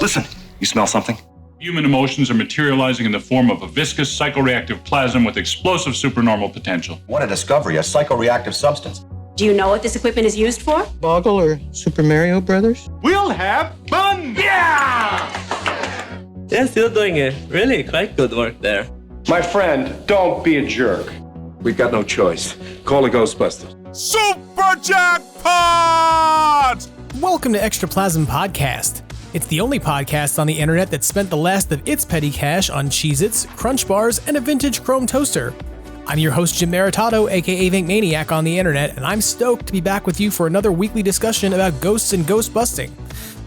Listen, you smell something? Human emotions are materializing in the form of a viscous psychoreactive plasm with explosive supernormal potential. What a discovery, a psychoreactive substance. Do you know what this equipment is used for? Boggle or Super Mario Brothers? We'll have fun! Yeah! They're still doing it. Really quite good work there. My friend, don't be a jerk. We've got no choice. Call the Ghostbusters. Super Jackpot! Welcome to Extraplasm Podcast. It's the only podcast on the internet that spent the last of its petty cash on Cheez-Its, Crunch Bars, and a vintage chrome toaster. I'm your host, Jim Maritato, aka Vink Maniac on the internet, and I'm stoked to be back with you for another weekly discussion about ghosts and ghost busting.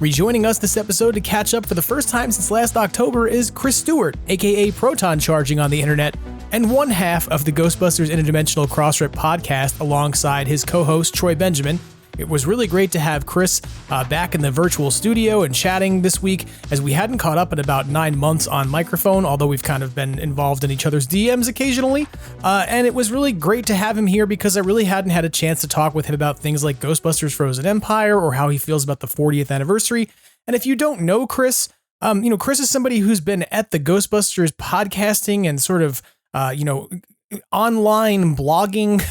Rejoining us this episode to catch up for the first time since last October is Chris Stewart, aka Proton Charging on the internet, and one half of the Ghostbusters Interdimensional Crossrip podcast alongside his co-host Troy Benjamin. It was really great to have Chris back in the virtual studio and chatting this week, as we hadn't caught up in about 9 months on microphone, although we've kind of been involved in each other's DMs occasionally. And it was really great to have him here because I really hadn't had a chance to talk with him about things like Ghostbusters Frozen Empire or how he feels about the 40th anniversary. And if you don't know Chris, Chris is somebody who's been at the Ghostbusters podcasting and sort of, online blogging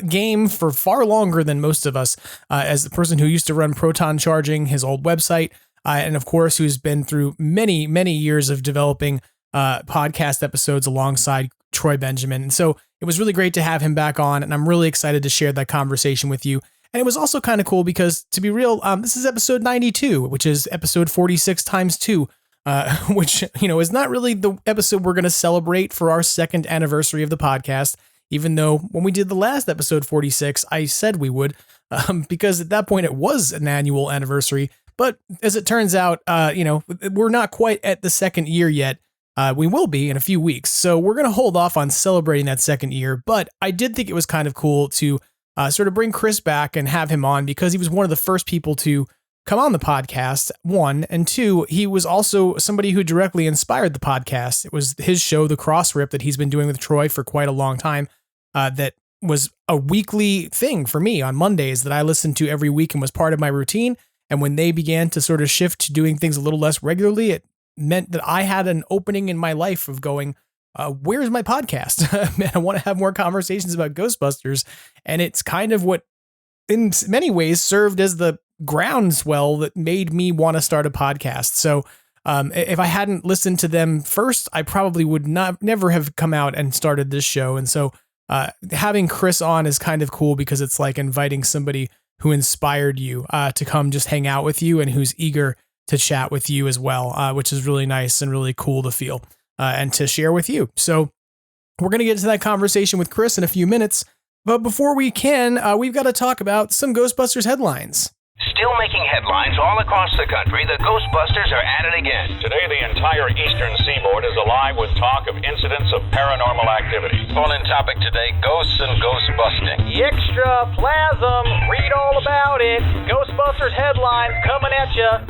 game for far longer than most of us, as the person who used to run Proton Charging, his old website, and of course who's been through many years of developing podcast episodes alongside Troy Benjamin. And so it was really great to have him back on, and I'm really excited to share that conversation with you. And it was also kind of cool because, to be real, this is episode 92, which is episode 46 times 2. Which, is not really the episode we're going to celebrate for our second anniversary of the podcast, even though when we did the last episode 46, I said we would, because at that point it was an annual anniversary. But as it turns out, we're not quite at the second year yet. We will be in a few weeks. So we're going to hold off on celebrating that second year. But I did think it was kind of cool to sort of bring Chris back and have him on because he was one of the first people to come on the podcast, one, and two, he was also somebody who directly inspired the podcast. It was his show, The Crossrip, that he's been doing with Troy for quite a long time. That was a weekly thing for me on Mondays that I listened to every week and was part of my routine. And when they began to sort of shift to doing things a little less regularly, it meant that I had an opening in my life of going, where's my podcast? I want to have more conversations about Ghostbusters. And it's kind of what, in many ways, served as the groundswell that made me want to start a podcast. So if I hadn't listened to them first, I probably would never have come out and started this show. And so having Chris on is kind of cool because it's like inviting somebody who inspired you to come just hang out with you and who's eager to chat with you as well, which is really nice and really cool to feel and to share with you. So we're going to get into that conversation with Chris in a few minutes. But before we can, we've got to talk about some Ghostbusters headlines. Still making headlines all across the country, the Ghostbusters are at it again. Today, the entire eastern seaboard is alive with talk of incidents of paranormal activity. Call-in topic today, ghosts and ghost busting. Extraplasm, read all about it. Ghostbusters headlines coming at ya.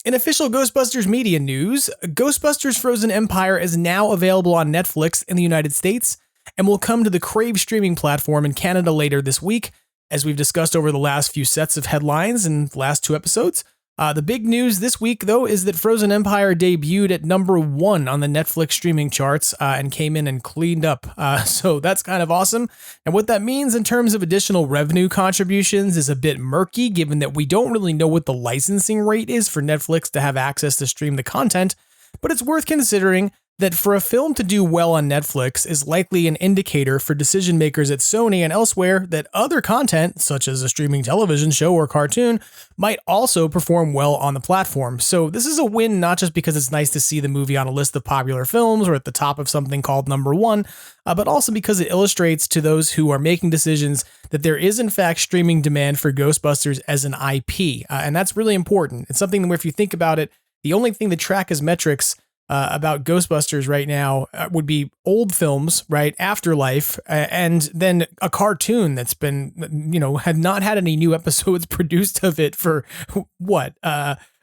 In official Ghostbusters media news, Ghostbusters Frozen Empire is now available on Netflix in the United States and will come to the Crave streaming platform in Canada later this week, as we've discussed over the last few sets of headlines in the last 2 episodes. The big news this week, though, is that Frozen Empire debuted at number 1 on the Netflix streaming charts and came in and cleaned up. So that's kind of awesome. And what that means in terms of additional revenue contributions is a bit murky, given that we don't really know what the licensing rate is for Netflix to have access to stream the content. But it's worth considering that for a film to do well on Netflix is likely an indicator for decision makers at Sony and elsewhere that other content, such as a streaming television show or cartoon, might also perform well on the platform. So this is a win not just because it's nice to see the movie on a list of popular films or at the top of something called number 1, but also because it illustrates to those who are making decisions that there is in fact streaming demand for Ghostbusters as an IP. And that's really important. It's something where if you think about it, the only thing that track as metrics about Ghostbusters right now would be old films, right? Afterlife, and then a cartoon that's been, had not had any new episodes produced of it for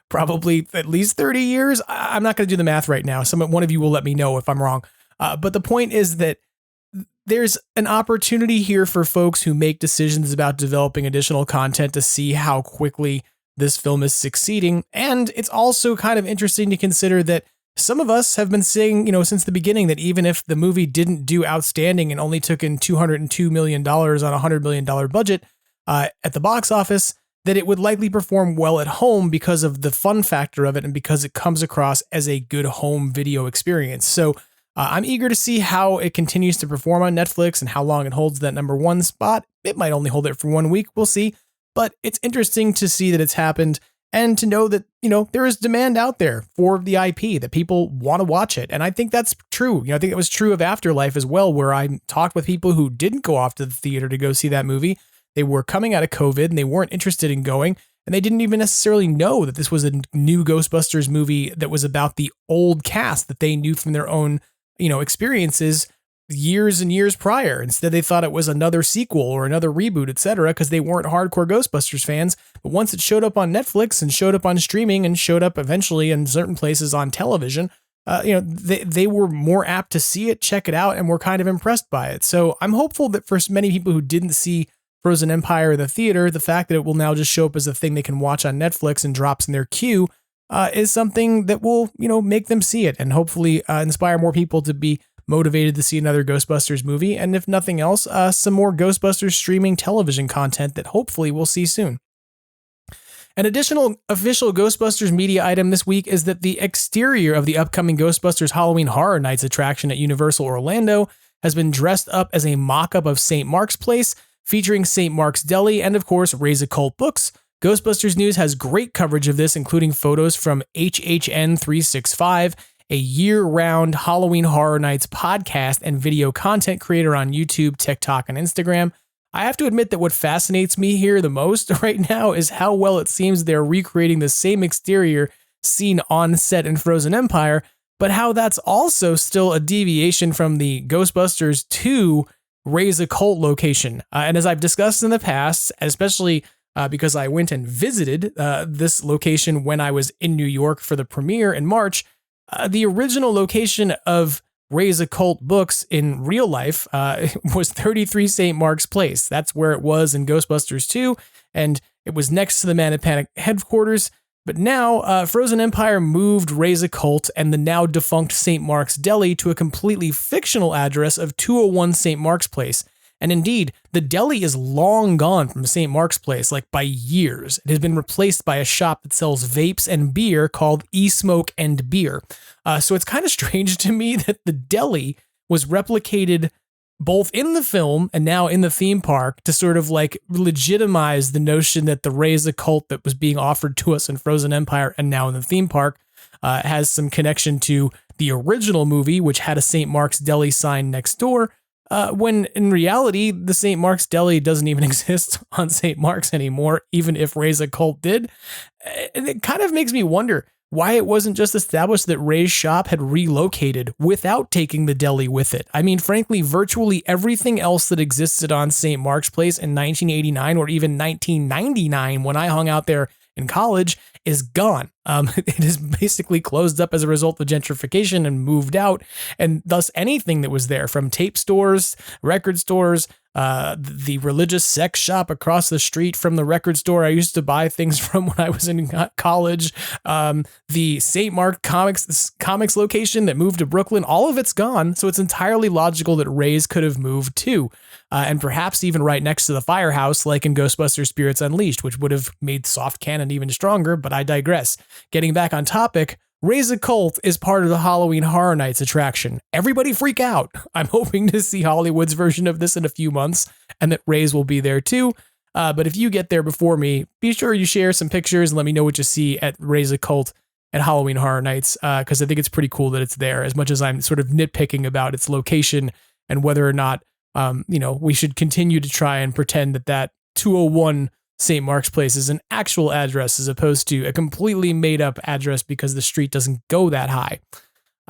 probably at least 30 years. I'm not going to do the math right now. One of you will let me know if I'm wrong. But the point is that there's an opportunity here for folks who make decisions about developing additional content to see how quickly this film is succeeding. And it's also kind of interesting to consider that some of us have been saying, since the beginning that even if the movie didn't do outstanding and only took in $202 million on a $100 million budget at the box office, that it would likely perform well at home because of the fun factor of it and because it comes across as a good home video experience. So I'm eager to see how it continues to perform on Netflix and how long it holds that number one spot. It might only hold it for 1 week. We'll see. But it's interesting to see that it's happened and to know that, there is demand out there for the IP, that people want to watch it. And I think that's true. I think it was true of Afterlife as well, where I talked with people who didn't go off to the theater to go see that movie. They were coming out of COVID and they weren't interested in going, and they didn't even necessarily know that this was a new Ghostbusters movie that was about the old cast that they knew from their own, experiences years and years prior. Instead, they thought it was another sequel or another reboot, etc., because they weren't hardcore Ghostbusters fans. But once it showed up on Netflix and showed up on streaming and showed up eventually in certain places on television, they were more apt to see it, check it out, and were kind of impressed by it. So I'm hopeful that for many people who didn't see Frozen Empire in the theater, the fact that it will now just show up as a thing they can watch on Netflix and drops in their queue is something that will, make them see it and hopefully inspire more people to be motivated to see another Ghostbusters movie. And if nothing else, some more Ghostbusters streaming television content that hopefully we'll see soon. An additional official Ghostbusters media item this week is that the exterior of the upcoming Ghostbusters Halloween Horror Nights attraction at Universal Orlando has been dressed up as a mock-up of St. Mark's Place, featuring St. Mark's Deli and, of course, Ray's Occult Books. Ghostbusters News has great coverage of this, including photos from HHN365, a year-round Halloween Horror Nights podcast and video content creator on YouTube, TikTok, and Instagram. I have to admit that what fascinates me here the most right now is how well it seems they're recreating the same exterior seen on set in Frozen Empire, but how that's also still a deviation from the Ghostbusters 2 Ray's Occult location. And as I've discussed in the past, especially because I went and visited this location when I was in New York for the premiere in March, the original location of Ray's Occult Books in real life was 33 St. Mark's Place. That's where it was in Ghostbusters 2, and it was next to the Man in Panic headquarters. But now, Frozen Empire moved Ray's Occult and the now defunct St. Mark's Deli to a completely fictional address of 201 St. Mark's Place. And indeed, the deli is long gone from St. Mark's Place, like by years. It has been replaced by a shop that sells vapes and beer called E-Smoke and Beer. So it's kind of strange to me that the deli was replicated both in the film and now in the theme park to sort of like legitimize the notion that the Ray's Occult that was being offered to us in Frozen Empire and now in the theme park has some connection to the original movie, which had a St. Mark's Deli sign next door, when in reality, the St. Mark's Deli doesn't even exist on St. Mark's anymore, even if Ray's Occult did. And it kind of makes me wonder why it wasn't just established that Ray's shop had relocated without taking the deli with it. I mean, frankly, virtually everything else that existed on St. Mark's Place in 1989 or even 1999 when I hung out there in college is gone. It is basically closed up as a result of gentrification and moved out. And thus anything that was there, from tape stores, record stores, the religious sex shop across the street from the record store I used to buy things from when I was in college, the St. Mark comics location that moved to Brooklyn, all of it's gone. So it's entirely logical that Ray's could have moved too. And perhaps even right next to the firehouse, like in Ghostbusters Spirits Unleashed, which would have made soft canon even stronger, but I digress. Getting back on topic, Ray's Occult is part of the Halloween Horror Nights attraction. Everybody freak out. I'm hoping to see Hollywood's version of this in a few months and that Ray's will be there too. But if you get there before me, be sure you share some pictures and let me know what you see at Ray's Occult at Halloween Horror Nights, because I think it's pretty cool that it's there, as much as I'm sort of nitpicking about its location and whether or not we should continue to try and pretend that 201 St. Mark's Place is an actual address as opposed to a completely made up address because the street doesn't go that high.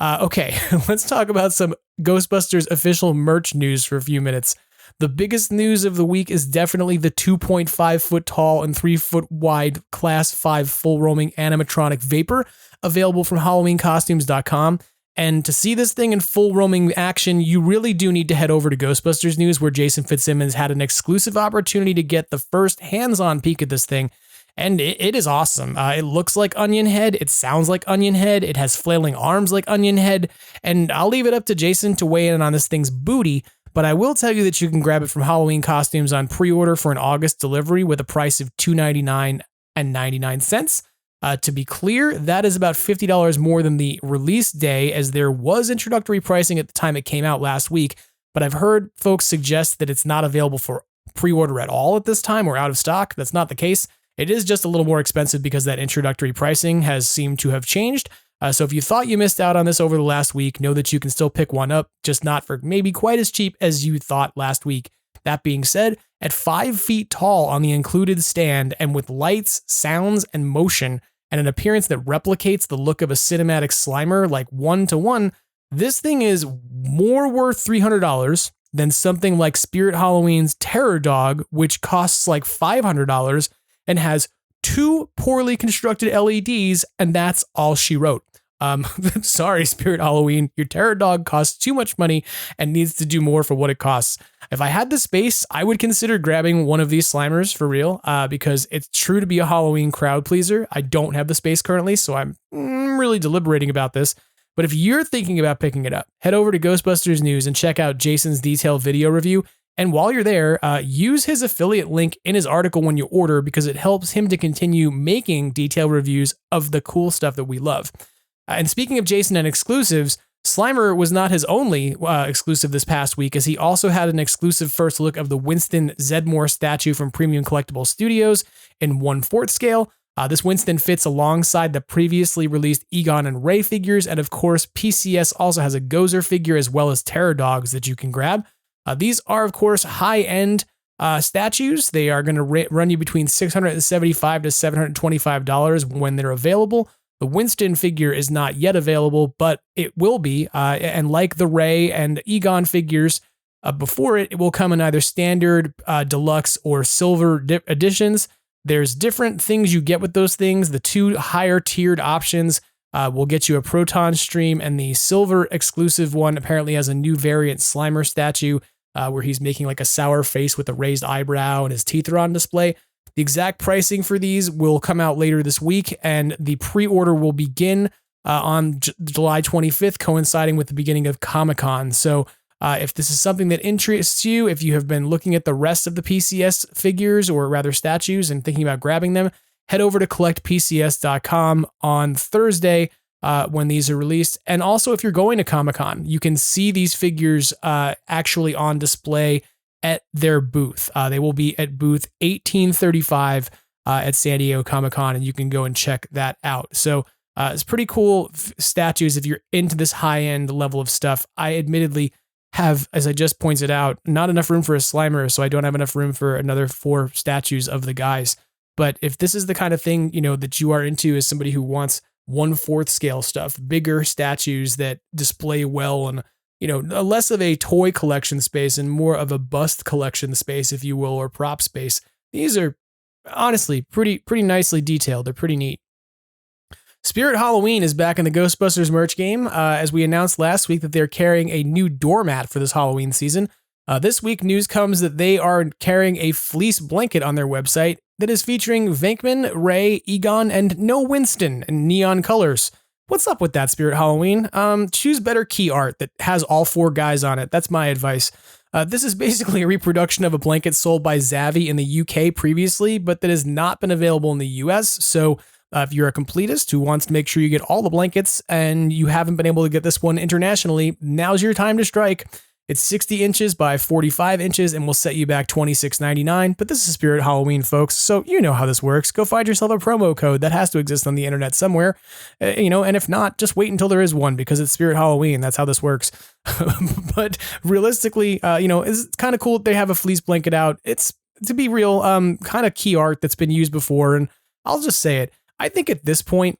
Okay, let's talk about some Ghostbusters official merch news for a few minutes. The biggest news of the week is definitely the 2.5 foot tall and 3 foot wide Class 5 full roaming animatronic Vapor, available from HalloweenCostumes.com. And to see this thing in full roaming action, you really do need to head over to Ghostbusters News, where Jason Fitzsimmons had an exclusive opportunity to get the first hands-on peek at this thing. and it is awesome. It looks like Onion Head. It sounds like Onion Head. It has flailing arms like Onion Head. And I'll leave it up to Jason to weigh in on this thing's booty, but I will tell you that you can grab it from Halloween Costumes on pre-order for an August delivery with a price of $299.99. To be clear, that is about $50 more than the release day, as there was introductory pricing at the time it came out last week, but I've heard folks suggest that it's not available for pre-order at all at this time or out of stock. That's not the case. It is just a little more expensive because that introductory pricing has seemed to have changed. So if you thought you missed out on this over the last week, know that you can still pick one up, just not for maybe quite as cheap as you thought last week. That being said, at 5 feet tall on the included stand and with lights, sounds, and motion, and an appearance that replicates the look of a cinematic Slimer like 1-to-1, this thing is more worth $300 than something like Spirit Halloween's Terror Dog, which costs like $500 and has 2 poorly constructed LEDs, and that's all she wrote. Sorry, Spirit Halloween, your Terror Dog costs too much money and needs to do more for what it costs. If I had the space, I would consider grabbing one of these Slimers for real, because it's true to be a Halloween crowd pleaser. I don't have the space currently, so I'm really deliberating about this. But if you're thinking about picking it up, head over to Ghostbusters News and check out Jason's detailed video review. And while you're there, use his affiliate link in his article when you order, because it helps him to continue making detailed reviews of the cool stuff that we love. And speaking of Jason and exclusives, Slimer was not his only exclusive this past week, as he also had an exclusive first look of the Winston Zedmore statue from Premium Collectible Studios in 1/4 scale. This Winston fits alongside the previously released Egon and Ray figures, and of course, PCS also has a Gozer figure as well as Terror Dogs that you can grab. These are, of course, high-end statues. They are going to run you between $675 to $725 when they're available. The Winston figure is not yet available, but it will be. And like the Ray and Egon figures before it, it will come in either standard, deluxe, or silver editions. There's different things you get with those things. The 2 higher tiered options will get you a Proton stream, and the silver exclusive one apparently has a new variant Slimer statue where he's making like a sour face with a raised eyebrow and his teeth are on display. The exact pricing for these will come out later this week, and the pre-order will begin on July 25th, coinciding with the beginning of Comic-Con. So if this is something that interests you, if you have been looking at the rest of the PCS figures, or rather statues, and thinking about grabbing them, head over to collectpcs.com on Thursday when these are released. And also, if you're going to Comic-Con, you can see these figures actually on display at their booth. They will be at booth 1835 at San Diego Comic-Con, and you can go and check that out. So it's pretty cool statues if you're into this high-end level of stuff. I admittedly have, as I just pointed out, not enough room for a Slimer, so I don't have enough room for another 4 statues of the guys. But if this is the kind of thing, that you are into as somebody who wants 1/4 scale stuff, bigger statues that display well, and less of a toy collection space and more of a bust collection space, if you will, or prop space. These are honestly pretty nicely detailed. They're pretty neat. Spirit Halloween is back in the Ghostbusters merch game, as we announced last week that they're carrying a new doormat for this Halloween season. This week, news comes that they are carrying a fleece blanket on their website that is featuring Venkman, Ray, Egon, and no Winston in neon colors. What's up with that, Spirit Halloween? Choose better key art that has all 4 guys on it. That's my advice. This is basically a reproduction of a blanket sold by Zavvi in the UK previously, but that has not been available in the US. So if you're a completist who wants to make sure you get all the blankets and you haven't been able to get this one internationally, now's your time to strike. It's 60 inches by 45 inches and will set you back $26.99. But this is Spirit Halloween, folks, so you know how this works. Go find yourself a promo code that has to exist on the internet somewhere, and if not, just wait until there is one, because it's Spirit Halloween. That's how this works. But realistically, it's kind of cool that they have a fleece blanket out. It's, to be real, kind of key art that's been used before, and I'll just say it. I think at this point,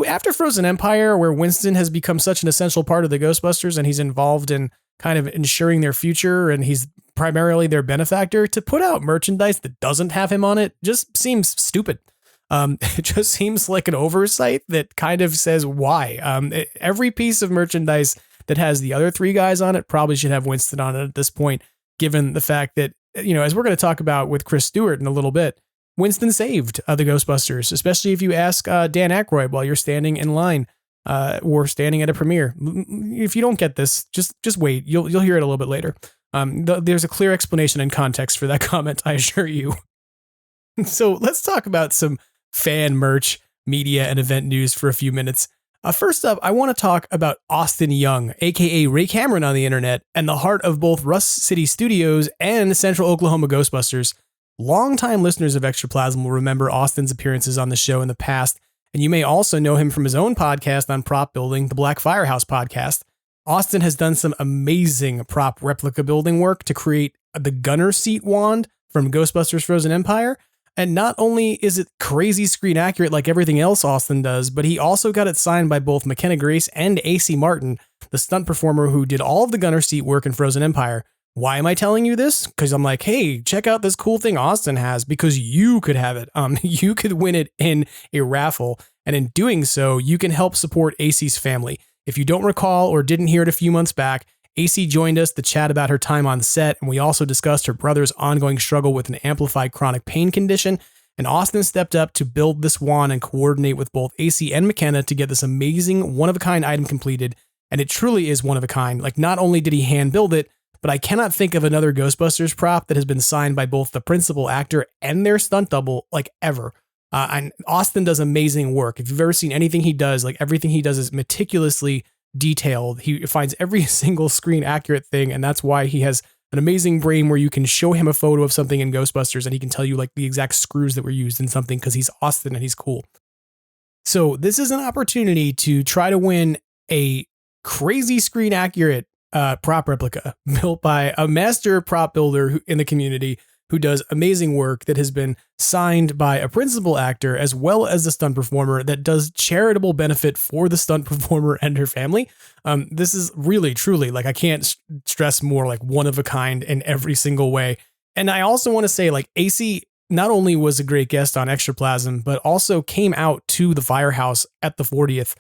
after Frozen Empire, where Winston has become such an essential part of the Ghostbusters and he's involved in kind of ensuring their future and he's primarily their benefactor, to put out merchandise that doesn't have him on it just seems stupid. It just seems like an oversight that kind of says why. Every piece of merchandise that has the other 3 guys on it probably should have Winston on it at this point, given the fact that, as we're going to talk about with Chris Stewart in a little bit, Winston saved the Ghostbusters, especially if you ask Dan Aykroyd while you're standing in line or standing at a premiere. If you don't get this, just wait. You'll hear it a little bit later. There's a clear explanation and context for that comment, I assure you. So let's talk about some fan merch, media, and event news for a few minutes. First up, I want to talk about Austin Young, aka Ray Cameron on the internet, and the heart of both Rust City Studios and Central Oklahoma Ghostbusters. Longtime listeners of Extraplasm will remember Austin's appearances on the show in the past, and you may also know him from his own podcast on prop building, the Black Firehouse Podcast. Austin has done some amazing prop replica building work to create the gunner seat wand from Ghostbusters Frozen Empire. And not only is it crazy screen accurate like everything else Austin does, but he also got it signed by both McKenna Grace and AC Martin, the stunt performer who did all of the gunner seat work in Frozen Empire. Why am I telling you this? Because I'm like, hey, check out this cool thing Austin has, because you could have it. You could win it in a raffle. And in doing so, you can help support AC's family. If you don't recall or didn't hear it a few months back, AC joined us to chat about her time on set, and we also discussed her brother's ongoing struggle with an amplified chronic pain condition, and Austin stepped up to build this wand and coordinate with both AC and McKenna to get this amazing one-of-a-kind item completed, and it truly is one of a kind. Like, not only did he hand build it, but I cannot think of another Ghostbusters prop that has been signed by both the principal actor and their stunt double, like, ever. And Austin does amazing work. If you've ever seen anything he does, like, everything he does is meticulously detailed. He finds every single screen accurate thing, and that's why he has an amazing brain where you can show him a photo of something in Ghostbusters and he can tell you like the exact screws that were used in something because he's Austin and he's cool. So this is an opportunity to try to win a crazy screen accurate prop replica built by a master prop builder in the community who does amazing work, that has been signed by a principal actor as well as the stunt performer that does charitable benefit for the stunt performer and her family. This is really, truly, like, I can't stress more, like, one of a kind in every single way. And I also want to say, like, AC not only was a great guest on Extraplasm, but also came out to the Firehouse at the 40th,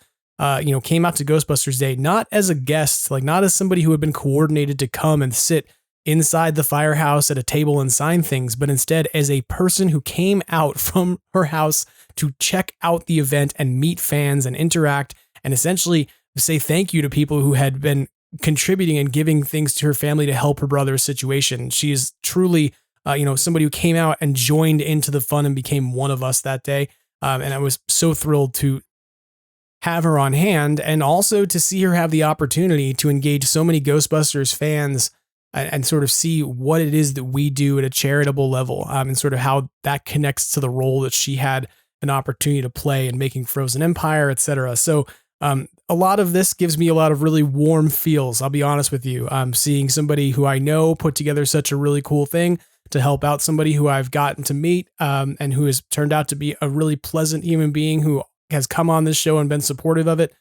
came out to Ghostbusters Day, not as a guest, like, not as somebody who had been coordinated to come and sit inside the Firehouse at a table and sign things, but instead as a person who came out from her house to check out the event and meet fans and interact and essentially say thank you to people who had been contributing and giving things to her family to help her brother's situation. She is truly, somebody who came out and joined into the fun and became one of us that day. And I was so thrilled to have her on hand, and also to see her have the opportunity to engage so many Ghostbusters fans and sort of see what it is that we do at a charitable level, and sort of how that connects to the role that she had an opportunity to play in making Frozen Empire, etc. So a lot of this gives me a lot of really warm feels, I'll be honest with you. Seeing somebody who I know put together such a really cool thing to help out somebody who I've gotten to meet, and who has turned out to be a really pleasant human being who has come on this show and been supportive of it.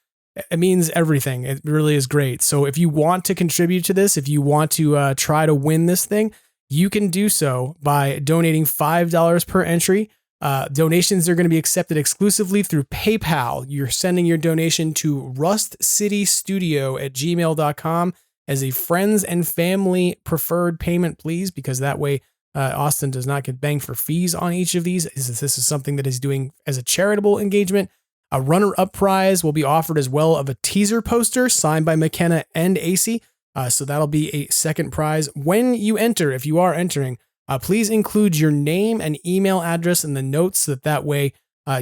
It means everything. It really is great. So if you want to contribute to this, if you want to try to win this thing, you can do so by donating $5 per entry. Donations are going to be accepted exclusively through PayPal. You're sending your donation to rustcitystudio@gmail.com as a friends and family preferred payment, please, because that way Austin does not get banged for fees on each of these. This is something that he's doing as a charitable engagement. A runner-up prize will be offered as well of a teaser poster signed by McKenna and AC. So that'll be a second prize. When you enter, if you are entering, please include your name and email address in the notes so that way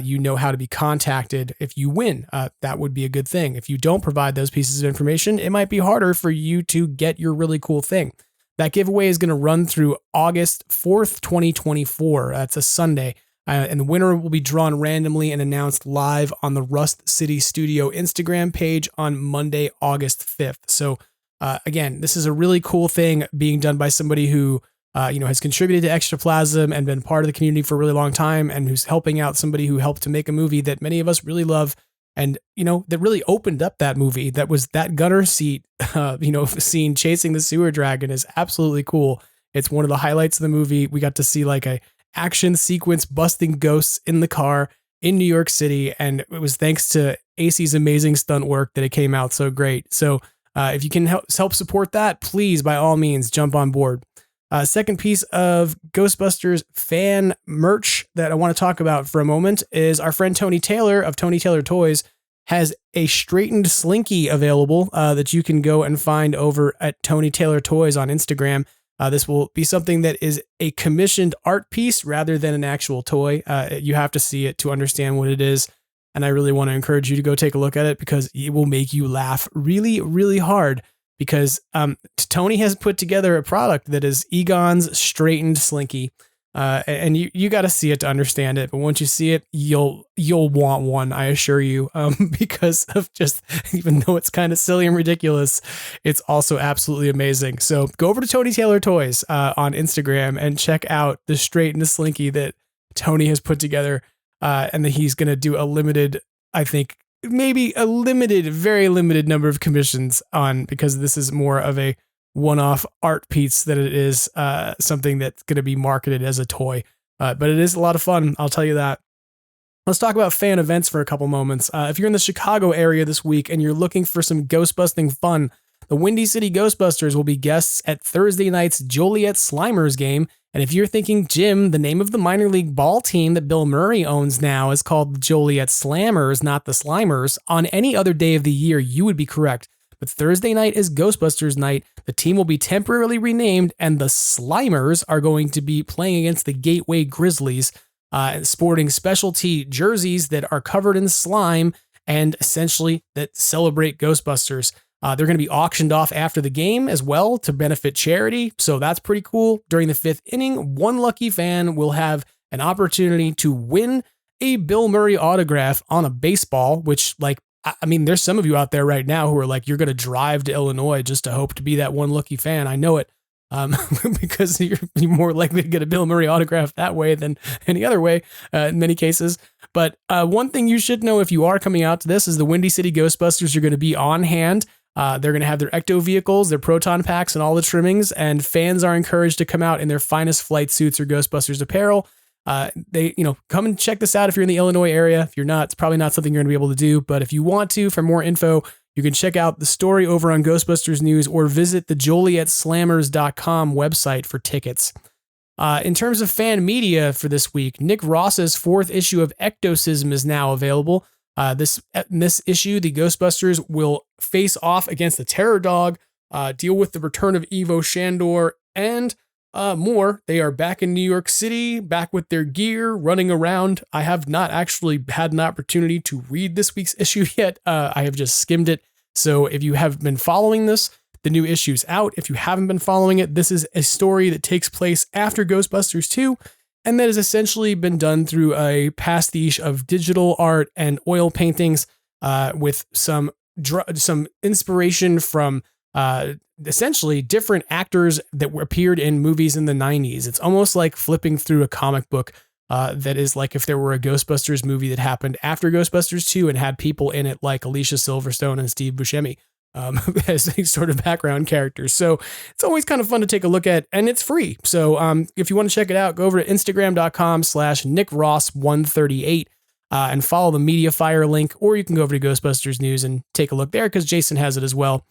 you know how to be contacted if you win. That would be a good thing. If you don't provide those pieces of information, it might be harder for you to get your really cool thing. That giveaway is going to run through August 4th, 2024. That's a Sunday. And the winner will be drawn randomly and announced live on the Rust City Studio Instagram page on Monday, August 5th. So again, this is a really cool thing being done by somebody who has contributed to Extraplasm and been part of the community for a really long time, and who's helping out somebody who helped to make a movie that many of us really love, and that really opened up that movie. That was that gunner seat scene chasing the sewer dragon is absolutely cool. It's one of the highlights of the movie. We got to see like a action sequence busting ghosts in the car in New York City, and it was thanks to AC's amazing stunt work that it came out so great. So if you can help support that, please, by all means, jump on board. Second piece of Ghostbusters fan merch that I want to talk about for a moment is our friend Tony Taylor of Tony Taylor Toys has a straightened slinky available that you can go and find over at Tony Taylor Toys on Instagram. This will be something that is a commissioned art piece rather than an actual toy. You have to see it to understand what it is. And I really want to encourage you to go take a look at it because it will make you laugh really, really hard. Because Tony has put together a product that is Egon's straightened slinky, and you got to see it to understand it. But once you see it, you'll want one, I assure you, because of just, even though it's kind of silly and ridiculous, it's also absolutely amazing. So go over to Tony Taylor Toys on Instagram and check out the straightened slinky that Tony has put together, and that he's going to do a limited, I think, maybe a very limited number of commissions on, because this is more of a one-off art piece than it is something that's going to be marketed as a toy. But it is a lot of fun, I'll tell you that. Let's talk about fan events for a couple moments. If you're in the Chicago area this week and you're looking for some Ghostbusting fun, the Windy City Ghostbusters will be guests at Thursday night's Joliet Slimers game. And if you're thinking, Jim, the name of the minor league ball team that Bill Murray owns now is called the Joliet Slammers, not the Slimers, on any other day of the year, you would be correct. But Thursday night is Ghostbusters night. The team will be temporarily renamed, and the Slimers are going to be playing against the Gateway Grizzlies, sporting specialty jerseys that are covered in slime and essentially that celebrate Ghostbusters. They're going to be auctioned off after the game as well to benefit charity. So that's pretty cool. During the 5th inning, one lucky fan will have an opportunity to win a Bill Murray autograph on a baseball, which, like, I mean, there's some of you out there right now who are like, you're going to drive to Illinois just to hope to be that one lucky fan. I know it, because you're more likely to get a Bill Murray autograph that way than any other way in many cases. But one thing you should know if you are coming out to this is the Windy City Ghostbusters are going to be on hand. They're going to have their ecto vehicles, their proton packs, and all the trimmings, and fans are encouraged to come out in their finest flight suits or Ghostbusters apparel. They come and check this out if you're in the Illinois area. If you're not, it's probably not something you're going to be able to do, but if you want to, for more info, you can check out the story over on Ghostbusters News or visit the JolietSlammers.com website for tickets. In terms of fan media for this week, Nick Ross's 4th issue of Ectosysm is now available. In this issue, the Ghostbusters will face off against the Terror Dog, deal with the return of Ivo Shandor, and more. They are back in New York City, back with their gear, running around. I have not actually had an opportunity to read this week's issue yet. I have just skimmed it. So if you have been following this, the new issue's out. If you haven't been following it, this is a story that takes place after Ghostbusters 2. And that has essentially been done through a pastiche of digital art and oil paintings, with some inspiration from essentially different actors that appeared in movies in the 90s. It's almost like flipping through a comic book that is like if there were a Ghostbusters movie that happened after Ghostbusters 2 and had people in it like Alicia Silverstone and Steve Buscemi. As a sort of background characters. So it's always kind of fun to take a look at, and it's free. So if you want to check it out, go over to Instagram.com/NickRoss138 and follow the MediaFire link, or you can go over to Ghostbusters News and take a look there because Jason has it as well.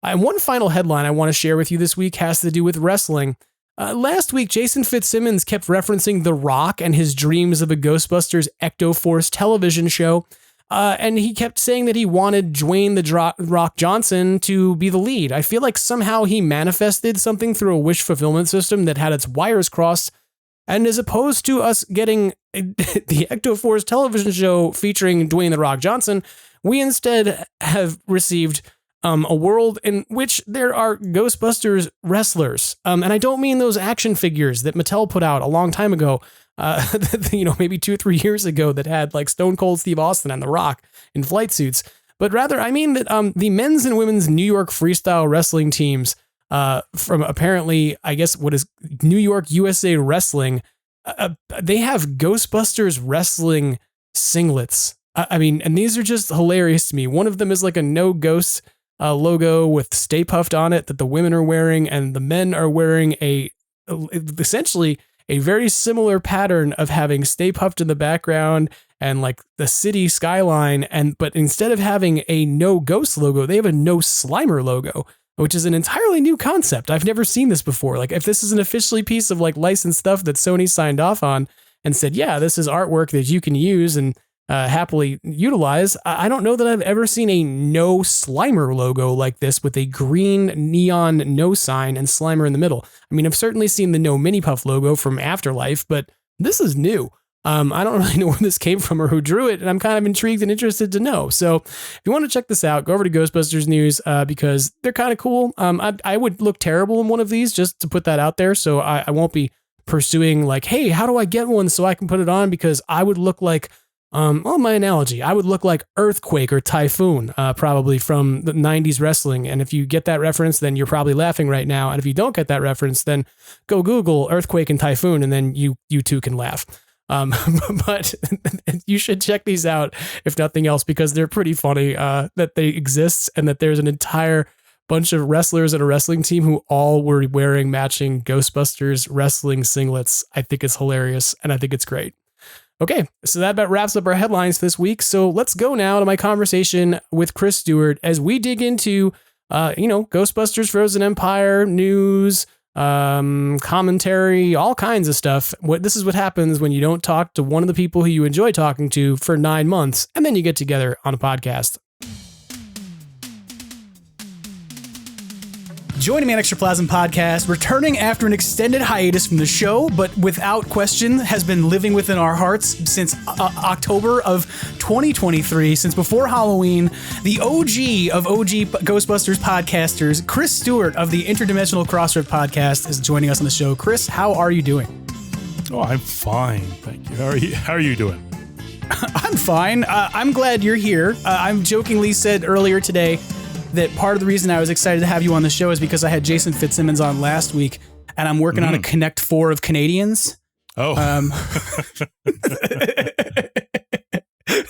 And one final headline I want to share with you this week has to do with wrestling. Last week, Jason Fitzsimmons kept referencing The Rock and his dreams of a Ghostbusters Ecto-Force television show. And he kept saying that he wanted Dwayne the Rock Johnson to be the lead. I feel like somehow he manifested something through a wish fulfillment system that had its wires crossed. And as opposed to us getting the Ecto-Force television show featuring Dwayne the Rock Johnson, we instead have received a world in which there are Ghostbusters wrestlers. And I don't mean those action figures that Mattel put out a long time ago. Maybe 2 or 3 years ago that had like Stone Cold Steve Austin and The Rock in flight suits, but rather I mean that the men's and women's New York freestyle wrestling teams from apparently, I guess, what is New York USA Wrestling, they have Ghostbusters wrestling singlets. And these are just hilarious to me. One of them is like a No Ghost logo with Stay Puft on it that the women are wearing, and the men are wearing essentially a very similar pattern of having Stay Puft in the background and like the city skyline. But instead of having a No Ghost logo, they have a No Slimer logo. which is an entirely new concept. I've never seen this before. Like, if this is an officially piece of like licensed stuff that Sony signed off on and said, yeah, this is artwork that you can use and happily utilize. I don't know that I've ever seen a no Slimer logo like this with a green neon no sign and Slimer in the middle. I mean, I've certainly seen the no Mini Puff logo from Afterlife, but this is new. I don't really know where this came from or who drew it, and I'm kind of intrigued and interested to know. So if you want to check this out, go over to Ghostbusters News because they're kind of cool. I would look terrible in one of these, just to put that out there. So I won't be pursuing like, hey, how do I get one so I can put it on? Because I would look like, my analogy, I would look like Earthquake or Typhoon, probably from the 90s wrestling. And if you get that reference, then you're probably laughing right now. And if you don't get that reference, then go Google Earthquake and Typhoon, and then you too can laugh. But you should check these out, if nothing else, because they're pretty funny, that they exist and that there's an entire bunch of wrestlers and a wrestling team who all were wearing matching Ghostbusters wrestling singlets. I think it's hilarious and I think it's great. Okay, so that about wraps up our headlines this week. So let's go now to my conversation with Chris Stewart as we dig into, Ghostbusters Frozen Empire news, commentary, all kinds of stuff. This is what happens when you don't talk to one of the people who you enjoy talking to for 9 months, and then you get together on a podcast. Joining me on Extraplasm Podcast, returning after an extended hiatus from the show, but without question has been living within our hearts since October of 2023, since before Halloween, the OG of OG Ghostbusters podcasters, Chris Stewart of the Interdimensional Crossrip podcast is joining us on the show. Chris, how are you doing? Oh, I'm fine, thank you. How are you doing? I'm fine. I'm glad you're here. I jokingly said earlier today that part of the reason I was excited to have you on the show is because I had Jason Fitzsimmons on last week, and I'm working on a Connect 4 of Canadians. Oh.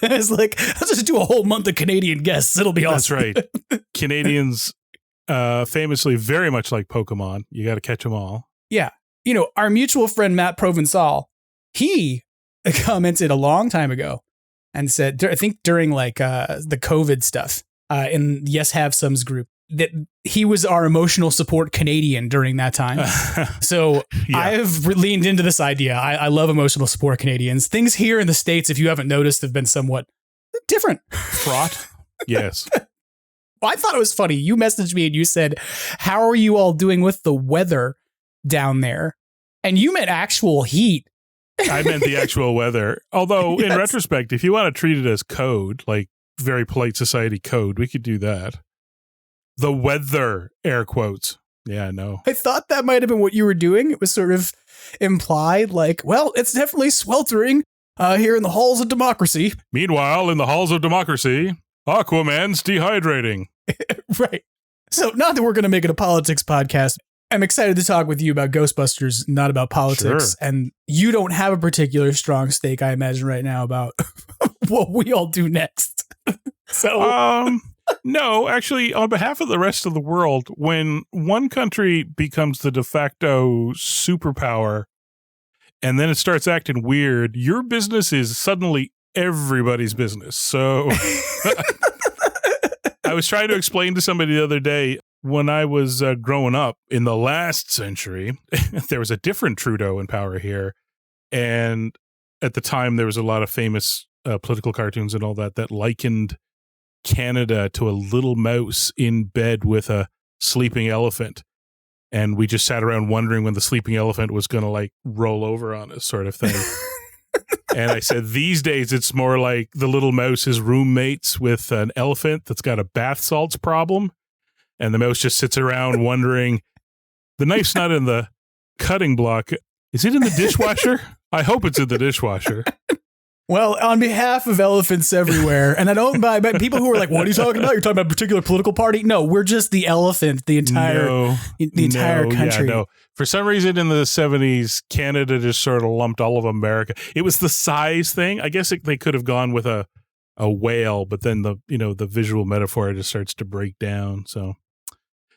It's like, let's just do a whole month of Canadian guests. It'll be awesome. That's right. Canadians famously very much like Pokemon. You got to catch them all. Yeah. Our mutual friend, Matt Provençal, he commented a long time ago and said, I think during like the COVID stuff, in Yes Have Some's group, that he was our emotional support Canadian during that time. So yeah. I've leaned into this idea. I love emotional support Canadians. Things here in the States, if you haven't noticed, have been somewhat different. Fraught? Yes. Well, I thought it was funny. You messaged me and you said, how are you all doing with the weather down there? And you meant actual heat. I meant the actual weather. Although, yes. In retrospect, if you want to treat it as code, like very polite society code, we could do that. The weather, air quotes. Yeah, no. I thought that might have been what you were doing. It was sort of implied like, well, it's definitely sweltering here in the halls of democracy. Meanwhile, in the halls of democracy, Aquaman's dehydrating. Right. So not that we're going to make it a politics podcast. I'm excited to talk with you about Ghostbusters, not about politics. Sure. And you don't have a particular strong stake, I imagine, right now about what we all do next. So, no, actually, on behalf of the rest of the world, when one country becomes the de facto superpower and then it starts acting weird, your business is suddenly everybody's business. So I was trying to explain to somebody the other day, when I was growing up in the last century, there was a different Trudeau in power here. And at the time, there was a lot of famous political cartoons and all that likened Canada to a little mouse in bed with a sleeping elephant. And we just sat around wondering when the sleeping elephant was going to like roll over on us, sort of thing. And I said, these days, it's more like the little mouse is roommates with an elephant that's got a bath salts problem. And the mouse just sits around wondering, the knife's not in the cutting block. Is it in the dishwasher? I hope it's in the dishwasher. Well, on behalf of elephants everywhere, and I don't buy people who are like, what are you talking about? You're talking about a particular political party? No, we're just the elephant, the entire country. Yeah, no. For some reason in the 70s, Canada just sort of lumped all of America. It was the size thing. I guess they could have gone with a whale, but then the visual metaphor just starts to break down. So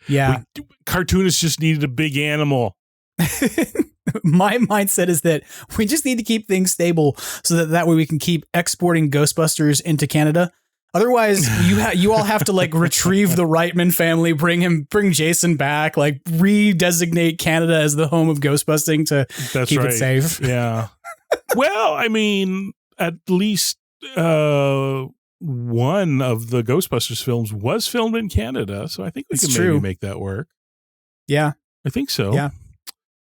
yeah, cartoonists just needed a big animal. My mindset is that we just need to keep things stable so that way we can keep exporting Ghostbusters into Canada. Otherwise, you all have to like retrieve the Reitman family, bring Jason back, like redesignate Canada as the home of ghostbusting to keep it safe. Yeah. Well, I mean, at least one of the Ghostbusters films was filmed in Canada, so I think we can maybe make that work. Yeah, I think so. Yeah.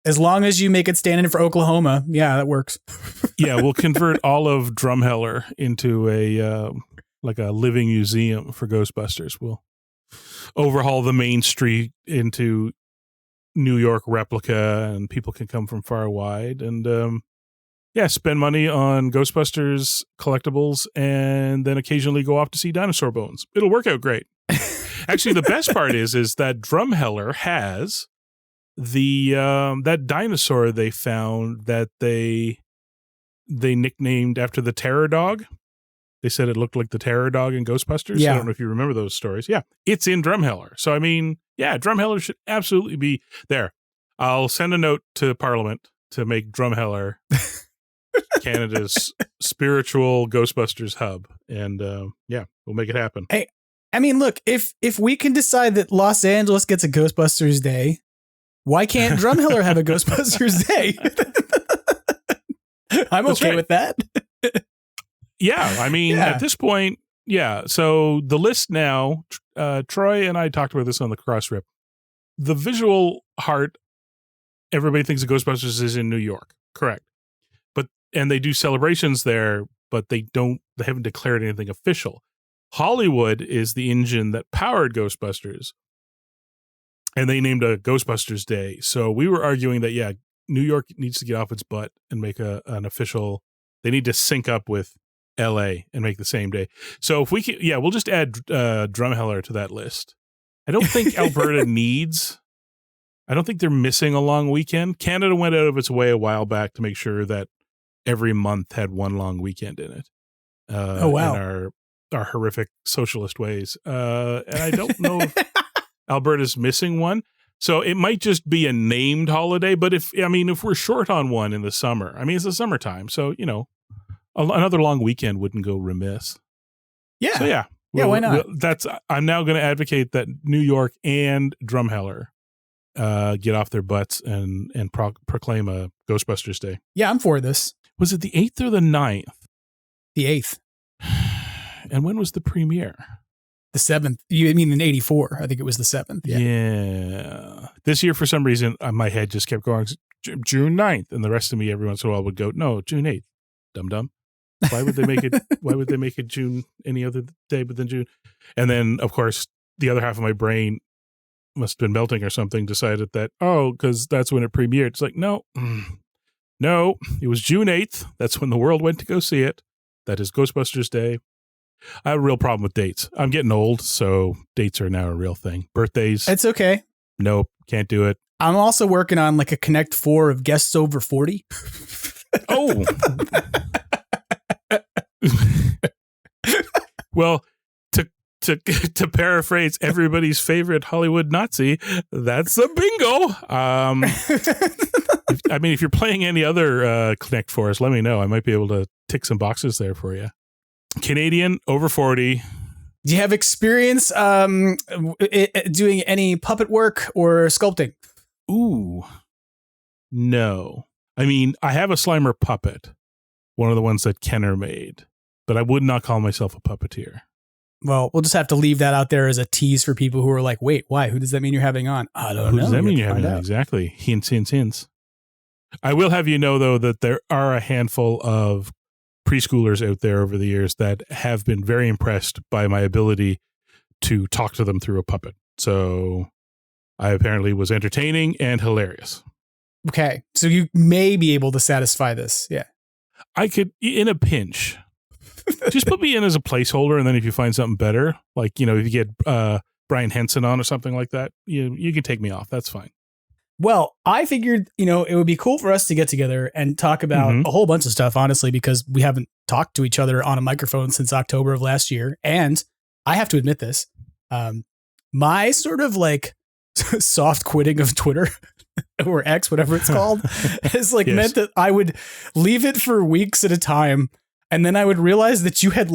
As long as you make it stand in for Oklahoma, yeah, that works. Yeah, we'll convert all of Drumheller into a living museum for Ghostbusters. We'll overhaul the main street into New York replica, and people can come from far wide and spend money on Ghostbusters collectibles, and then occasionally go off to see dinosaur bones. It'll work out great. Actually, the best part is that Drumheller has the that dinosaur they found that they nicknamed after the Terror Dog. They said it looked like the Terror Dog in Ghostbusters. Yeah. I don't know if you remember those stories. Yeah, it's in Drumheller. So, I mean, yeah, Drumheller should absolutely be there. I'll send a note to Parliament to make Drumheller Canada's spiritual Ghostbusters hub. And we'll make it happen. Hey, I mean, look, if we can decide that Los Angeles gets a Ghostbusters Day, why can't Drumheller have a Ghostbusters Day? I'm okay with that. Yeah, I mean, at this point, yeah. So the list now, Troy and I talked about this on the Crossrip. The visual heart, everybody thinks of Ghostbusters is in New York, correct? And they do celebrations there, but they haven't declared anything official. Hollywood is the engine that powered Ghostbusters, and they named a Ghostbusters Day. So we were arguing that, New York needs to get off its butt and make an official, they need to sync up with LA and make the same day. So if we can, we'll just add Drumheller to that list. I don't think Alberta I don't think they're missing a long weekend. Canada went out of its way a while back to make sure that every month had one long weekend in it. Oh, wow. In our horrific socialist ways. And I don't know if Alberta's missing one. So it might just be a named holiday. But if we're short on one in the summer, it's the summertime. So, another long weekend wouldn't go remiss. Yeah. So why not? I'm now going to advocate that New York and Drumheller get off their butts and proclaim a Ghostbusters Day. Yeah, I'm for this. Was it the 8th or the 9th? The 8th. And when was the premiere? The 7th. You mean in 84? I think it was the 7th. Yeah. This year, for some reason, my head just kept going June 9th, and the rest of me every once in a while would go, no, June 8th. Dum-dum. Why would they make it? Why would they make it June any other day but than June? And then, of course, the other half of my brain must have been melting or something. Decided that because that's when it premiered. It's like no, it was June 8th. That's when the world went to go see it. That is Ghostbusters Day. I have a real problem with dates. I'm getting old, so dates are now a real thing. Birthdays. It's okay. Nope, can't do it. I'm also working on like a Connect 4 of guests over 40. Oh. Well, to paraphrase everybody's favorite Hollywood Nazi, that's a bingo. If you're playing any other Connect 4s, let me know. I might be able to tick some boxes there for you. Canadian, over 40. Do you have experience doing any puppet work or sculpting? Ooh, no. I have a Slimer puppet, one of the ones that Kenner made, but I would not call myself a puppeteer. Well, we'll just have to leave that out there as a tease for people who are like, wait, why? Who does that mean you're having on? I don't know. Who does that mean you're having on? Exactly. Hints. I will have you know, though, that there are a handful of preschoolers out there over the years that have been very impressed by my ability to talk to them through a puppet. So I apparently was entertaining and hilarious. Okay. So you may be able to satisfy this. Yeah. I could, in a pinch. Just put me in as a placeholder, and then if you find something better, like, if you get Brian Henson on or something like that, you can take me off. That's fine. Well, I figured, it would be cool for us to get together and talk about a whole bunch of stuff, honestly, because we haven't talked to each other on a microphone since October of last year. And I have to admit this, my sort of like soft quitting of Twitter or X, whatever it's called, has meant that I would leave it for weeks at a time. And then I would realize that you had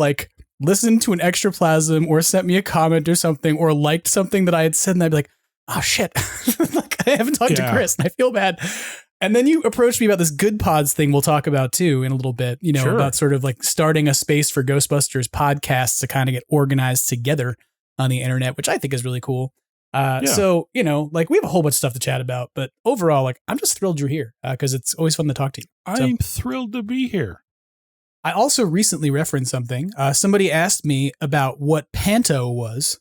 listened to an Extraplasm or sent me a comment or something or liked something that I had said, and I'd be like, oh shit, like I haven't talked to Chris and I feel bad. And then you approached me about this Goodpods thing we'll talk about too in a little bit, about sort of like starting a space for Ghostbusters podcasts to kind of get organized together on the internet, which I think is really cool. So, like we have a whole bunch of stuff to chat about, but overall, like I'm just thrilled you're here because it's always fun to talk to you. I'm thrilled to be here. I also recently referenced something. Somebody asked me about what Panto was.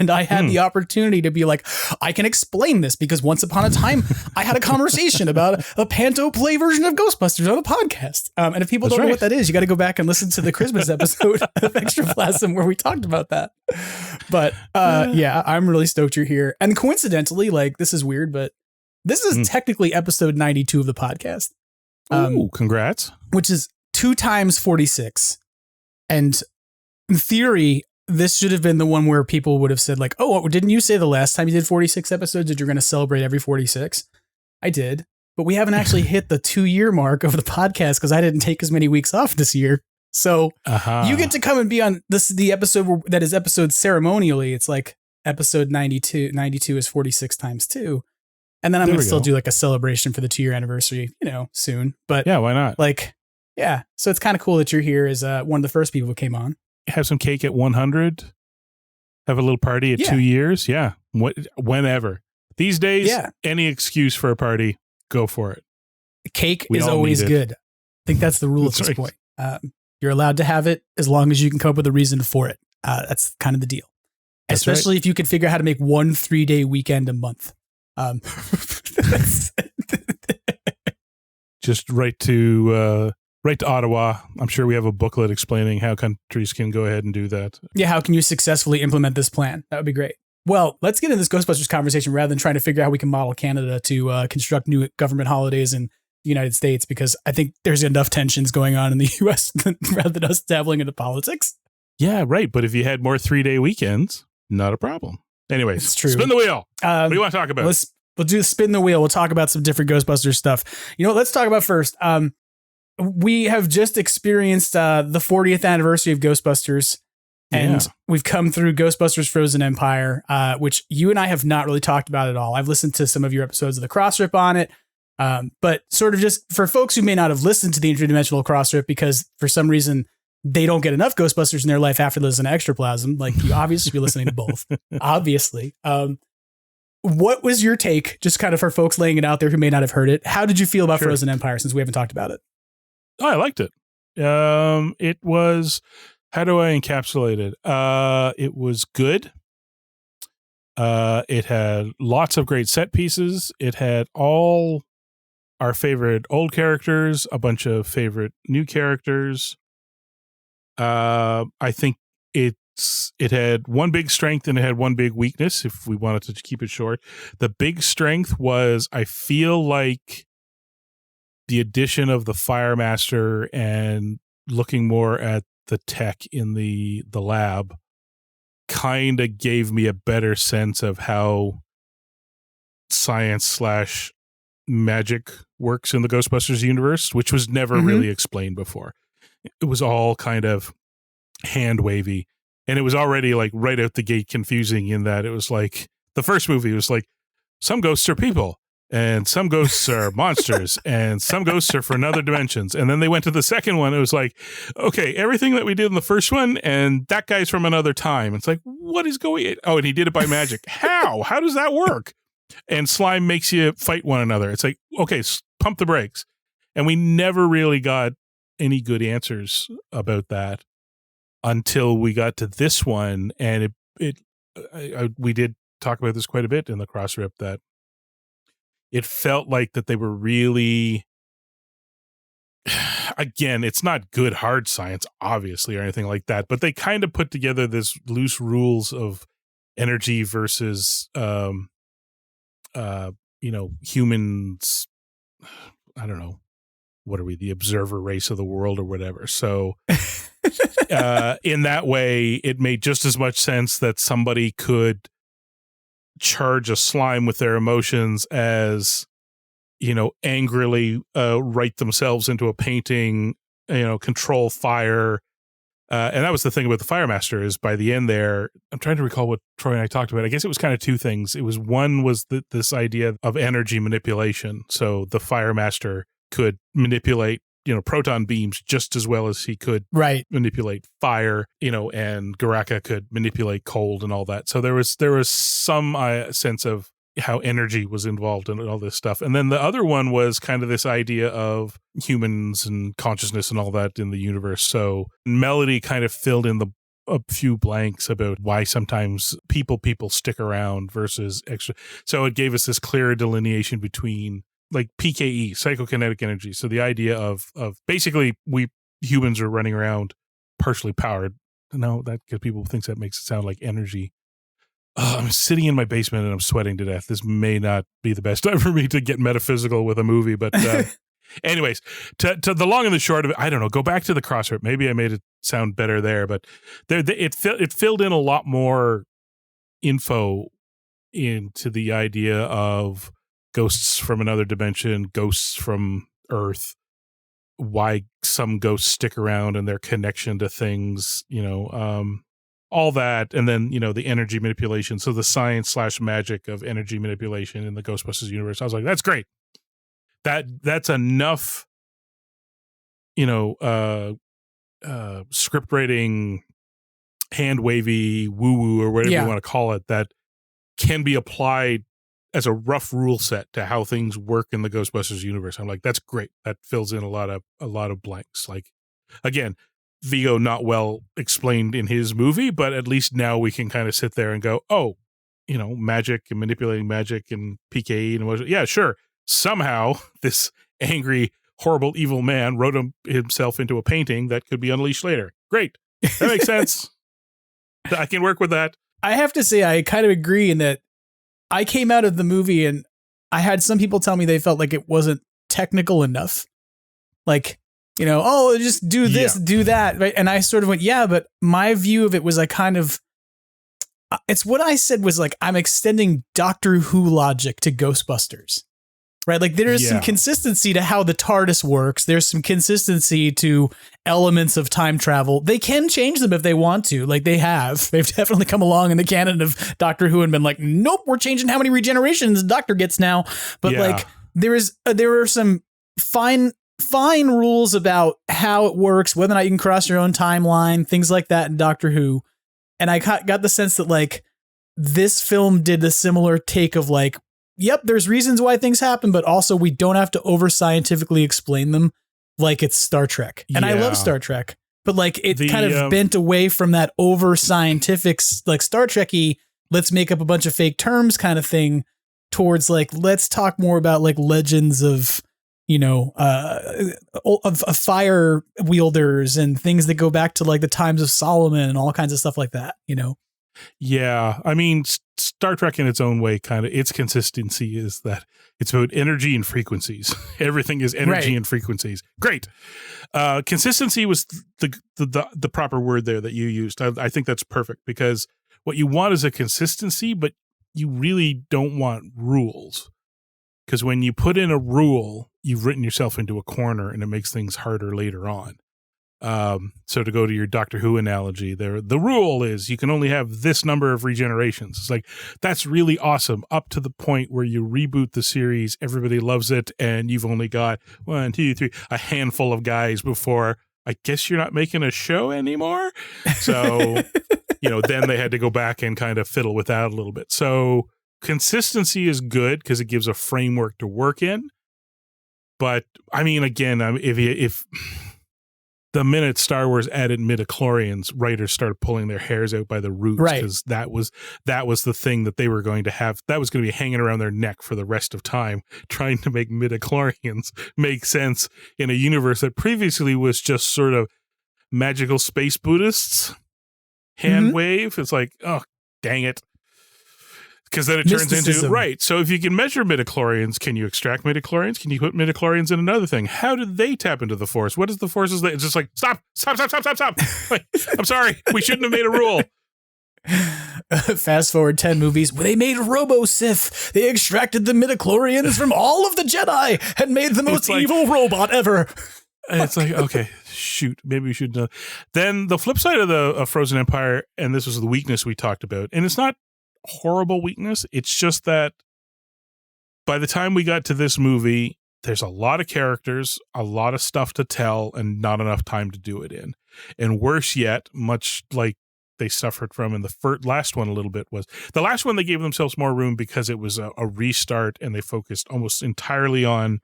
And I had the opportunity to be like, I can explain this because once upon a time, I had a conversation about a Panto play version of Ghostbusters on a podcast. And if people don't know what that is, you got to go back and listen to the Christmas episode of Extraplasm where we talked about that. But I'm really stoked you're here. And coincidentally, like this is weird, but this is technically episode 92 of the podcast. Congrats. Which is 2 times 46. And in theory, this should have been the one where people would have said like, oh, didn't you say the last time you did 46 episodes that you're going to celebrate every 46? I did, but we haven't actually hit the 2-year mark of the podcast because I didn't take as many weeks off this year. So you get to come and be on the episode that is episode ceremonially. It's like episode 92. 92 is 46 times 2. And then I'm going to still do like a celebration for the 2-year anniversary, soon. But yeah, why not? Like, yeah. So it's kind of cool that you're here as one of the first people who came on. Have some cake at 100. Have a little party at 2 years. Yeah. Whenever. These days, any excuse for a party, go for it. Cake is always good. I think that's the rule at this point. You're allowed to have it as long as you can come up with a reason for it. That's kind of the deal. Especially if you can figure out how to make 1 3-day weekend a month. Just right to Ottawa. I'm sure we have a booklet explaining how countries can go ahead and do that. Yeah, how can you successfully implement this plan? That would be great. Well, let's get into this Ghostbusters conversation rather than trying to figure out how we can model Canada to construct new government holidays in the United States, because I think there's enough tensions going on in the U.S. rather than us dabbling into politics. Yeah, right. But if you had more 3-day weekends, not a problem. Anyways, it's true. Spin the wheel. What do you want to talk about? We'll do spin the wheel. We'll talk about some different Ghostbusters stuff. Let's talk about first. We have just experienced the 40th anniversary of Ghostbusters, and we've come through Ghostbusters Frozen Empire, which you and I have not really talked about at all. I've listened to some of your episodes of the Crossrip on it, but sort of just for folks who may not have listened to the Interdimensional Crossrip because for some reason they don't get enough Ghostbusters in their life after listening to Extraplasm, like you obviously be listening to both, obviously. What was your take, just kind of for folks laying it out there who may not have heard it? How did you feel about Frozen Empire since we haven't talked about it? Oh, I liked it. It was, how do I encapsulate it? It was good. It had lots of great set pieces. It had all our favorite old characters, a bunch of favorite new characters. I think it had one big strength and it had one big weakness, if we wanted to keep it short. The big strength was, I feel like the addition of the Firemaster and looking more at the tech in the lab kind of gave me a better sense of how science/magic works in the Ghostbusters universe, which was never really explained before. It was all kind of hand wavy, and it was already like right out the gate confusing in that it was like the first movie was like some ghosts are people and some ghosts are monsters and some ghosts are for another dimensions. And then they went to the second one. It was like, okay, everything that we did in the first one and that guy's from another time. It's like, what is going on? Oh, and he did it by magic. How does that work? And slime makes you fight one another. It's like, okay, pump the brakes. And we never really got any good answers about that until we got to this one. And we did talk about this quite a bit in the Crossrip, that it felt like that they were really, again, it's not good hard science, obviously, or anything like that, but they kind of put together this loose rules of energy versus, humans. I don't know. What are we, the observer race of the world or whatever? So in that way, it made just as much sense that somebody could charge a slime with their emotions as, angrily write themselves into a painting, control fire, And that was the thing about the Firemaster is by the end there, I'm trying to recall what Troy and I talked about. I guess it was kind of two things. It was one was this idea of energy manipulation. So the Firemaster could manipulate, proton beams just as well as he could manipulate fire, and Garaka could manipulate cold and all that. So there was some sense of how energy was involved in all this stuff. And then the other one was kind of this idea of humans and consciousness and all that in the universe. So Melody kind of filled in a few blanks about why sometimes people stick around versus extra. So it gave us this clearer delineation between like PKE, psychokinetic energy. So the idea of basically we humans are running around partially powered. No, that because people think that makes it sound like energy. I'm sitting in my basement and I'm sweating to death. This may not be the best time for me to get metaphysical with a movie, but anyways, to the long and the short of it, I don't know. Go back to the Crossrip. Maybe I made it sound better there, but it filled in a lot more info into the idea of ghosts from another dimension, ghosts from Earth, why some ghosts stick around and their connection to things, all that, and then the energy manipulation. So the science/magic of energy manipulation in the Ghostbusters universe. I was like, that's great. That's enough. Script writing, hand wavy, woo woo, or whatever you want to call it, that can be applied as a rough rule set to how things work in the Ghostbusters universe. I'm like, that's great. That fills in a lot of blanks. Like, again, Vigo not well explained in his movie, but at least now we can kind of sit there and go, oh, magic and manipulating magic and PKE and what, yeah, sure. Somehow this angry, horrible, evil man wrote himself into a painting that could be unleashed later. Great. That makes sense. I can work with that. I have to say, I kind of agree in that I came out of the movie and I had some people tell me they felt like it wasn't technical enough. Like, just do this, do that. Right. And I sort of went, yeah, but my view of it was it's what I said was like, I'm extending Doctor Who logic to Ghostbusters. Right. Like there's some consistency to how the TARDIS works. There's some consistency to elements of time travel. They can change them if they want to. Like they've definitely come along in the canon of Doctor Who and been like, nope, we're changing how many regenerations the Doctor gets now. But there are some fine rules about how it works, whether or not you can cross your own timeline, things like that in Doctor Who. And I got the sense that like this film did a similar take of like, yep, there's reasons why things happen, but also we don't have to over scientifically explain them like it's Star Trek. And I love Star Trek, but like it kind of bent away from that over scientific, like Star Trek-y, let's make up a bunch of fake terms kind of thing towards like, let's talk more about like legends of, of fire wielders and things that go back to like the times of Solomon and all kinds of stuff like that, Yeah. I mean, Star Trek in its own way, kind of its consistency is that it's about energy and frequencies. Everything is energy and frequencies. Great. Consistency was the proper word there that you used. I think that's perfect because what you want is a consistency, but you really don't want rules. Because when you put in a rule, you've written yourself into a corner and it makes things harder later on. So to go to your Doctor Who analogy there, the rule is you can only have this number of regenerations. It's like, that's really awesome up to the point where you reboot the series, everybody loves it, and you've only got 1, 2, 3, a handful of guys before, I guess you're not making a show anymore. So, then they had to go back and kind of fiddle with that a little bit. So consistency is good because it gives a framework to work in. But I mean, again, if the minute Star Wars added midichlorians, writers started pulling their hairs out by the roots because that was the thing that they were going to have. That was going to be hanging around their neck for the rest of time, trying to make midichlorians make sense in a universe that previously was just sort of magical space Buddhists. Hand wave. It's like, oh, dang it. Because then it turns into, so if you can measure midichlorians, can you extract midichlorians? Can you put midichlorians in another thing? How did they tap into the Force? What is the Force's? It's just like, stop. Like, I'm sorry. We shouldn't have made a rule. Fast forward 10 movies. They made Robo-Sith. They extracted the midichlorians from all of the Jedi and made the most evil robot ever. And it's like, okay, shoot, maybe we should know. Then the flip side of the Frozen Empire, and this was the weakness we talked about, and it's not horrible weakness. It's just that by the time we got to this movie, there's a lot of characters, a lot of stuff to tell, and not enough time to do it in. And worse yet, much like they suffered from in the last one a little bit, was the last one they gave themselves more room because it was a restart, and they focused almost entirely on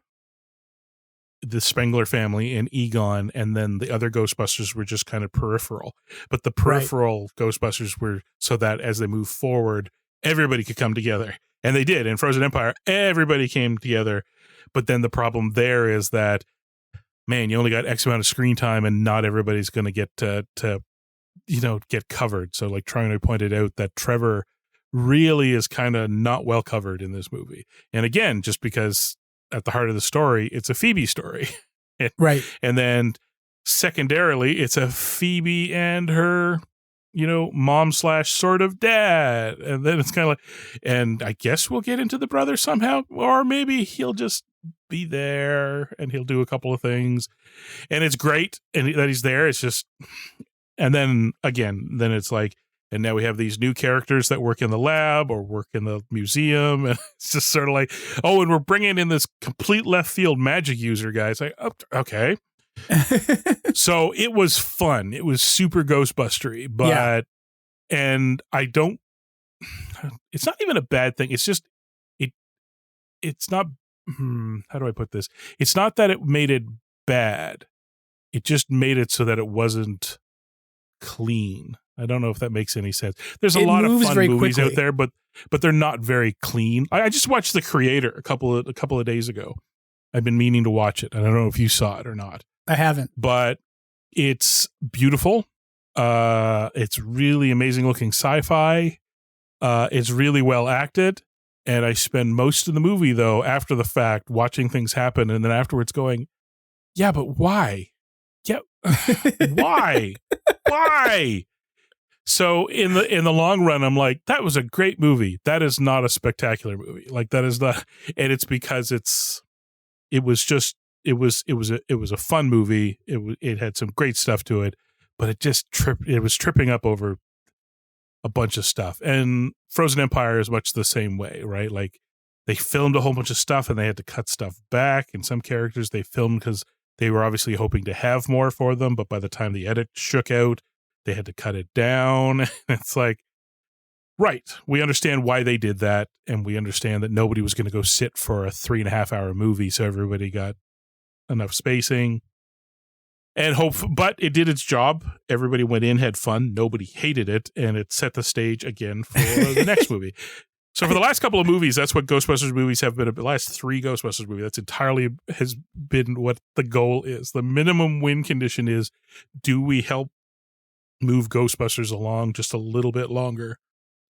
the Spengler family and Egon, and then the other Ghostbusters were just kind of peripheral. But the peripheral Ghostbusters were so that as they move forward, everybody could come together. And they did. In Frozen Empire, everybody came together. But then the problem there is that, man, you only got X amount of screen time, and not everybody's going to get to get covered. So like Troy pointed out that Trevor really is kind of not well covered in this movie. And again, just because at the heart of the story, it's a Phoebe story. Right. And then secondarily, it's a Phoebe and her, mom / sort of dad. And then it's kind of like, and I guess we'll get into the brother somehow, or maybe he'll just be there and he'll do a couple of things. And it's great and that he's there. It's just, and then again, then it's like, and now we have these new characters that work in the lab or work in the museum. And it's just sort of like, oh, and we're bringing in this complete left field magic user guy. It's like, oh, okay. So it was fun. It was super Ghostbustery, but, and it's not even a bad thing. It's just, it's not, how do I put this? It's not that it made it bad. It just made it so that it wasn't clean. I don't know if that makes any sense. There's a lot of fun movies out there, but they're not very clean. I just watched The Creator a couple of days ago. I've been meaning to watch it. I don't know if you saw it or not. I haven't. But it's beautiful. It's really amazing looking sci-fi. It's really well acted. And I spend most of the movie, though, after the fact, watching things happen, and then afterwards going, yeah, but why? Yeah, why? Why? So in the long run, I'm like, that was a great movie. That is not a spectacular movie. Like that is not, and it's because it was a fun movie. It had some great stuff to it, but it was tripping up over a bunch of stuff. And Frozen Empire is much the same way, right? Like they filmed a whole bunch of stuff and they had to cut stuff back. And some characters they filmed because they were obviously hoping to have more for them, but by the time the edit shook out, they had to cut it down. It's like, right, we understand why they did that, and we understand that nobody was going to go sit for a 3.5 hour movie, so everybody got enough spacing. But it did its job. Everybody went in, had fun. Nobody hated it, and it set the stage again for the next movie. So for the last couple of movies, that's what Ghostbusters movies have been. The last 3 Ghostbusters movies, that's entirely has been what the goal is. The minimum win condition is, do we help move Ghostbusters along just a little bit longer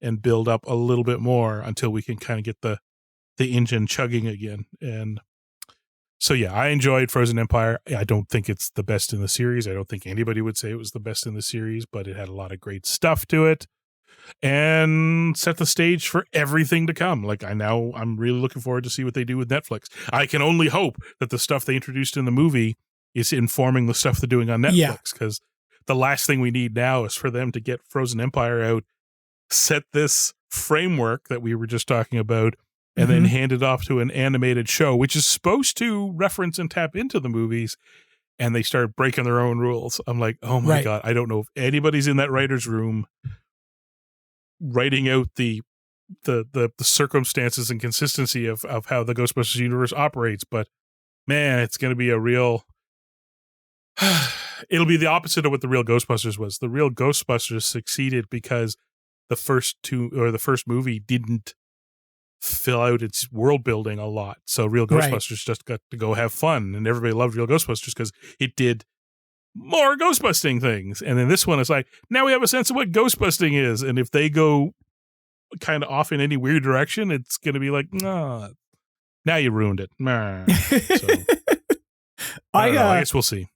and build up a little bit more until we can kind of get the engine chugging again. And so, yeah, I enjoyed Frozen Empire. I don't think it's the best in the series. I don't think anybody would say it was the best in the series, but it had a lot of great stuff to it and set the stage for everything to come. Like I'm really looking forward to see what they do with Netflix. I can only hope that the stuff they introduced in the movie is informing the stuff they're doing on Netflix, because the last thing we need now is for them to get Frozen Empire out, set this framework that we were just talking about, and then hand it off to an animated show, which is supposed to reference and tap into the movies, and they start breaking their own rules. I'm like, oh my God, I don't know if anybody's in that writer's room writing out the circumstances and consistency of how the Ghostbusters universe operates, but man, it's going to be a real... It'll be the opposite of what the real Ghostbusters was. The real Ghostbusters succeeded because the first movie didn't fill out its world building a lot. So real Ghostbusters just got to go have fun, and everybody loved real Ghostbusters because it did more ghostbusting things. And then this one is like, now we have a sense of what ghostbusting is. And if they go kind of off in any weird direction, it's going to be like, nah, now you ruined it. So, I guess we'll see.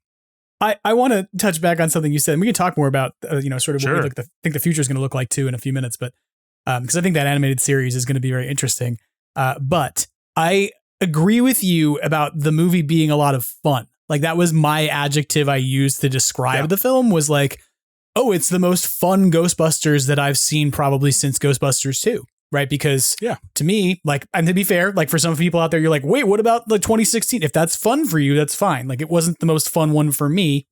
I want to touch back on something you said, and we can talk more about, sort of what we think the future is going to look like too in a few minutes, but because I think that animated series is going to be very interesting. But I agree with you about the movie being a lot of fun. Like that was my adjective I used to describe the film was like, oh, it's the most fun Ghostbusters that I've seen probably since Ghostbusters 2. Right. Because to me, like, and to be fair, like for some people out there, you're like, wait, what about the 2016? If that's fun for you, that's fine. Like it wasn't the most fun one for me.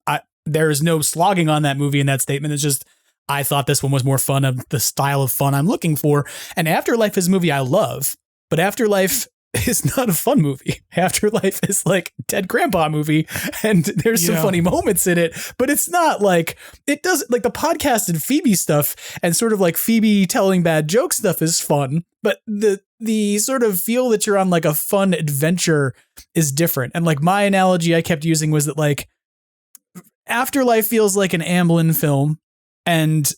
There is no slogging on that movie in that statement. It's just, I thought this one was more fun of the style of fun I'm looking for. And Afterlife is a movie I love, but Afterlife is not a fun movie. Afterlife is like Dead Grandpa movie, and there's some funny moments in it, but it's not like it does like the podcast and Phoebe stuff and sort of like Phoebe telling bad joke stuff is fun, but the sort of feel that you're on like a fun adventure is different. And like my analogy I kept using was that like Afterlife feels like an Amblin film, and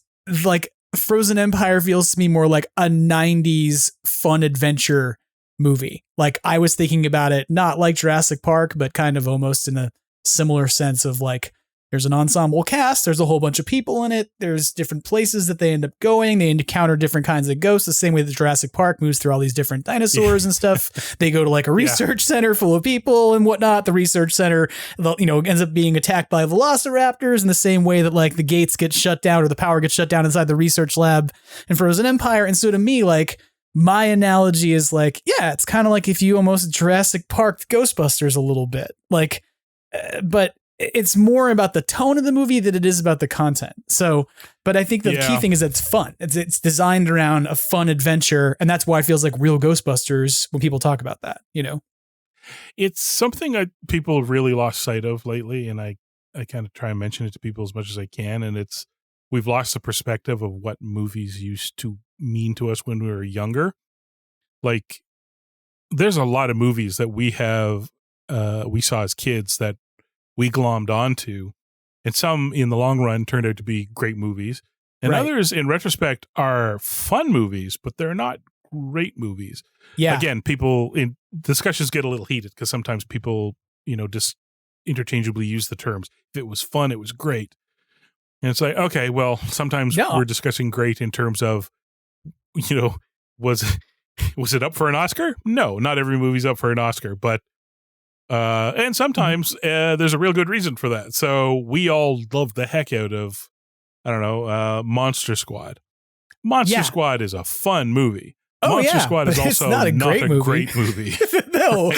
like Frozen Empire feels to me more like a 90s fun adventure movie. Like I was thinking about it, not like Jurassic Park, but kind of almost in a similar sense of like, there's an ensemble cast, there's a whole bunch of people in it, there's different places that they end up going, they encounter different kinds of ghosts, the same way that Jurassic Park moves through all these different dinosaurs and stuff. They go to like a research center full of people and whatnot. The research center, ends up being attacked by velociraptors in the same way that like the gates get shut down or the power gets shut down inside the research lab in Frozen Empire. And so to me, like, my analogy is like, yeah, it's kind of like if you almost Jurassic Parked Ghostbusters a little bit, like, but it's more about the tone of the movie than it is about the content. So, but I think the key thing is that it's fun. It's designed around a fun adventure. And that's why it feels like real Ghostbusters when people talk about that, It's something people really lost sight of lately. And I kind of try and mention it to people as much as I can. And we've lost the perspective of what movies used to mean to us when we were younger. Like there's a lot of movies that we saw as kids that we glommed onto, and some in the long run turned out to be great movies, and others in retrospect are fun movies, but they're not great movies. Yeah. Again, people in discussions get a little heated because sometimes people, just interchangeably use the terms. If it was fun, it was great. And it's like, okay, well, sometimes we're discussing great in terms of, was it up for an Oscar? No, not every movie's up for an Oscar, but and sometimes there's a real good reason for that. So we all love the heck out of, Monster Squad. Monster Squad is a fun movie. Monster Squad is also not a great movie. No,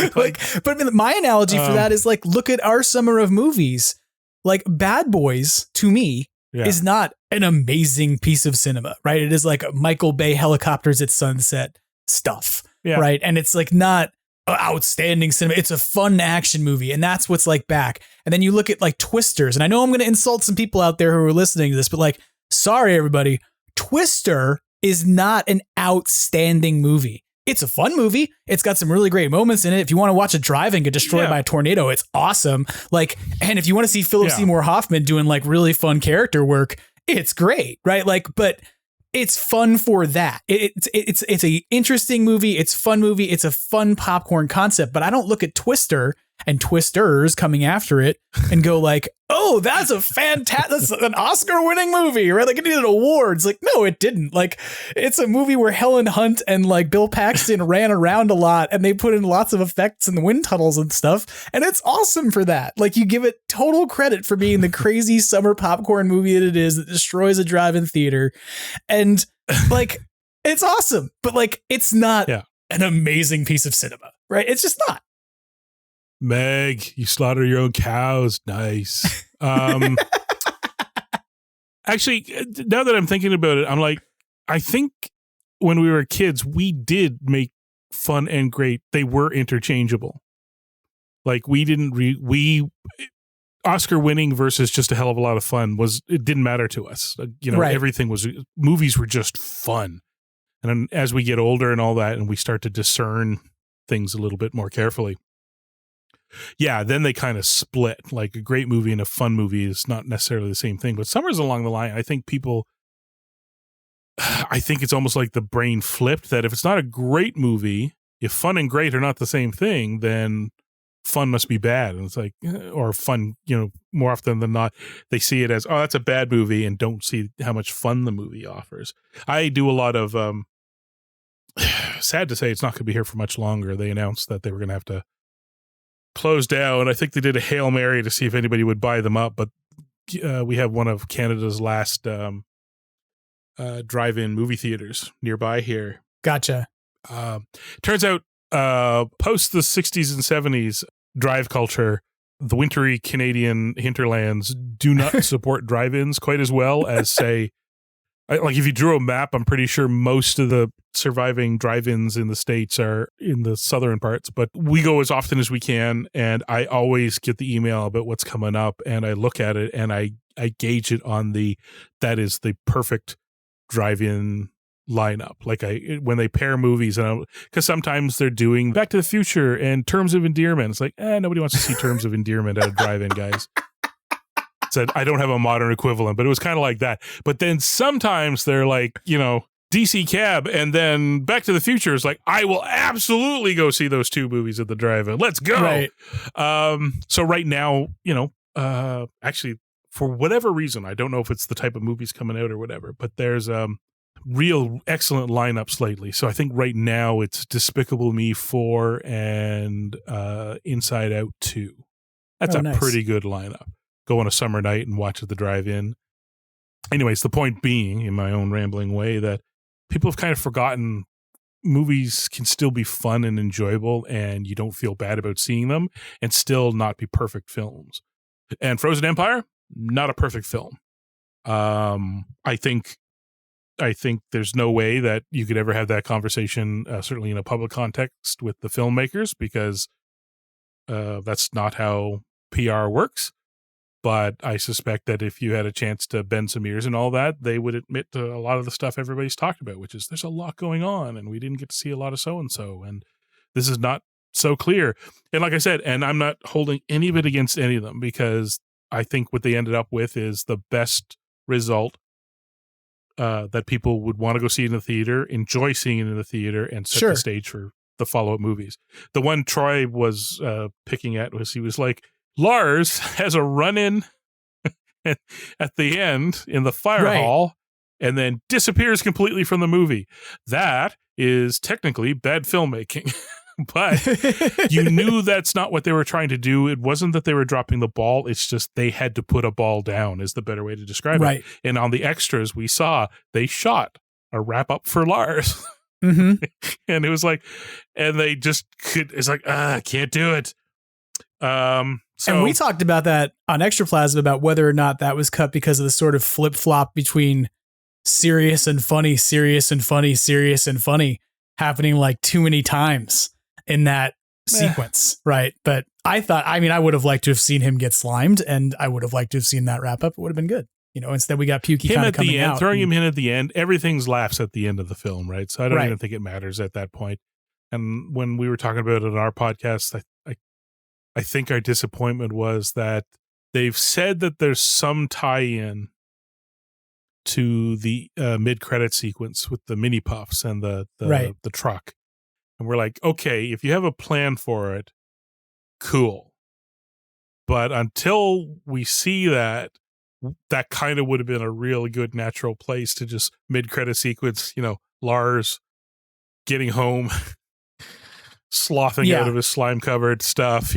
but my analogy for that is like, look at our summer of movies. Like Bad Boys, to me, is not an amazing piece of cinema, right? It is like Michael Bay Helicopters at Sunset stuff, right? And it's like not outstanding cinema. It's a fun action movie, and that's what's like back. And then you look at like Twisters, and I know I'm going to insult some people out there who are listening to this, but like, sorry, everybody, Twister is not an outstanding movie. It's a fun movie. It's got some really great moments in it. If you want to watch a driving get destroyed by a tornado, it's awesome. Like, and if you want to see Philip Seymour Hoffman doing like really fun character work, it's great, right? Like, but it's fun for that. It's a interesting movie. It's a fun movie. It's a fun popcorn concept. But I don't look at Twister and Twisters coming after it and go like, oh, that's an Oscar-winning movie, right? Like it needed awards. Like, no, it didn't. Like, it's a movie where Helen Hunt and like Bill Paxton ran around a lot, and they put in lots of effects in the wind tunnels and stuff, and it's awesome for that. Like, you give it total credit for being the crazy summer popcorn movie that it is that destroys a drive-in theater, and like, it's awesome. But like, it's not an amazing piece of cinema, right? It's just not. Meg, you slaughter your own cows. Nice. Actually, now that I'm thinking about it, I'm like, I think when we were kids, we did make fun and great. They were interchangeable. Like we didn't, Oscar winning versus just a hell of a lot of fun it didn't matter to us. Everything movies were just fun. And then as we get older and all that, and we start to discern things a little bit more carefully, then they kind of split. Like a great movie and a fun movie is not necessarily the same thing. But somewhere along the line, I think it's almost like the brain flipped, that if it's not a great movie, if fun and great are not the same thing, then fun must be bad. And it's like, or fun, more often than not, they see it as, oh, that's a bad movie, and don't see how much fun the movie offers. I do a lot of, sad to say, it's not going to be here for much longer. They announced that they were going to have to closed down. I think they did a Hail Mary to see if anybody would buy them up, but we have one of Canada's last drive-in movie theaters nearby here. Gotcha. Turns out, post the 60s and 70s drive culture, the wintry Canadian hinterlands do not support drive-ins quite as well as, say, like if you drew a map, I'm pretty sure most of the surviving drive-ins in the States are in the southern parts, but we go as often as we can, and I always get the email about what's coming up, and I look at it and I gauge it on that is the perfect drive-in lineup. Like when they pair movies, and because sometimes they're doing Back to the Future and Terms of Endearment. It's like, nobody wants to see Terms of Endearment at a drive-in, guys. Said I don't have a modern equivalent, but it was kind of like that. But then sometimes they're like, DC Cab, and then Back to the Future is like, I will absolutely go see those two movies at the drive-in. Let's go. Right. So right now, actually, for whatever reason, I don't know if it's the type of movies coming out or whatever, but there's real excellent lineups lately. So I think right now it's Despicable Me 4 and Inside Out 2. That's a nice. pretty good lineup. Go on a summer night and watch at the drive-in. Anyways, the point being, in my own rambling way, that people have kind of forgotten movies can still be fun and enjoyable, and you don't feel bad about seeing them, and still not be perfect films. And Frozen Empire, not a perfect film. I think there's no way that you could ever have that conversation, certainly in a public context, with the filmmakers, because that's not how PR works. But I suspect that if you had a chance to bend some ears and all that, they would admit to a lot of the stuff everybody's talked about, which is there's a lot going on and we didn't get to see a lot of so-and-so. And this is not so clear. And like I said, and I'm not holding any of it against any of them, because I think what they ended up with is the best result that people would want to go see in the theater, enjoy seeing it in the theater, and set the stage for the follow-up movies. The one Troy was picking at was, he was like, Lars has a run-in at the end in the fire hall and then disappears completely from the movie. That is technically bad filmmaking. But you knew that's not what they were trying to do. It wasn't that they were dropping the ball. It's just they had to put a ball down, is the better way to describe it. And on the extras we saw, they shot a wrap-up for Lars. Mm-hmm. And it was like, and they just could, it's like, I can't do it. And we talked about that on Extraplasm, about whether or not that was cut because of the sort of flip-flop between serious and funny, serious and funny, serious and funny happening like too many times in that sequence, right? But I would have liked to have seen him get slimed, and I would have liked to have seen that wrap up. It would have been good. Instead we got Pukey kind of coming end, out. Throwing him in at the end, everything's laughs at the end of the film, right? So I don't even think it matters at that point. And when we were talking about it on our podcast, I think our disappointment was that they've said that there's some tie-in to the mid-credit sequence with the mini puffs and the truck. And we're like, okay, if you have a plan for it, cool. But until we see that kind of would have been a really good natural place to just mid-credit sequence, Lars getting home, slothing out of his slime-covered stuff,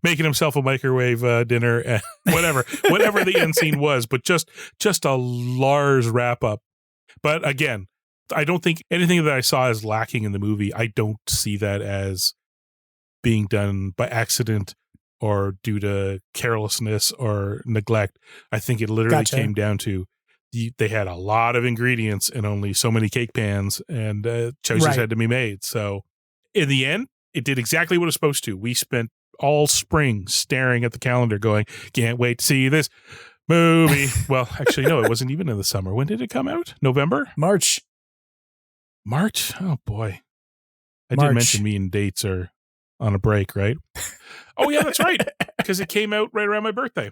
making himself a microwave dinner, and whatever the end scene was, but just a Lars wrap-up. But again, I don't think anything that I saw is lacking in the movie. I don't see that as being done by accident or due to carelessness or neglect. I think it literally came down to they had a lot of ingredients and only so many cake pans, and choices had to be made. So in the end, it did exactly what it was supposed to. We spent all spring staring at the calendar going, can't wait to see this movie. Well, actually, no, it wasn't even in the summer. When did it come out? November? March? Oh, boy. I did mention me and dates are on a break, right? Oh, yeah, that's right. Because it came out right around my birthday.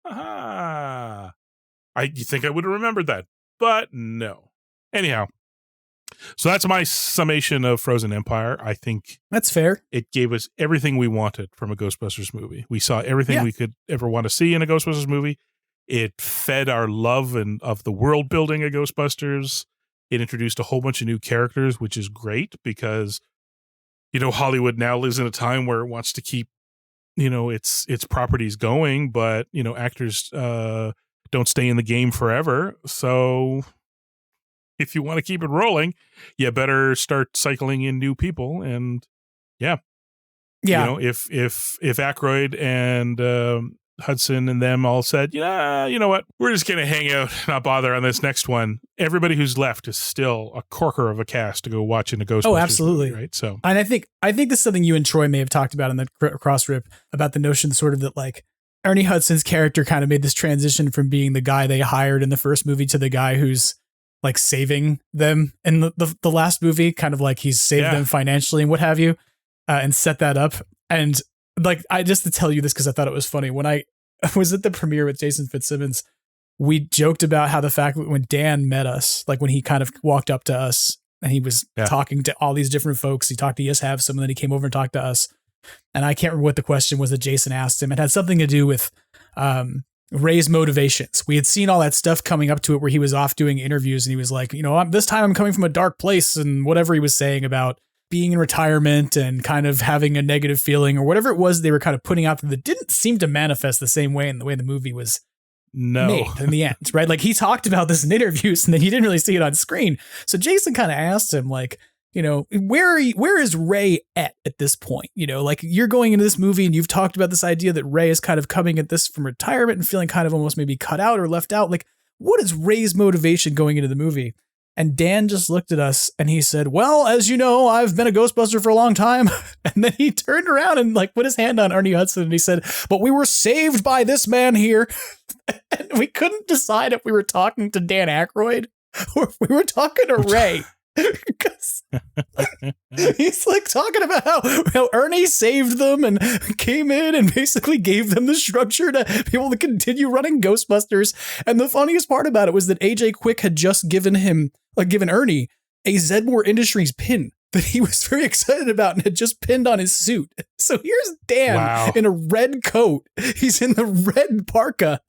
Aha. You think I would have remembered that, but no. Anyhow, so that's my summation of Frozen Empire. I think that's fair. It gave us everything we wanted from a Ghostbusters movie. We saw everything we could ever want to see in a Ghostbusters movie. It fed our love of the world building of Ghostbusters. It introduced a whole bunch of new characters, which is great because Hollywood now lives in a time where it wants to keep, its properties going, but, actors don't stay in the game forever. So if you want to keep it rolling, you better start cycling in new people. And if Aykroyd and Hudson and them all said, you know what, we're just going to hang out, not bother on this next one. Everybody who's left is still a corker of a cast to go watch in a Ghostbusters. Oh, absolutely. Movie, right. So, and I think this is something you and Troy may have talked about in the Crossrip about the notion sort of that like Ernie Hudson's character kind of made this transition from being the guy they hired in the first movie to the guy who's like saving them in the last movie, kind of like he's saved them financially and what have you, and set that up. And like, I just to tell you this because I thought it was funny. When I was at the premiere with Jason Fitzsimmons, we joked about how the fact that when Dan met us, like when he kind of walked up to us and he was talking to all these different folks, he talked to Yes Have Some, and then he came over and talked to us. And I can't remember what the question was that Jason asked him. It had something to do with Ray's motivations. We had seen all that stuff coming up to it where he was off doing interviews and he was like, this time I'm coming from a dark place, and whatever he was saying about being in retirement and kind of having a negative feeling or whatever it was they were kind of putting out that didn't seem to manifest the same way in the way the movie was made in the end, right? Like he talked about this in interviews and then you didn't really see it on screen. So Jason kind of asked him like, where is Ray at this point? Like you're going into this movie and you've talked about this idea that Ray is kind of coming at this from retirement and feeling kind of almost maybe cut out or left out. Like what is Ray's motivation going into the movie? And Dan just looked at us and he said, well, as you know, I've been a Ghostbuster for a long time. And then he turned around and like put his hand on Ernie Hudson and he said, but we were saved by this man here. And we couldn't decide if we were talking to Dan Aykroyd or if we were talking to Ray. Because he's like talking about how Ernie saved them and came in and basically gave them the structure to be able to continue running Ghostbusters. And the funniest part about it was that AJ Quick had just given Ernie a Zedmore Industries pin that he was very excited about and had just pinned on his suit. So here's Dan in a red coat. He's in the red parka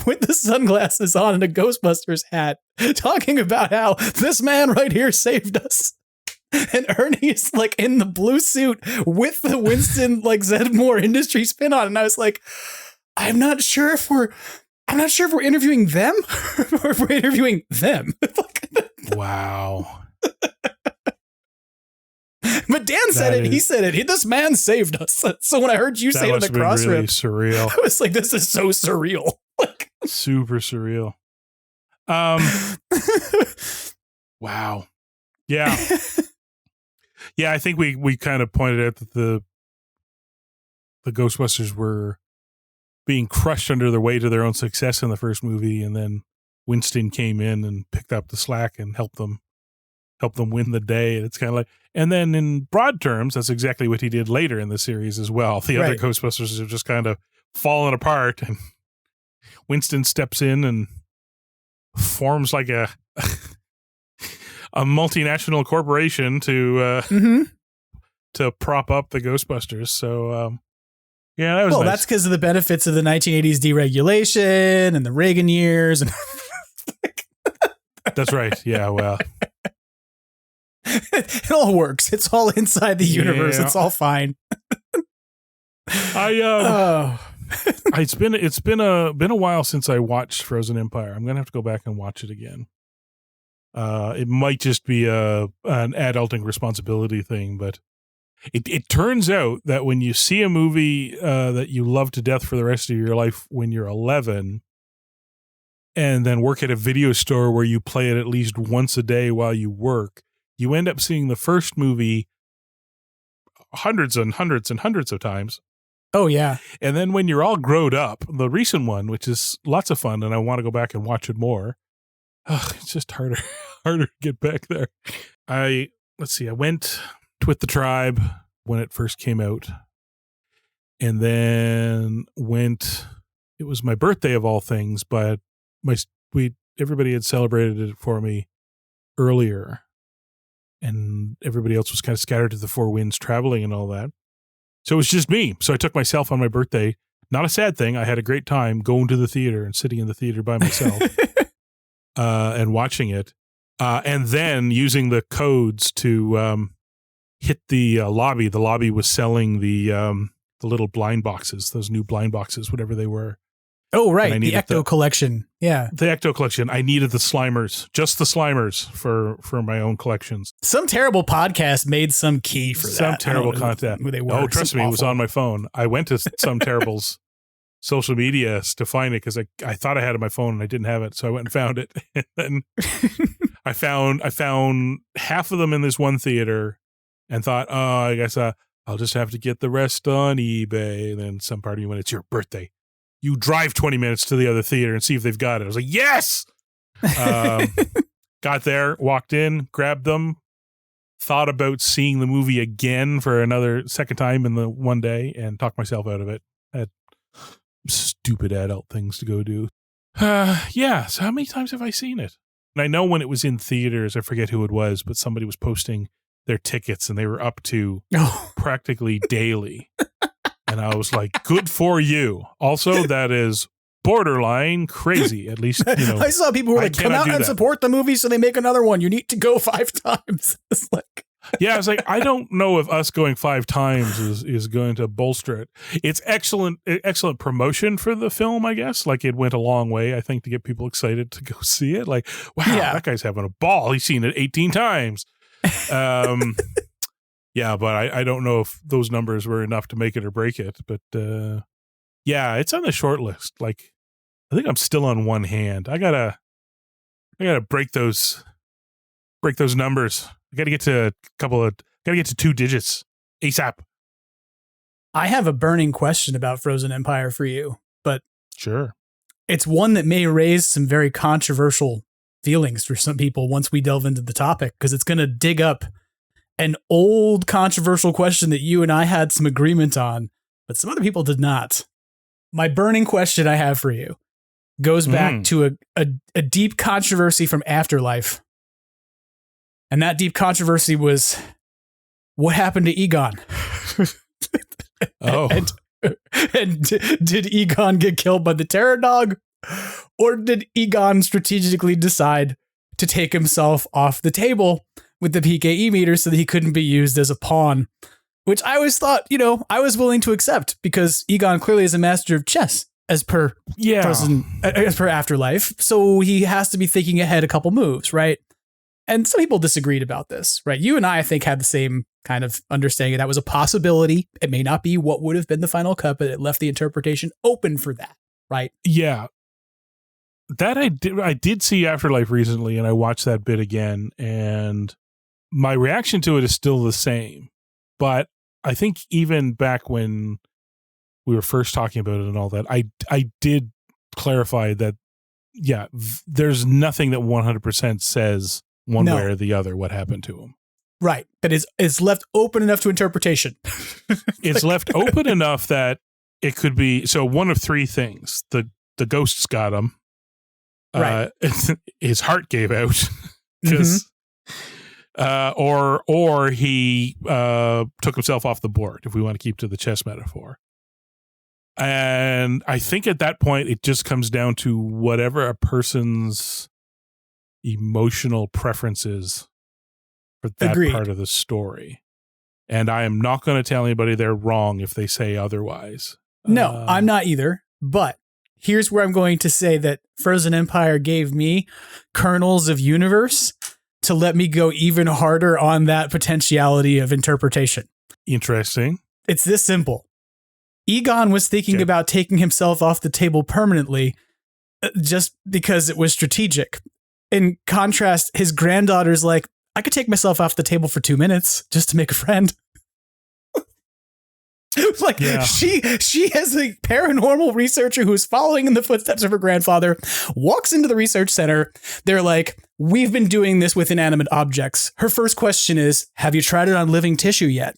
with the sunglasses on and a Ghostbusters hat, talking about how this man right here saved us. And Ernie's like in the blue suit with the Winston like Zedmore Industries pin on. And I was like, I'm not sure if we're interviewing them or if we're interviewing them. Wow. But Dan said it. He said it. This man saved us. So when I heard you say it in the Crossrip, really surreal. I was like, this is so surreal. Super surreal. Wow. Yeah. Yeah, I think we kind of pointed out that the Ghostbusters were being crushed under the weight of their own success in the first movie, and then Winston came in and picked up the slack and helped them win the day. And it's kind of like, and then in broad terms, that's exactly what he did later in the series as well. The other Ghostbusters have just kind of fallen apart, and Winston steps in and forms like a multinational corporation to prop up the Ghostbusters. So yeah, that was nice. That's because of the benefits of the 1980s deregulation and the Reagan years. And that's right. Yeah, well. It all works. It's all inside the universe. Yeah. It's all fine. It's been a while since I watched Frozen Empire. I'm gonna have to go back and watch it again. It might just be an adulting responsibility thing, but it turns out that when you see a movie that you love to death for the rest of your life when you're 11, and then work at a video store where you play it at least once a day while you work, you end up seeing the first movie hundreds and hundreds and hundreds of times. Oh, yeah. And then when you're all grown up, the recent one, which is lots of fun, and I want to go back and watch it more, it's just harder to get back there. I went with the Tribe when it first came out, and then it was my birthday of all things, but everybody had celebrated it for me earlier, and everybody else was kind of scattered to the four winds traveling and all that. So it was just me. So I took myself on my birthday. Not a sad thing. I had a great time going to the theater and sitting in the theater by myself and watching it. And then using the codes to hit the lobby. The lobby was selling the little blind boxes, those new blind boxes, whatever they were. Oh, right. The Ecto collection. Yeah. The Ecto collection. I needed the Slimers, just the Slimers for my own collections. Some terrible podcast made some key for that. Some terrible content. Who they were. Oh, trust me, it was on my phone. I went to Some Terrible's social media to find it because I thought I had it on my phone and I didn't have it. So I went and found it. And then I found half of them in this one theater and thought, oh, I guess I'll just have to get the rest on eBay. And then some part of me went, it's your birthday. You drive 20 minutes to the other theater and see if they've got it. I was like, yes! Got there, walked in, grabbed them, thought about seeing the movie again for another second time in the one day and talked myself out of it. I had stupid adult things to go do. Yeah, so how many times have I seen it? And I know when it was in theaters, I forget who it was, but somebody was posting their tickets and they were up to practically daily. And I was like, good for you. Also, that is borderline crazy. At least, I saw people who were like, come out and support the movie so they make another one. You need to go 5 times. It's like, yeah, I was like, I don't know if us going 5 times is going to bolster it. It's excellent promotion for the film, I guess. Like, it went a long way, I think, to get people excited to go see it. Like, wow, that guy's having a ball. He's seen it 18 times. Yeah, but I don't know if those numbers were enough to make it or break it. But yeah, it's on the short list. Like, I think I'm still on one hand. I gotta break those numbers. I gotta get to gotta get to 2 digits ASAP. I have a burning question about Frozen Empire for you, but sure, it's one that may raise some very controversial feelings for some people once we delve into the topic, because it's gonna dig up an old controversial question that you and I had some agreement on, but some other people did not. My burning question I have for you goes back to a deep controversy from Afterlife. And that deep controversy was what happened to Egon? Oh. And did Egon get killed by the terror dog? Or did Egon strategically decide to take himself off the table with the PKE meter so that he couldn't be used as a pawn? Which I always thought, I was willing to accept, because Egon clearly is a master of chess as per Afterlife. So he has to be thinking ahead a couple moves, right? And some people disagreed about this, right? You and I think, had the same kind of understanding that was a possibility. It may not be what would have been the final cut, but it left the interpretation open for that, right? Yeah. That I did see Afterlife recently, and I watched that bit again, and my reaction to it is still the same. But I think even back when we were first talking about it and all that, I did clarify that, yeah, there's nothing that 100% says one way or the other what happened to him. Right. But it's left open enough to interpretation. It's left open enough that it could be, so one of 3 things. The ghosts got him. Right. His heart gave out. Because or he took himself off the board, if we want to keep to the chess metaphor. And I think at that point, it just comes down to whatever a person's emotional preferences for that part of the story. And I am not going to tell anybody they're wrong if they say otherwise. No, I'm not either. But here's where I'm going to say that Frozen Empire gave me kernels of universe to let me go even harder on that potentiality of interpretation. Interesting. It's this simple. Egon was thinking about taking himself off the table permanently just because it was strategic. In contrast, his granddaughter's like, I could take myself off the table for 2 minutes just to make a friend. Like, she as a paranormal researcher who's following in the footsteps of her grandfather, walks into the research center. They're like, we've been doing this with inanimate objects. Her first question is, have you tried it on living tissue yet?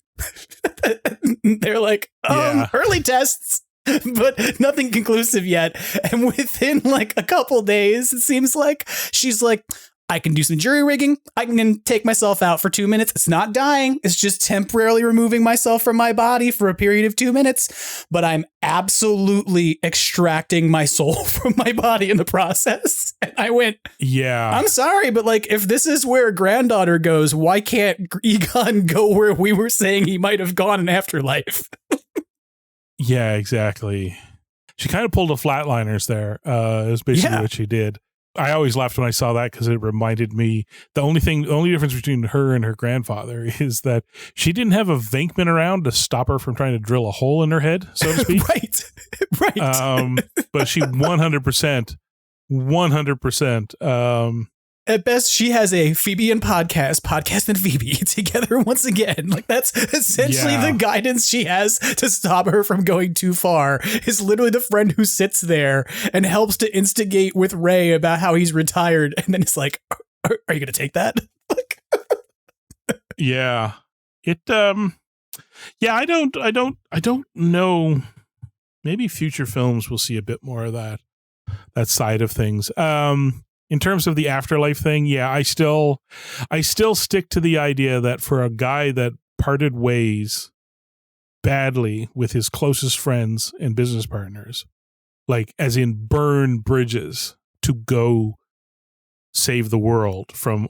They're like, early tests, but nothing conclusive yet. And within like a couple days, it seems like she's like, I can do some jury rigging. I can take myself out for 2 minutes. It's not dying. It's just temporarily removing myself from my body for a period of 2 minutes. But I'm absolutely extracting my soul from my body in the process. And I went, yeah, I'm sorry, but like, if this is where granddaughter goes, why can't Egon go where we were saying he might have gone in Afterlife? Yeah, exactly. She kind of pulled a Flatliners there. Is basically what she did. I always laughed when I saw that because it reminded me the only difference between her and her grandfather is that she didn't have a Venkman around to stop her from trying to drill a hole in her head, so to speak. Right. But she 100%. At best, she has a Phoebe and podcast and Phoebe together once again. Like, that's essentially the guidance she has to stop her from going too far, is literally the friend who sits there and helps to instigate with Ray about how he's retired. And then it's like, are you going to take that? Yeah. I don't know. Maybe future films will see a bit more of that side of things. In terms of the Afterlife thing, I still stick to the idea that for a guy that parted ways badly with his closest friends and business partners, like as in burn bridges to go save the world from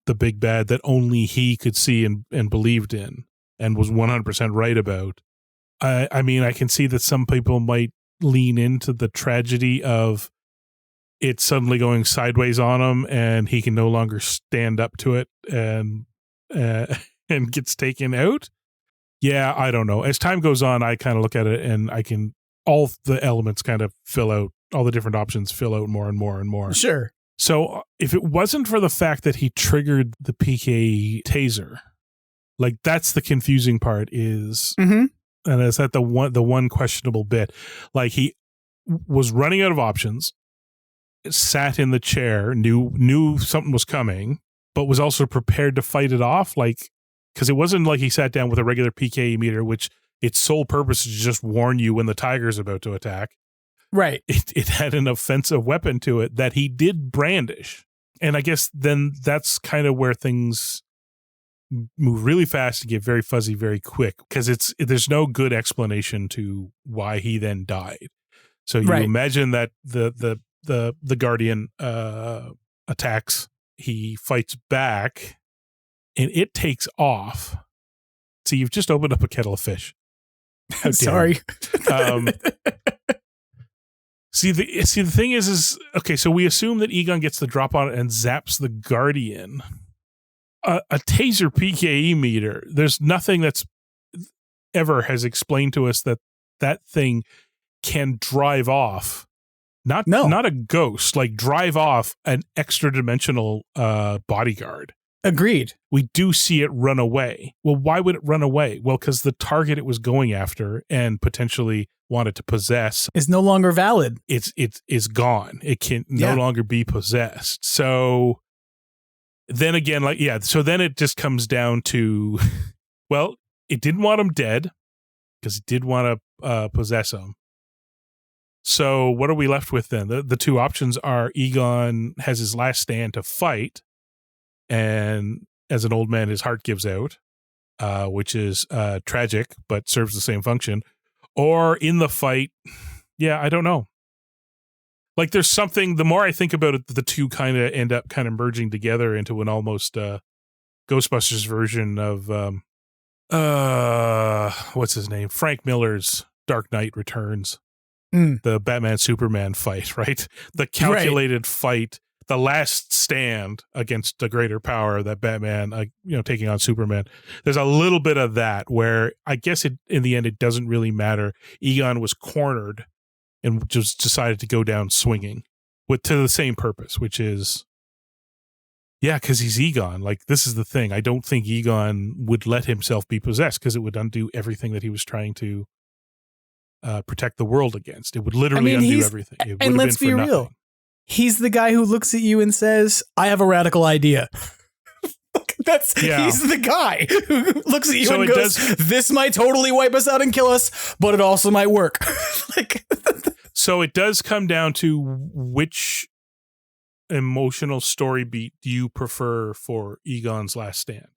the big bad that only he could see and believed in and was 100% right about. I mean, I can see that some people might lean into the tragedy of it's suddenly going sideways on him and he can no longer stand up to it and gets taken out. Yeah, I don't know. As time goes on, I kind of look at it and all the elements kind of fill out, all the different options fill out more and more and more. Sure. So if it wasn't for the fact that he triggered the PK taser, like that's the confusing part is, and is that the one questionable bit, like he was running out of options, sat in the chair, knew something was coming, but was also prepared to fight it off. Like, because it wasn't like he sat down with a regular PKE meter, which its sole purpose is to just warn you when the tiger's about to attack. Right. It had an offensive weapon to it that he did brandish. And I guess then that's kind of where things move really fast and get very fuzzy very quick, because there's no good explanation to why he then died. So you imagine that the Guardian attacks, he fights back, and it takes off. So you've just opened up a kettle of fish. Sorry. See the thing is okay. So we assume that Egon gets the drop on it and zaps the Guardian. A taser PKE meter. There's nothing that's ever has explained to us that thing can drive off. Not a ghost, like drive off an extra dimensional bodyguard. Agreed. We do see it run away. Well, why would it run away? Well, because the target it was going after and potentially wanted to possess is no longer valid. It's gone. It can no longer be possessed. So then again, so then it just comes down to, well, it didn't want him dead because it did want to possess him. So what are we left with then? The two options are Egon has his last stand to fight, and as an old man, his heart gives out, which is tragic, but serves the same function. Or in the fight, I don't know. Like there's something, the more I think about it, the two kind of end up kind of merging together into an almost Ghostbusters version of, what's his name? Frank Miller's Dark Knight Returns. The Batman-Superman fight, right? The calculated fight, the last stand against the greater power that Batman, taking on Superman. There's a little bit of that where I guess in the end, it doesn't really matter. Egon was cornered and just decided to go down swinging to the same purpose, which is, because he's Egon. Like, this is the thing. I don't think Egon would let himself be possessed because it would undo everything that he was trying to protect the world against. It would literally undo everything. It and let's be real. He's the guy who looks at you and says, I have a radical idea. He's the guy who looks at you and goes, this might totally wipe us out and kill us, but it also might work. So it does come down to which emotional story beat do you prefer for Egon's last stand?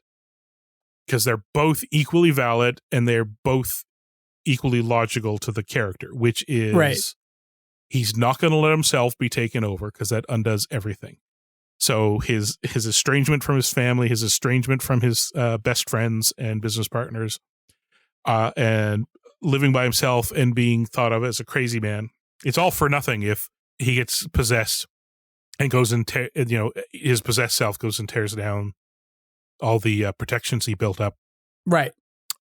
Because they're both equally valid and they're both equally logical to the character, which is he's not going to let himself be taken over because that undoes everything. So his estrangement from his family, his estrangement from his best friends and business partners, and living by himself and being thought of as a crazy man, it's all for nothing if he gets possessed and goes and his possessed self goes and tears down all the protections he built up right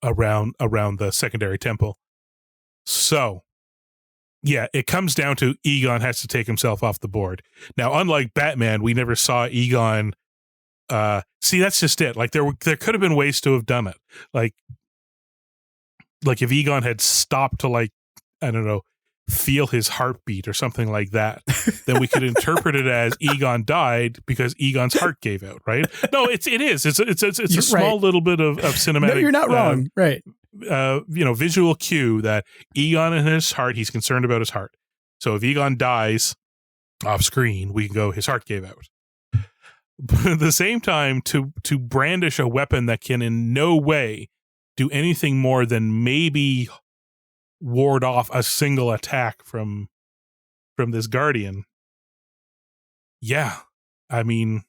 around the secondary temple. So yeah, it comes down to Egon has to take himself off the board. Now, unlike Batman, we never saw Egon. See, that's just it. Like there could have been ways to have done it. Like if Egon had stopped to, like, I don't know, feel his heartbeat or something like that, then we could interpret it as Egon died because Egon's heart gave out. Right? No, it's a small little bit of cinematic. No, you're not wrong. Right. Visual cue that Egon in his heart, he's concerned about his heart. So if Egon dies off screen, we can go, his heart gave out. But at the same time, to brandish a weapon that can in no way do anything more than maybe ward off a single attack from this Guardian. Yeah. I mean,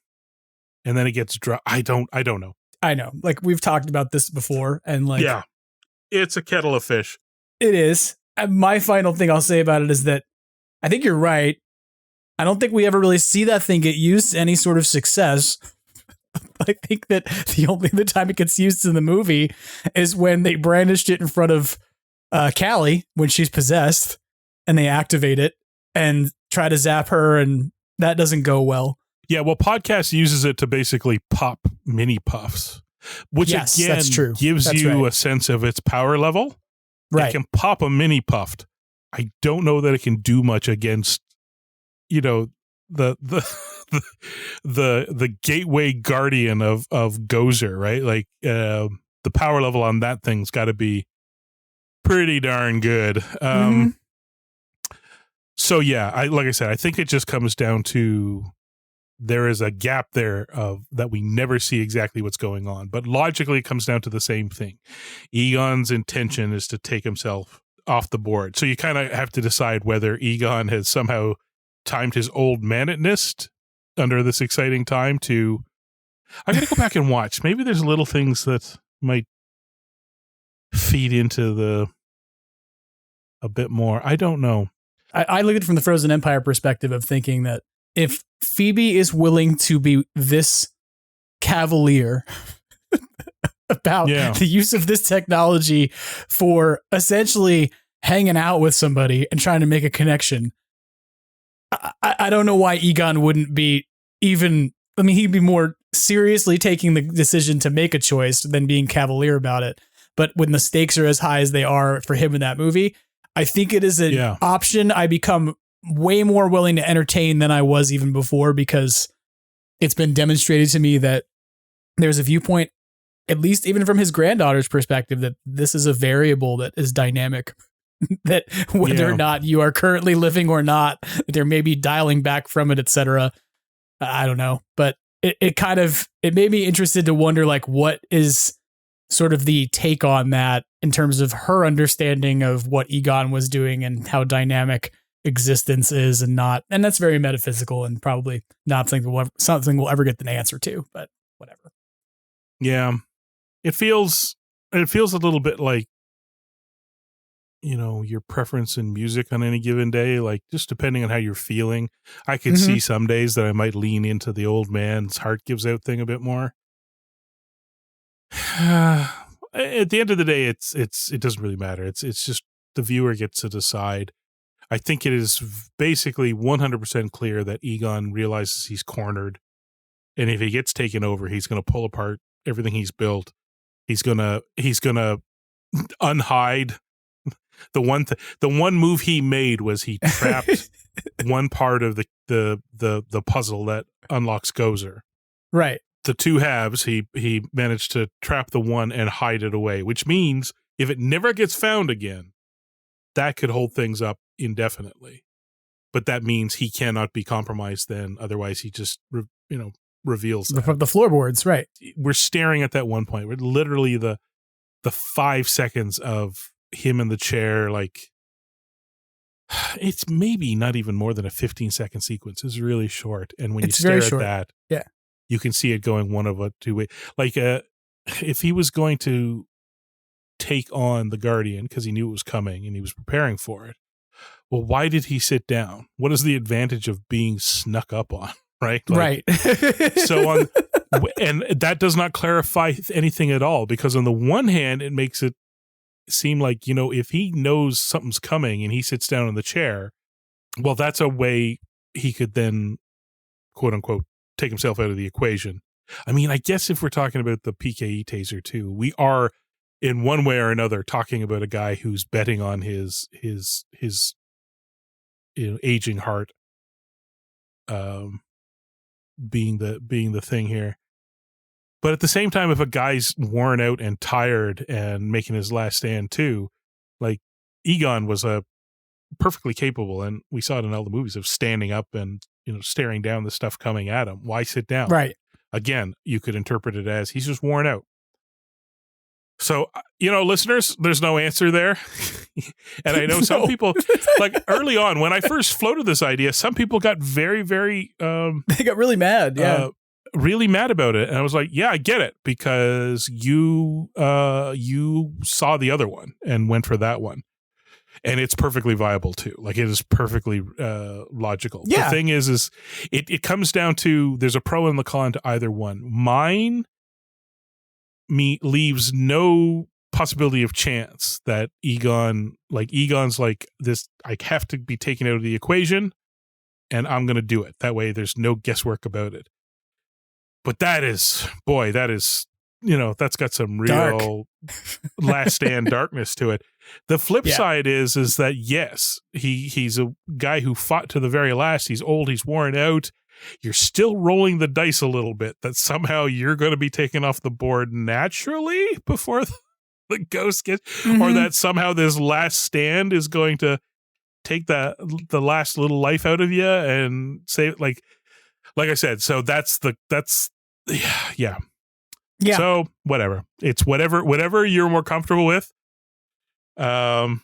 and then it gets I don't know. I know. Like, we've talked about this before, and like, yeah. It's a kettle of fish. It is. My final thing I'll say about it is that I think you're right. I don't think we ever really see that thing get used to any sort of success. I think that the time it gets used in the movie is when they brandished it in front of Callie when she's possessed, and they activate it and try to zap her, and that doesn't go well. Yeah, well, Podcast uses it to basically pop mini puffs. Which, yes, again, that's true. gives that's you right. a sense of its power level. Right. It can pop a mini puffed. I don't know that it can do much against, the gateway guardian of Gozer, right? Like, the power level on that thing's got to be pretty darn good. So yeah, like I said, I think it just comes down to there is a gap there that we never see exactly what's going on. But logically, it comes down to the same thing. Egon's intention is to take himself off the board. So you kind of have to decide whether Egon has somehow timed his old man-itness under this exciting time to... I got to go back and watch. Maybe there's little things that might feed into a bit more. I don't know. I look at it from the Frozen Empire perspective of thinking that if Phoebe is willing to be this cavalier about the use of this technology for essentially hanging out with somebody and trying to make a connection, I don't know why Egon wouldn't be even... I mean, he'd be more seriously taking the decision to make a choice than being cavalier about it. But when the stakes are as high as they are for him in that movie, I think it is an option I become way more willing to entertain than I was even before, because it's been demonstrated to me that there's a viewpoint, at least even from his granddaughter's perspective, that this is a variable that is dynamic, that whether or not you are currently living or not, there may be dialing back from it, etc. I don't know, but it made me interested to wonder, like, what is sort of the take on that in terms of her understanding of what Egon was doing and how dynamic existence is and not. And that's very metaphysical and probably not something we'll ever get an answer to, but whatever. Yeah. It feels a little bit like, your preference in music on any given day, like just depending on how you're feeling. I could see some days that I might lean into the old man's heart gives out thing a bit more. At the end of the day, it doesn't really matter. It's just the viewer gets to decide. I think it is basically 100% clear that Egon realizes he's cornered, and if he gets taken over, he's going to pull apart everything he's built. He's gonna unhide the one move he made was he trapped one part of the puzzle that unlocks Gozer. Right. The two halves, he managed to trap the one and hide it away, which means if it never gets found again, that could hold things up indefinitely. But that means he cannot be compromised then. Otherwise, he just, reveals that. The floorboards, right. We're staring at that one point. We're literally the 5 seconds of him in the chair, like, it's maybe not even more than a 15-second sequence. It's really short. And when It's you stare very at short. that, Yeah. you can see it going one of a two way. Like if he was going to take on the Guardian because he knew it was coming and he was preparing for it, well, why did he sit down? What is the advantage of being snuck up on? Right? Right. So and that does not clarify anything at all, because on the one hand, it makes it seem like, if he knows something's coming and he sits down in the chair, well, that's a way he could then, quote unquote, take himself out of the equation. I mean, I guess if we're talking about the PKE taser too, we are in one way or another talking about a guy who's betting on his aging heart being the thing here. But at the same time, if a guy's worn out and tired and making his last stand too, like Egon was a perfectly capable, and we saw it in all the movies, of standing up and staring down the stuff coming at him. Why sit down? Right. Again, you could interpret it as he's just worn out. So, listeners, there's no answer there. And I know some people, like early on, when I first floated this idea, some people got very, very... they got really mad, yeah. Really mad about it. And I was like, yeah, I get it, because you saw the other one and went for that one. And it's perfectly viable too. Like, it is perfectly logical. Yeah. The thing is it comes down to, there's a pro and the con to either one. Mine leaves no possibility of chance that Egon's like this, I have to be taken out of the equation and I'm going to do it. That way there's no guesswork about it. But that's got some real last stand darkness to it. The flip side is that, yes, he's a guy who fought to the very last. He's old, he's worn out. You're still rolling the dice a little bit that somehow you're going to be taken off the board naturally before the ghost gets, or that somehow this last stand is going to take the last little life out of you and say, like I said. So that's yeah. So whatever. It's whatever you're more comfortable with. We'll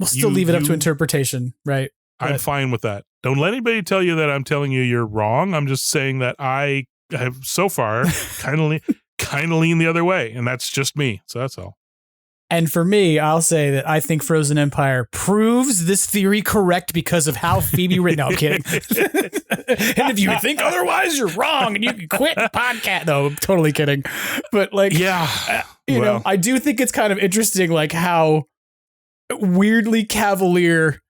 still leave it up to interpretation, right? I'm fine with that. Don't let anybody tell you that I'm telling you you're wrong. I'm just saying that I have so far kind of lean the other way, and that's just me. So that's all. And for me, I'll say that I think Frozen Empire proves this theory correct because of how Phoebe written. No, I'm kidding. And if you think otherwise, you're wrong, and you can quit the podcast. No, I'm totally kidding. But I do think it's kind of interesting, like how weirdly cavalier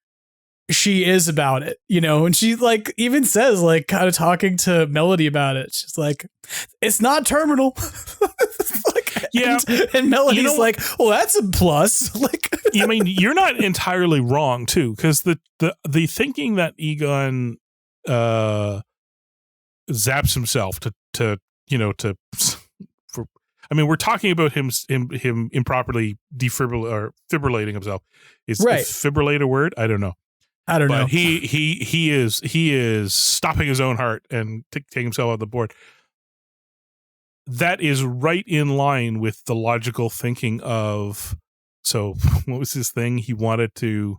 she is about it, and she like even says, like, kind of talking to Melody about it. She's like, it's not terminal. And Melody's like, well, that's a plus. Like, I mean, you're not entirely wrong too, because the thinking that Egon zaps himself we're talking about him improperly fibrillating himself. Is fibrillate a word? I don't know. But he is stopping his own heart and taking himself off the board. That is right in line with the logical thinking of, so what was his thing? He wanted to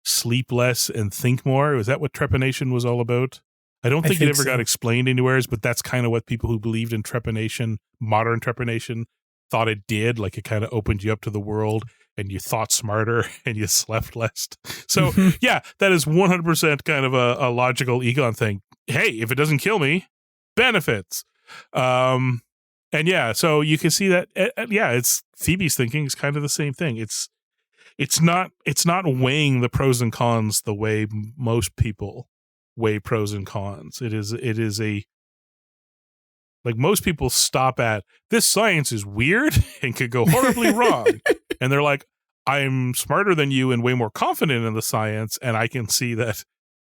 sleep less and think more. Was that what trepanation was all about? I don't think it ever got explained anywhere, but that's kind of what people who believed in trepanation, modern trepanation, thought it did. Like, it kind of opened you up to the world and you thought smarter and you slept less. So yeah, that is 100% kind of a logical Egon thing. Hey, if it doesn't kill me, benefits. And yeah, so you can see that. It's Phoebe's thinking is kind of the same thing. It's not weighing the pros and cons the way most people weigh pros and cons. It is like most people stop at, this science is weird and could go horribly wrong. And they're like, I'm smarter than you and way more confident in the science. And I can see that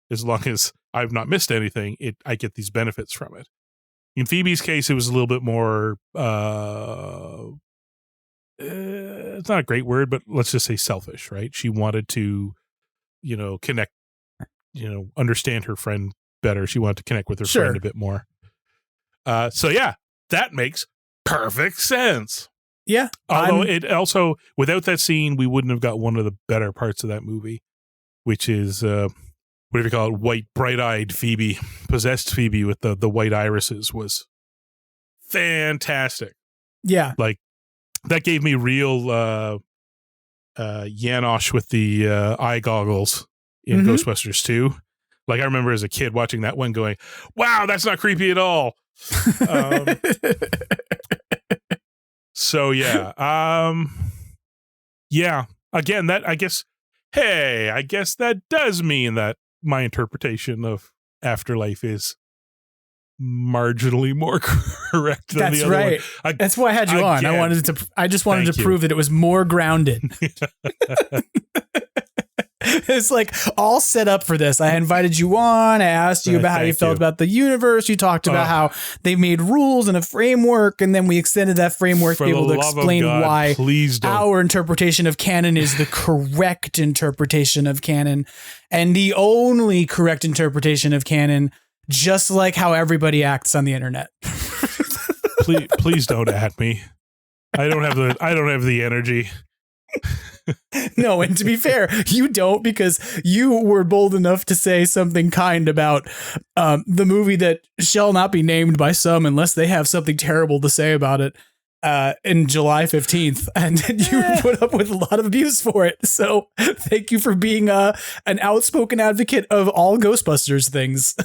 as long as I've not missed anything, I get these benefits from it. In Phoebe's case, it was a little bit more, it's not a great word, but let's just say selfish, right? She wanted to, connect, understand her friend better. She wanted to connect with her friend a bit more. So yeah, that makes perfect sense. Yeah. Although it also, without that scene, we wouldn't have got one of the better parts of that movie. which is whatever you call it, white, bright-eyed Phoebe, possessed Phoebe with the white irises, was fantastic. Yeah. Like, that gave me real Janosch with the eye goggles in Ghostbusters 2. Like, I remember as a kid watching that one going, wow, that's not creepy at all. So, yeah. Yeah. Again, that, I guess that does mean that my interpretation of Afterlife is marginally more correct than That's the other right. one. That's why I had you on. I just wanted to prove that it was more grounded. It's like all set up for this. I invited you on. I asked you about how you felt about the universe. You talked about how they made rules and a framework, and then we extended that framework to be able to explain why our interpretation of canon is the correct interpretation of canon and the only correct interpretation of canon, just like how everybody acts on the internet. Please don't at me. I don't have the energy. No, and to be fair, you don't, because you were bold enough to say something kind about the movie that shall not be named by some unless they have something terrible to say about it in July 15th. And you put up with a lot of abuse for it. So thank you for being an outspoken advocate of all Ghostbusters things.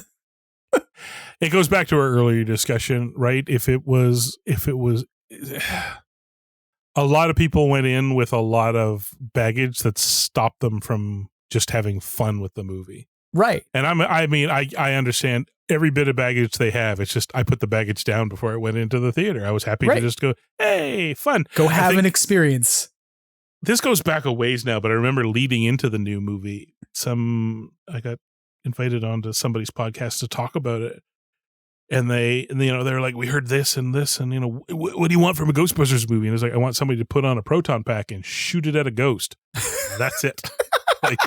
It goes back to our earlier discussion, right? If it was a lot of people went in with a lot of baggage that stopped them from just having fun with the movie. Right. And I understand every bit of baggage they have. It's just, I put the baggage down before I went into the theater. I was happy to just go, hey, fun. Go have an experience. This goes back a ways now, but I remember leading into the new movie, I got invited onto somebody's podcast to talk about it. And they're like, we heard this and this, and what do you want from a Ghostbusters movie? And it's like, I want somebody to put on a proton pack and shoot it at a ghost. That's it. Like,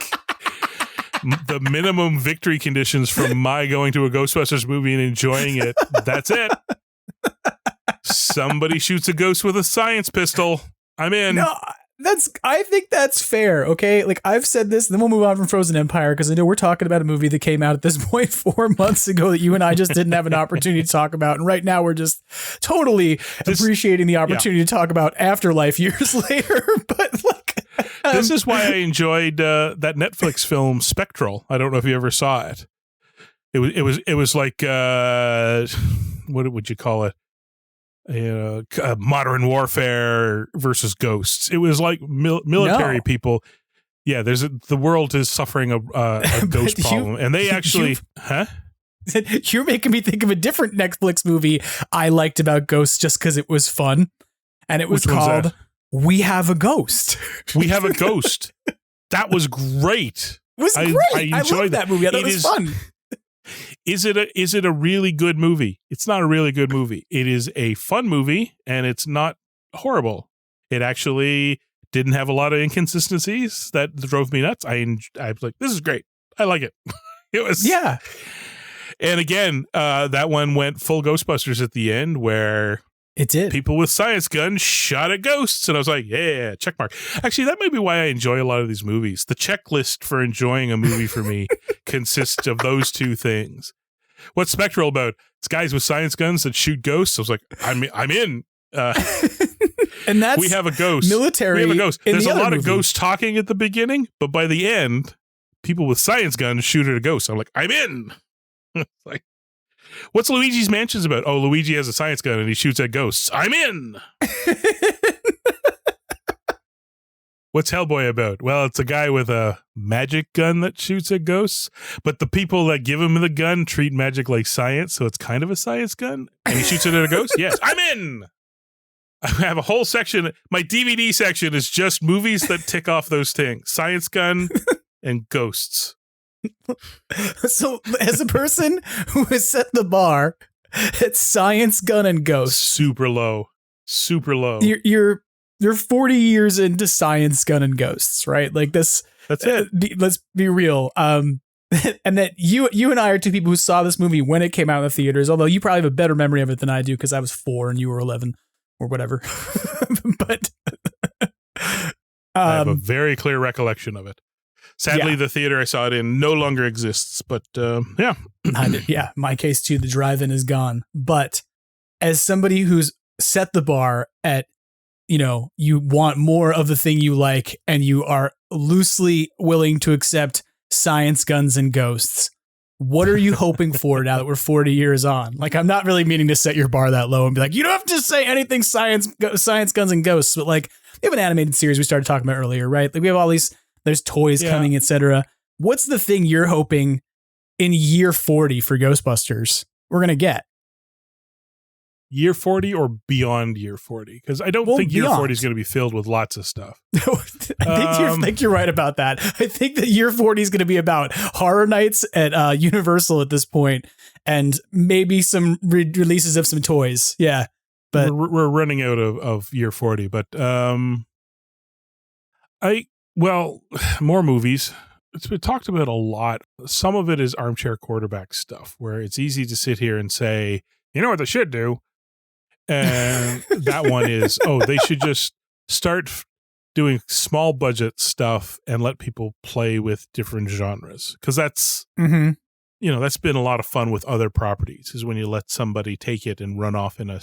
the minimum victory conditions from my going to a Ghostbusters movie and enjoying it. That's it. Somebody shoots a ghost with a science pistol. I'm in. No, I think that's fair. Okay. Like, I've said this, and then we'll move on from Frozen Empire, because I know we're talking about a movie that came out at this point 4 months ago that you and I just didn't have an opportunity to talk about. And right now we're just totally appreciating the opportunity to talk about Afterlife years later. But like, this is why I enjoyed that Netflix film Spectral. I don't know if you ever saw it. It was like, what would you call it? Modern warfare versus ghosts. It was like military people. Yeah, the world is suffering a ghost problem, and they actually, You're making me think of a different Netflix movie I liked about ghosts just because it was fun, and it was called "We Have a Ghost." We Have a Ghost. That was great. It was great. I enjoyed that movie. I thought it was fun. Is it a really good movie? It's not a really good movie. It is a fun movie, and it's not horrible. It actually didn't have a lot of inconsistencies that drove me nuts. I was like, this is great. I like it. It was, yeah. And again, that one went full Ghostbusters at the end, where it did. People with science guns shot at ghosts, and I was like, yeah, check mark. Actually, that may be why I enjoy a lot of these movies. The checklist for enjoying a movie for me consists of those two things. What's Spectral about? It's guys with science guns that shoot ghosts. I was like, I'm in. And that's We Have a Ghost. Military. We Have a Ghost. There's a lot movie. of ghosts talking at the beginning, but by the end, people with science guns shoot at a ghost. I'm like, I'm in. Like, what's Luigi's Mansions about? Oh, Luigi has a science gun and he shoots at ghosts. I'm in. What's Hellboy about? Well, it's a guy with a magic gun that shoots at ghosts, but the people that give him the gun treat magic like science, so it's kind of a science gun, and he shoots it at a ghost? Yes, I'm in. I have a whole section. My DVD section is just movies that tick off those things. Science gun and ghosts. So, as a person who has set the bar at science, gun, and ghosts, super low. You're 40 years into science, gun, and ghosts, right? Like this. That's it. Let's be real. And that you and I are two people who saw this movie when it came out in the theaters. Although you probably have a better memory of it than I do, because I was 4 and you were 11 or whatever. But I have a very clear recollection of it. Sadly, the theater I saw it in no longer exists, but yeah. Yeah, my case too, the drive-in is gone. But as somebody who's set the bar at, you want more of the thing you like, and you are loosely willing to accept science, guns, and ghosts, what are you hoping for now that we're 40 years on? Like, I'm not really meaning to set your bar that low and be like, you don't have to say anything science, guns, and ghosts, but like, we have an animated series we started talking about earlier, right? Like, we have all these, there's toys coming, etc. What's the thing you're hoping in year 40 for Ghostbusters we're going to get? Year 40 or beyond year 40? Because I don't think year 40 is going to be filled with lots of stuff. I think you're right about that. I think that year 40 is going to be about horror nights at Universal at this point, and maybe some releases of some toys. Yeah, but we're running out of year 40. But more movies. It's been talked about a lot. Some of it is armchair quarterback stuff, where it's easy to sit here and say, you know what they should do. And that one is, they should just start doing small budget stuff and let people play with different genres. Because that's, that's been a lot of fun with other properties, is when you let somebody take it and run off in a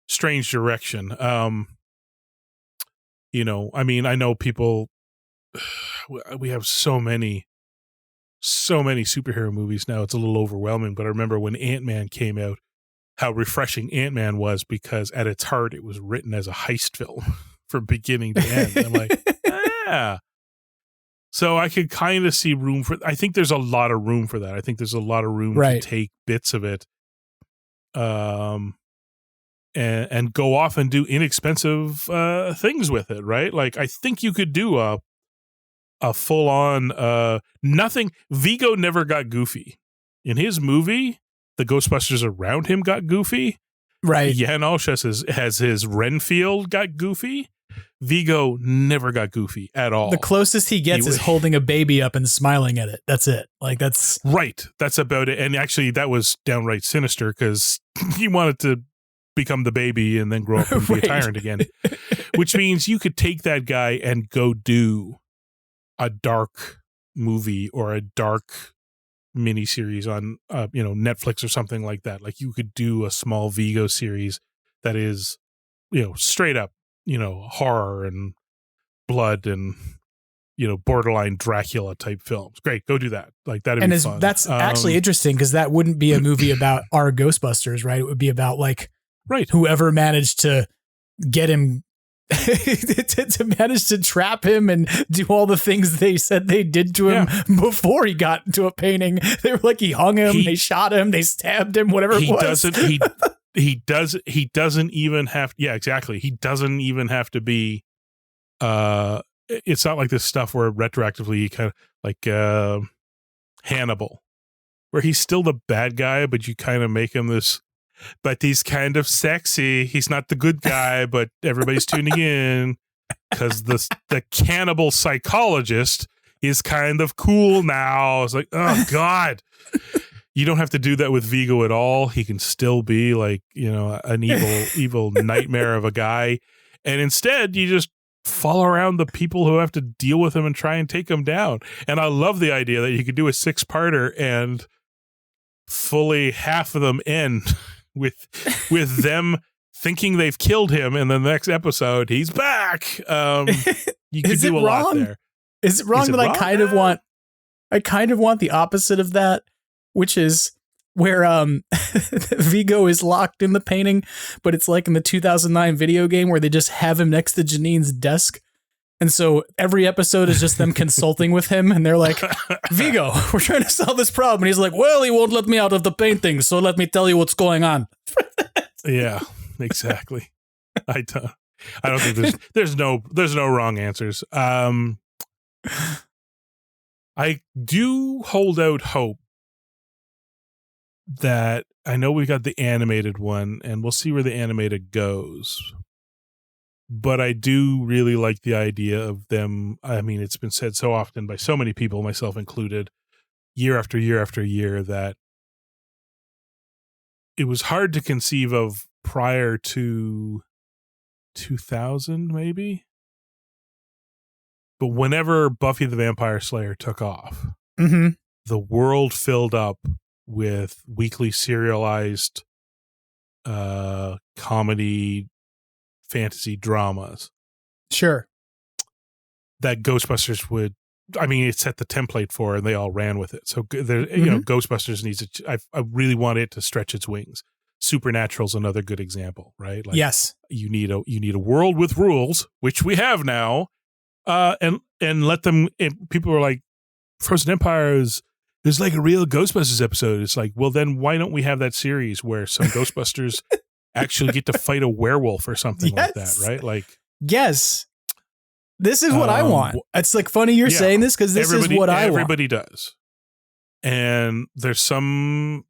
strange direction. I know people, we have so many superhero movies now, it's a little overwhelming. But I remember when Ant-Man came out, how refreshing Ant-Man was, because at its heart, it was written as a heist film from beginning to end. I'm like, yeah. So I could kind of see room for, I think there's a lot of room for that. I think there's a lot of room to take bits of it and go off and do inexpensive things with it, right? Like, I think you could do a full-on nothing. Vigo never got goofy. In his movie, the Ghostbusters around him got goofy. Right. Janosch has his Renfield got goofy. Vigo never got goofy at all. The closest he gets is holding a baby up and smiling at it. That's it. Like, that's right. That's about it. And actually, that was downright sinister, because he wanted to become the baby and then grow up and be a tyrant again. Which means you could take that guy and go do a dark movie or a dark miniseries on Netflix or something like that. Like, you could do a small Vigo series that is straight up horror and blood and borderline Dracula type films. Great, go do that. Like, that'd be fun. That's actually interesting, because that wouldn't be a movie about our Ghostbusters, right? It would be about whoever managed to get him to manage to trap him and do all the things they said they did to him before he got into a painting. They were like, he hung him, they shot him, they stabbed him, whatever it was. He doesn't even have, exactly. He doesn't even have to be, it's not like this stuff where retroactively you kind of like Hannibal, where he's still the bad guy, but you kind of make him this, but he's kind of sexy. He's not the good guy, but everybody's tuning in because the cannibal psychologist is kind of cool now. It's like, oh God. You don't have to do that with Vigo at all. He can still be like, an evil nightmare of a guy. And instead, you just follow around the people who have to deal with him and try and take him down. And I love the idea that you could do a 6-parter and fully half of them end with them thinking they've killed him, and then the next episode he's back. You could do a lot there. Is it wrong that I kind of want the opposite of that, which is where Vigo is locked in the painting, but it's like in the 2009 video game where they just have him next to Janine's desk. And so every episode is just them consulting with him, and they're like, Vigo, we're trying to solve this problem. And he's like, well, he won't let me out of the painting, so let me tell you what's going on. Yeah, exactly. I don't think there's no wrong answers. I do hold out hope that, I know we got the animated one, and we'll see where the animated goes. But I do really like the idea of them. I mean, it's been said so often by so many people, myself included, year after year after year, that it was hard to conceive of prior to 2000, maybe, But whenever Buffy the Vampire Slayer took off, Mm-hmm. the world filled up with weekly serialized comedy fantasy dramas Sure. that Ghostbusters would, I mean, it set the template for, and they all ran with it. So there, you know, Ghostbusters needs I really want it to stretch its wings. Supernatural's another good example, right? Like, Yes. you need a world with rules, which we have now, and let them. People are like, Frozen Empire is like a real Ghostbusters episode. It's like, well, then why don't we have that series where some Ghostbusters actually get to fight a werewolf or something like that, right? Like, yes. This is what I want. It's like funny you're saying this because this is what I want. Everybody does. And there's some,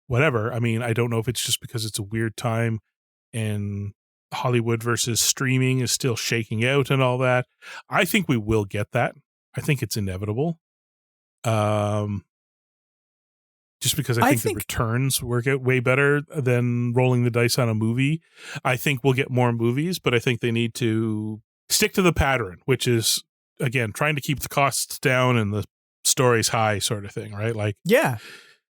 whatever. I mean, I don't know if it's just because it's a weird time and Hollywood versus streaming is still shaking out and all that. I think we will get that. I think it's inevitable. Just because I think the returns work out way better than rolling the dice on a movie. I think we'll get more movies, but I think they need to stick to the pattern, which is, again, trying to keep the costs down and the stories high sort of thing, right? Like, yeah,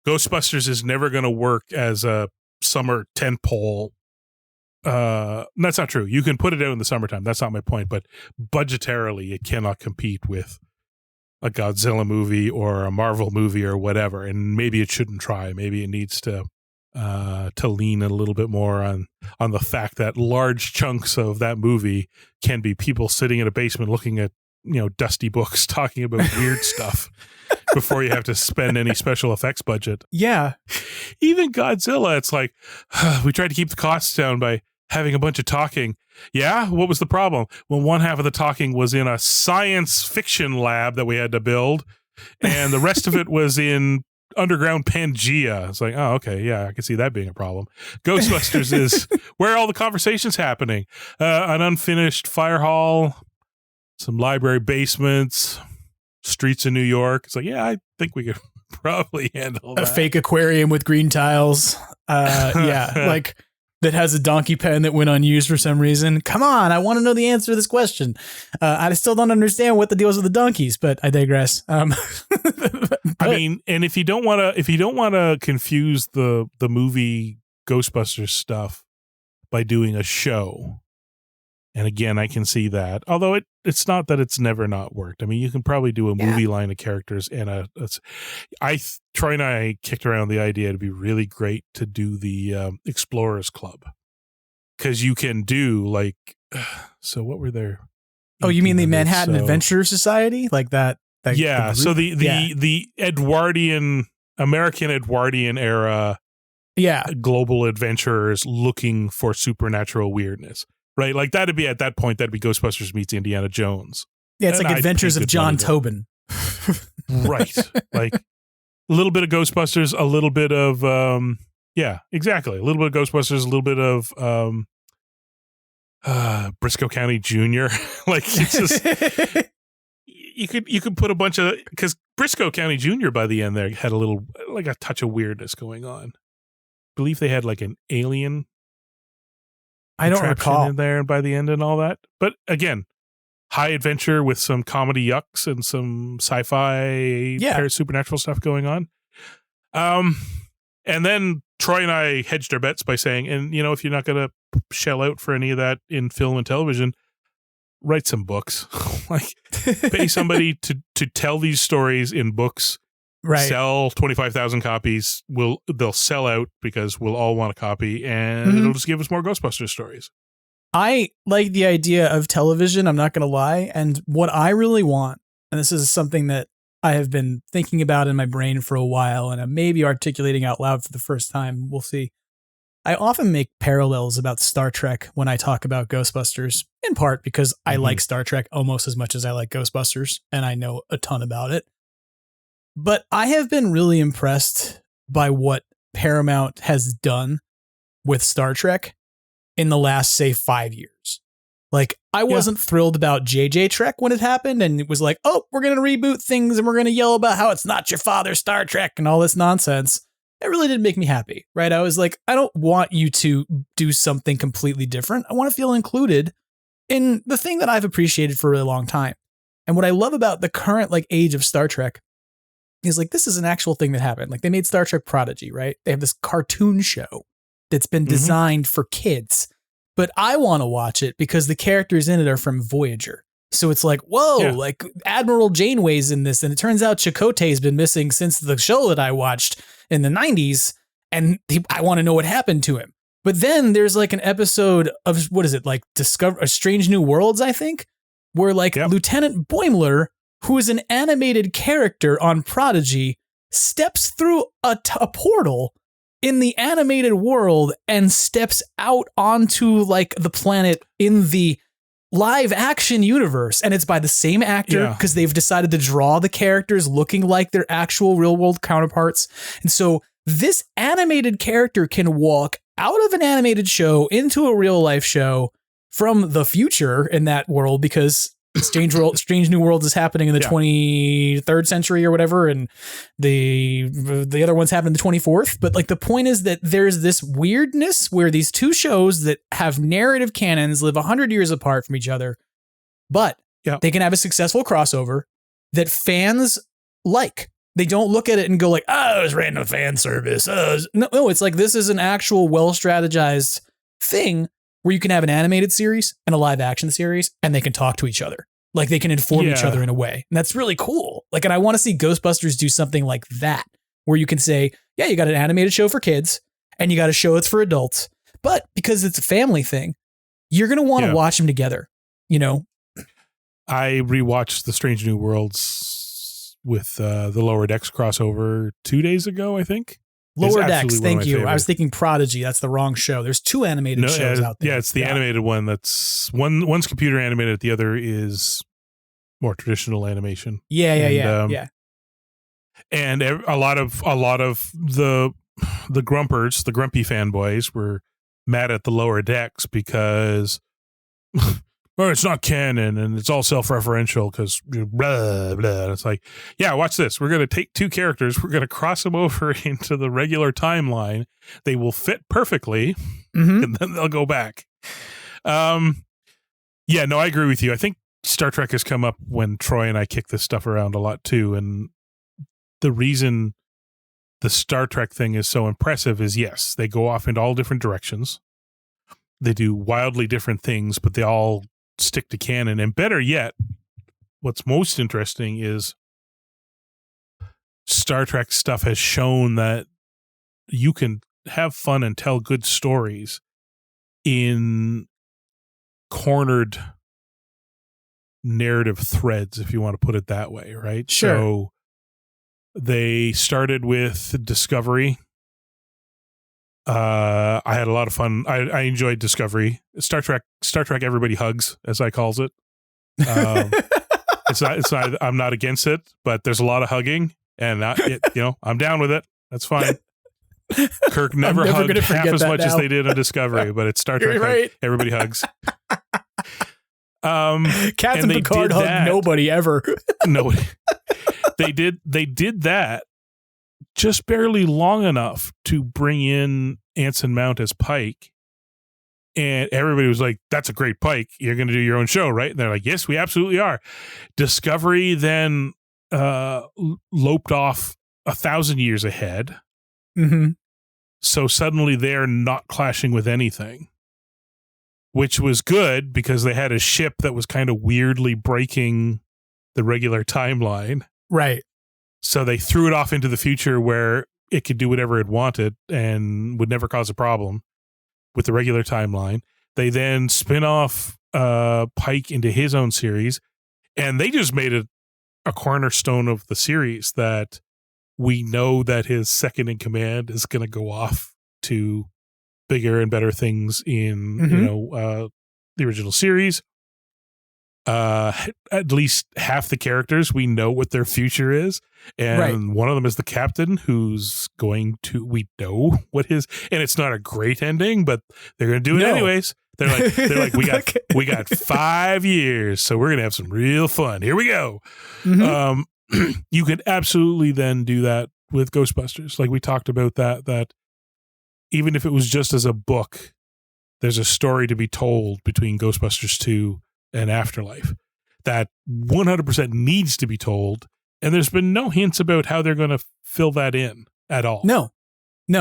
Ghostbusters is never going to work as a summer tentpole. That's not true. You can put it out in the summertime. That's not my point. But budgetarily, it cannot compete with a Godzilla movie or a Marvel movie or whatever. And maybe it shouldn't try. Maybe it needs to lean a little bit more on the fact that large chunks of that movie can be people sitting in a basement looking at, you know, dusty books talking about weird stuff before you have to spend any special effects budget. Yeah. Even Godzilla, it's like, we tried to keep the costs down by having a bunch of talking. Yeah? What was the problem? Well, one half of the talking was in a science fiction lab that we had to build, and the rest of it was in underground Pangea. It's like, oh, okay, yeah, I can see that being a problem. Ghostbusters is where are all the conversations happening? An unfinished fire hall, some library basements, streets in New York. It's like, yeah, I think we could probably handle that. A fake aquarium with green tiles. Yeah, like that has a donkey pen that went unused for some reason. Come on, I want to know the answer to this question. I still don't understand what the deal is with the donkeys, but I digress. I mean, and if you don't want to confuse the movie Ghostbusters stuff by doing a show, and again, I can see that. Although it's not that it's never not worked. I mean, you can probably do a movie line of characters and Troy and I kicked around the idea it'd be really great to do the Explorers Club, because you can do like, so what were there? Oh, you mean the Manhattan Adventure Society, like that? Yeah. So the Edwardian, American Edwardian era, global adventurers looking for supernatural weirdness. Right, like that'd be Ghostbusters meets Indiana Jones. Yeah, it's like Adventures of John Tobin. Right, like a little bit of Ghostbusters, a little bit of exactly, a little bit of Ghostbusters, a little bit of Briscoe County Jr. Like it's just you could put a bunch of, because Briscoe County Jr. by the end there had a little, like a touch of weirdness going on. I believe they had like an alien. I don't recall in there by the end and all that. But again, high adventure with some comedy yucks and some sci-fi supernatural stuff going on. And then Troy and I hedged our bets by saying, and you know, if you're not going to shell out for any of that in film and television, write some books. Like pay somebody to tell these stories in books. Right. Sell 25,000 copies. They'll sell out because we'll all want a copy, and it'll just give us more Ghostbusters stories. I like the idea of television, I'm not going to lie. And what I really want, and this is something that I have been thinking about in my brain for a while, and I'm maybe articulating out loud for the first time. We'll see. I often make parallels about Star Trek when I talk about Ghostbusters, in part because I like Star Trek almost as much as I like Ghostbusters, and I know a ton about it. But I have been really impressed by what Paramount has done with Star Trek in the last, say, 5 years. Like, I wasn't thrilled about JJ Trek when it happened, and it was like, oh, we're going to reboot things, and we're going to yell about how it's not your father's Star Trek and all this nonsense. It really didn't make me happy, right? I was like, I don't want you to do something completely different. I want to feel included. in the thing that I've appreciated for a really long time. And what I love about the current like age of Star Trek is like, this is an actual thing that happened. Like they made Star Trek Prodigy, right? They have this cartoon show that's been designed for kids, but I want to watch it because the characters in it are from Voyager. So it's like, whoa, like Admiral Janeway's in this. And it turns out Chakotay's been missing since the show that I watched in the 90s. And I want to know what happened to him. But then there's like an episode of, what is it? Like A Strange New Worlds, I think, where like Lieutenant Boimler, who is an animated character on Prodigy, steps through a portal in the animated world and steps out onto like the planet in the live action universe. And it's by the same actor because they've decided to draw the characters looking like their actual real world counterparts. And so this animated character can walk out of an animated show into a real life show from the future in that world, because Strange New Worlds is happening in the 23rd century or whatever, and the other one's happening in the 24th. But like the point is that there's this weirdness where these two shows that have narrative canons live 100 years apart from each other, but they can have a successful crossover that fans like. They don't look at it and go like, oh, it was random fan service. No, it's like, this is an actual well-strategized thing where you can have an animated series and a live action series, and they can talk to each other. Like they can inform each other in a way. And that's really cool. Like, and I want to see Ghostbusters do something like that, where you can say, yeah, you got an animated show for kids and you got a show that's for adults, but because it's a family thing, you're going to want to watch them together. You know, I rewatched The Strange New Worlds with the Lower Decks crossover 2 days ago, I think. Lower Decks, thank you. I was thinking Prodigy. That's the wrong show. There's two animated shows out there. Yeah, it's the animated one. That's one's computer animated. The other is more traditional animation. Yeah. And a lot of the grumpers, the grumpy fanboys, were mad at the Lower Decks because it's not canon and it's all self-referential because blah, blah. And it's like, yeah, watch this. We're going to take two characters. We're going to cross them over into the regular timeline. They will fit perfectly and then they'll go back. I agree with you. I think Star Trek has come up when Troy and I kick this stuff around a lot too. And the reason the Star Trek thing is so impressive is, yes, they go off into all different directions. They do wildly different things, but they all stick to canon. And better yet, what's most interesting is Star Trek stuff has shown that you can have fun and tell good stories in cornered narrative threads, if you want to put it that way, right? Sure. So they started with Discovery. I had a lot of fun. I enjoyed Discovery. Star Trek Everybody Hugs, as I calls it. It's not I'm not against it, but there's a lot of hugging, and I'm down with it. That's fine. Kirk never hugged half as much as they did on Discovery, but it's Star Trek. Right. Everybody hugs. Captain Picard hugged nobody ever. Nobody. They did that just barely long enough to bring in Anson Mount as Pike. And everybody was like, that's a great Pike. You're going to do your own show, right? And they're like, yes, we absolutely are. Discovery then loped off 1,000 years ahead. Mm-hmm. So suddenly they're not clashing with anything, which was good because they had a ship that was kind of weirdly breaking the regular timeline. Right. So they threw it off into the future where it could do whatever it wanted and would never cause a problem with the regular timeline. They then spin off Pike into his own series, and they just made it a cornerstone of the series that we know that his second in command is going to go off to bigger and better things in the original series. At least half the characters, we know what their future is. And one of them is the captain who's going to, we know what his, and it's not a great ending, but they're going to do it anyways. They're like, we got 5 years, so we're going to have some real fun. Here we go. Mm-hmm. You could absolutely then do that with Ghostbusters. Like we talked about that even if it was just as a book, there's a story to be told between Ghostbusters 2 and Afterlife that 100% needs to be told. And there's been no hints about how they're going to fill that in at all. No.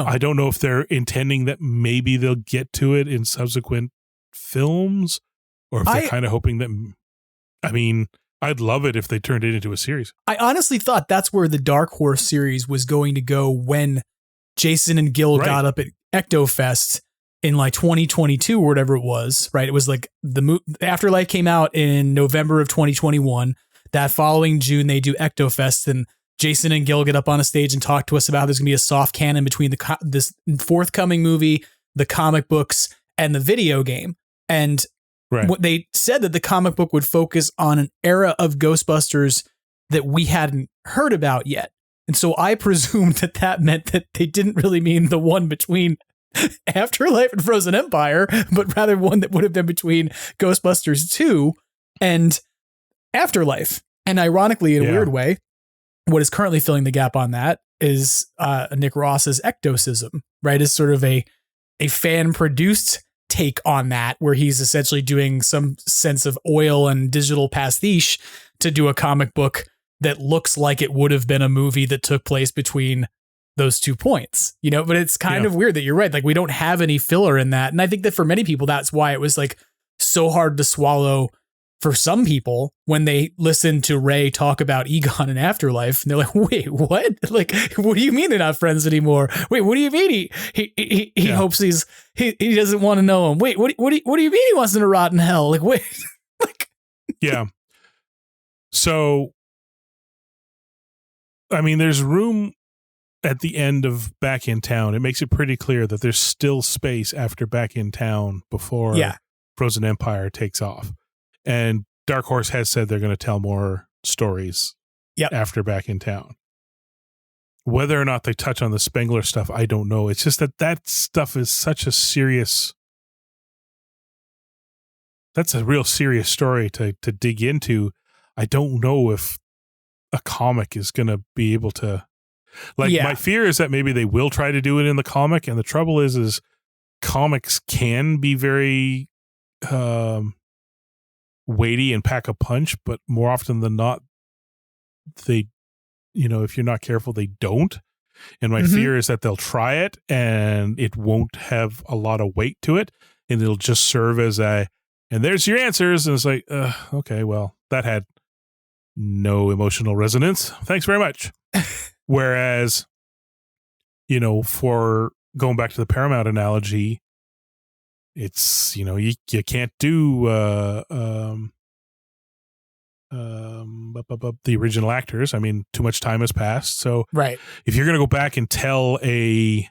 I don't know if they're intending that maybe they'll get to it in subsequent films, or if they're kind of hoping that, I mean, I'd love it if they turned it into a series. I honestly thought that's where the Dark Horse series was going to go when Jason and Gil got up at Ectofest in like 2022 or whatever it was, right? It was like the Afterlife came out in November of 2021. That following June, they do Ectofest, and Jason and Gil get up on a stage and talk to us about how there's going to be a soft canon between this forthcoming movie, the comic books, and the video game. And what they said that the comic book would focus on an era of Ghostbusters that we hadn't heard about yet. And so I presumed that meant that they didn't really mean the one between Afterlife and Frozen Empire, but rather one that would have been between Ghostbusters 2 and Afterlife. And ironically, in a weird way, what is currently filling the gap on that is Nick Ross's Ectosism, right? Is sort of a fan-produced take on that, where he's essentially doing some sense of oil and digital pastiche to do a comic book that looks like it would have been a movie that took place between those 2 points, you know, but it's kind of weird that you're right. Like, we don't have any filler in that. And I think that for many people, that's why it was like so hard to swallow for some people when they listen to Ray talk about Egon and Afterlife, and they're like, wait, what? Like, what do you mean they're not friends anymore? Wait, what do you mean he hopes he doesn't want to know him? Wait, what do you mean he wants him to rot in hell? Like, wait. Yeah. So, I mean, there's room at the end of Back in Town. It makes it pretty clear that there's still space after Back in Town before Frozen Empire takes off. And Dark Horse has said they're going to tell more stories after Back in Town. Whether or not they touch on the Spengler stuff, I don't know. It's just that stuff is such a serious... That's a real serious story to dig into. I don't know if a comic is going to be able to... my fear is that maybe they will try to do it in the comic, and the trouble is comics can be very... weighty and pack a punch, but more often than not, they, if you're not careful, they don't. And my fear is that they'll try it and it won't have a lot of weight to it, and it'll just serve as and there's your answers. And it's like, okay, well, that had no emotional resonance. Thanks very much. Whereas, for going back to the Paramount analogy, it's, you can't do the original actors. I mean, too much time has passed. So if you're going to go back and tell a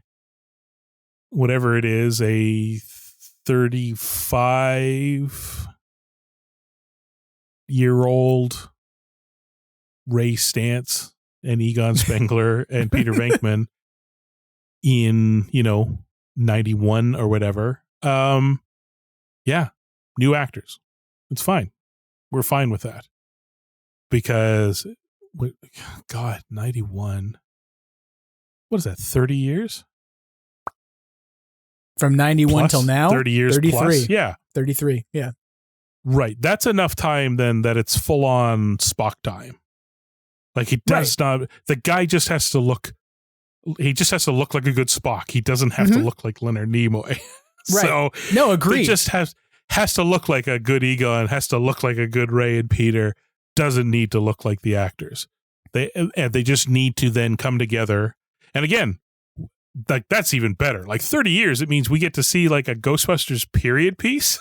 35-year-old Ray Stantz and Egon Spengler and Peter Venkman in, 91 or whatever, new actors. It's fine. We're fine with that. Because, God, 91. What is that, 30 years? From 91 plus, till now? 30 years 33. plus? Yeah. 33, yeah. Right. That's enough time then that it's full on Spock time. Like, he does not, the guy just has to look, he just has to look like a good Spock. He doesn't have to look like Leonard Nimoy. So, no, agreed. It just has to look like a good Egon, has to look like a good Ray and Peter, doesn't need to look like the actors. They just need to then come together. And again, like, that's even better. Like, 30 years, it means we get to see like a Ghostbusters period piece.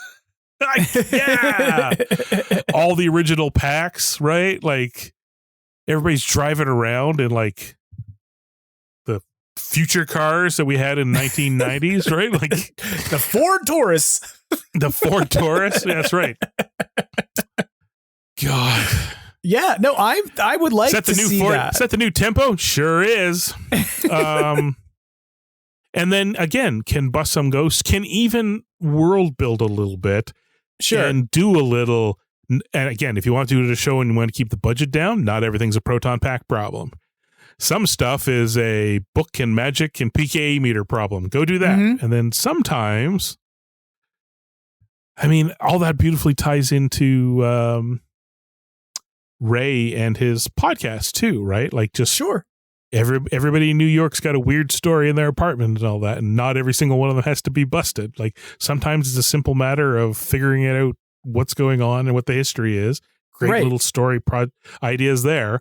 Yeah. All the original packs, right? Like, everybody's driving around in like the future cars that we had in 1990s, right? Like the Ford Taurus. The Ford Taurus. That's right. God. Yeah, no, I would like to see that. Is that the new tempo? Sure is. And then again, can bust some ghosts, can even world build a little bit. Sure. And do a little. And again, if you want to do it a show and you want to keep the budget down, not everything's a proton pack problem. Some stuff is a book and magic and PKA meter problem. Go do that. And then sometimes I mean, all that beautifully ties into Ray and his podcast too, right? Like, just sure. Everybody in New York's got a weird story in their apartment and all that, and not every single one of them has to be busted. Like, sometimes it's a simple matter of figuring it out, what's going on and what the history is. Great little story ideas there.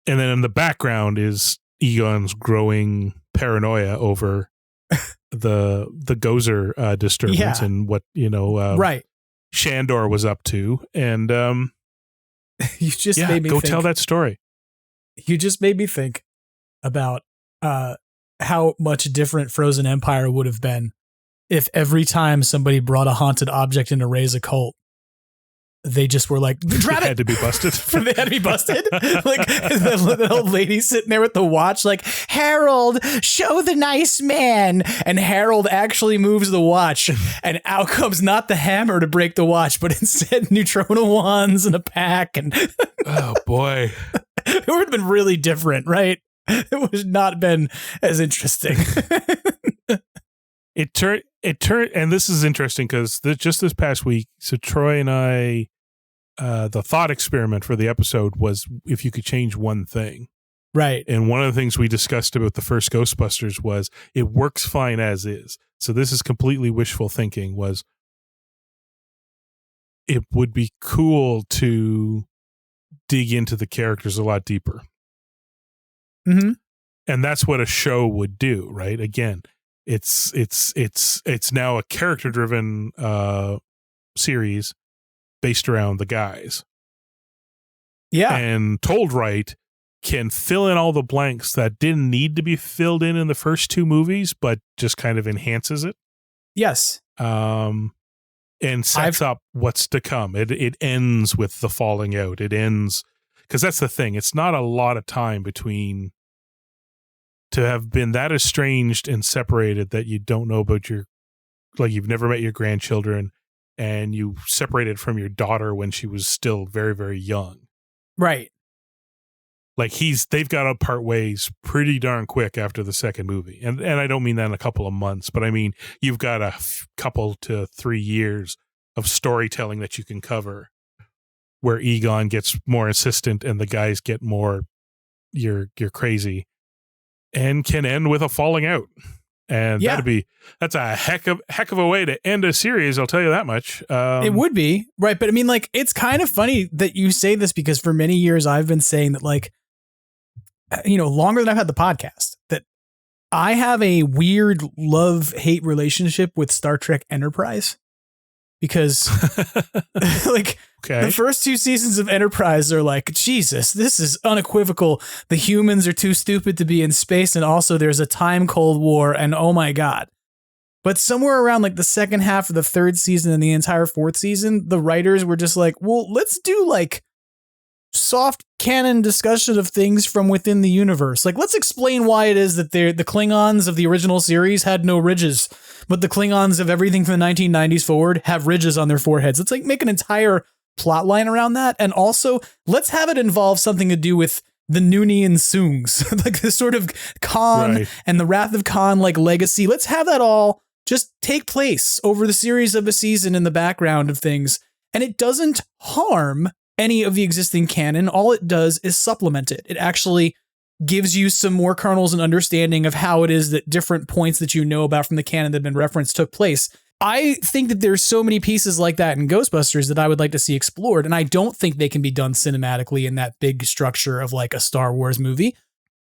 And then in the background is Egon's growing paranoia over the Gozer disturbance and what, Shandor was up to. And you just made me go think. Tell that story. You just made me think about how much different Frozen Empire would have been if every time somebody brought a haunted object into Ray's occult, they just were like, grab it. Had to be busted. They had to be busted. Like the old lady sitting there with the watch, like, Harold, show the nice man. And Harold actually moves the watch, and out comes not the hammer to break the watch, but instead neutrino wands and a pack. And oh boy, it would have been really different, right? It would have not been as interesting. It turned, and this is interesting because just this past week, so Troy and I, the thought experiment for the episode was if you could change one thing. Right. And one of the things we discussed about the first Ghostbusters was it works fine as is. So this is completely wishful thinking, was it would be cool to dig into the characters a lot deeper. Mm-hmm. And that's what a show would do, right? Again, it's now a character driven series based around the guys. Yeah. And told right can fill in all the blanks that didn't need to be filled in the first two movies, but just kind of enhances it. Yes. And sets up what's to come. It ends with the falling out. It ends because that's the thing. It's not a lot of time between to have been that estranged and separated that you don't know about you've never met your grandchildren, and you separated from your daughter when she was still very, very young. Right. Like they've got to part ways pretty darn quick after the second movie. And I don't mean that in a couple of months, but I mean, you've got a couple to 3 years of storytelling that you can cover where Egon gets more insistent and the guys get more, you're crazy, and can end with a falling out. And that's a heck of a way to end a series. I'll tell you that much. It would be, right. But I mean, like, it's kind of funny that you say this because for many years I've been saying that, like, longer than I've had the podcast, that I have a weird love-hate relationship with Star Trek Enterprise. Because like the first 2 seasons of Enterprise are like, Jesus, this is unequivocal. The humans are too stupid to be in space. And also there's a time Cold War and oh my God. But somewhere around like the second half of the 3rd season and the entire 4th season, the writers were just like, well, let's do like soft canon discussion of things from within the universe. Like, let's explain why it is that the Klingons of the original series had no ridges, but the Klingons of everything from the 1990s forward have ridges on their foreheads. Let's like make an entire plot line around that. And also let's have it involve something to do with the Noonien Soongs, like the sort of Khan and the Wrath of Khan, like legacy. Let's have that all just take place over the series of a season in the background of things. And it doesn't harm any of the existing canon. All it does is supplement it. It actually gives you some more kernels and understanding of how it is that different points that you know about from the canon that have been referenced took place. I think that there's so many pieces like that in Ghostbusters that I would like to see explored, and I don't think they can be done cinematically in that big structure of like a Star Wars movie.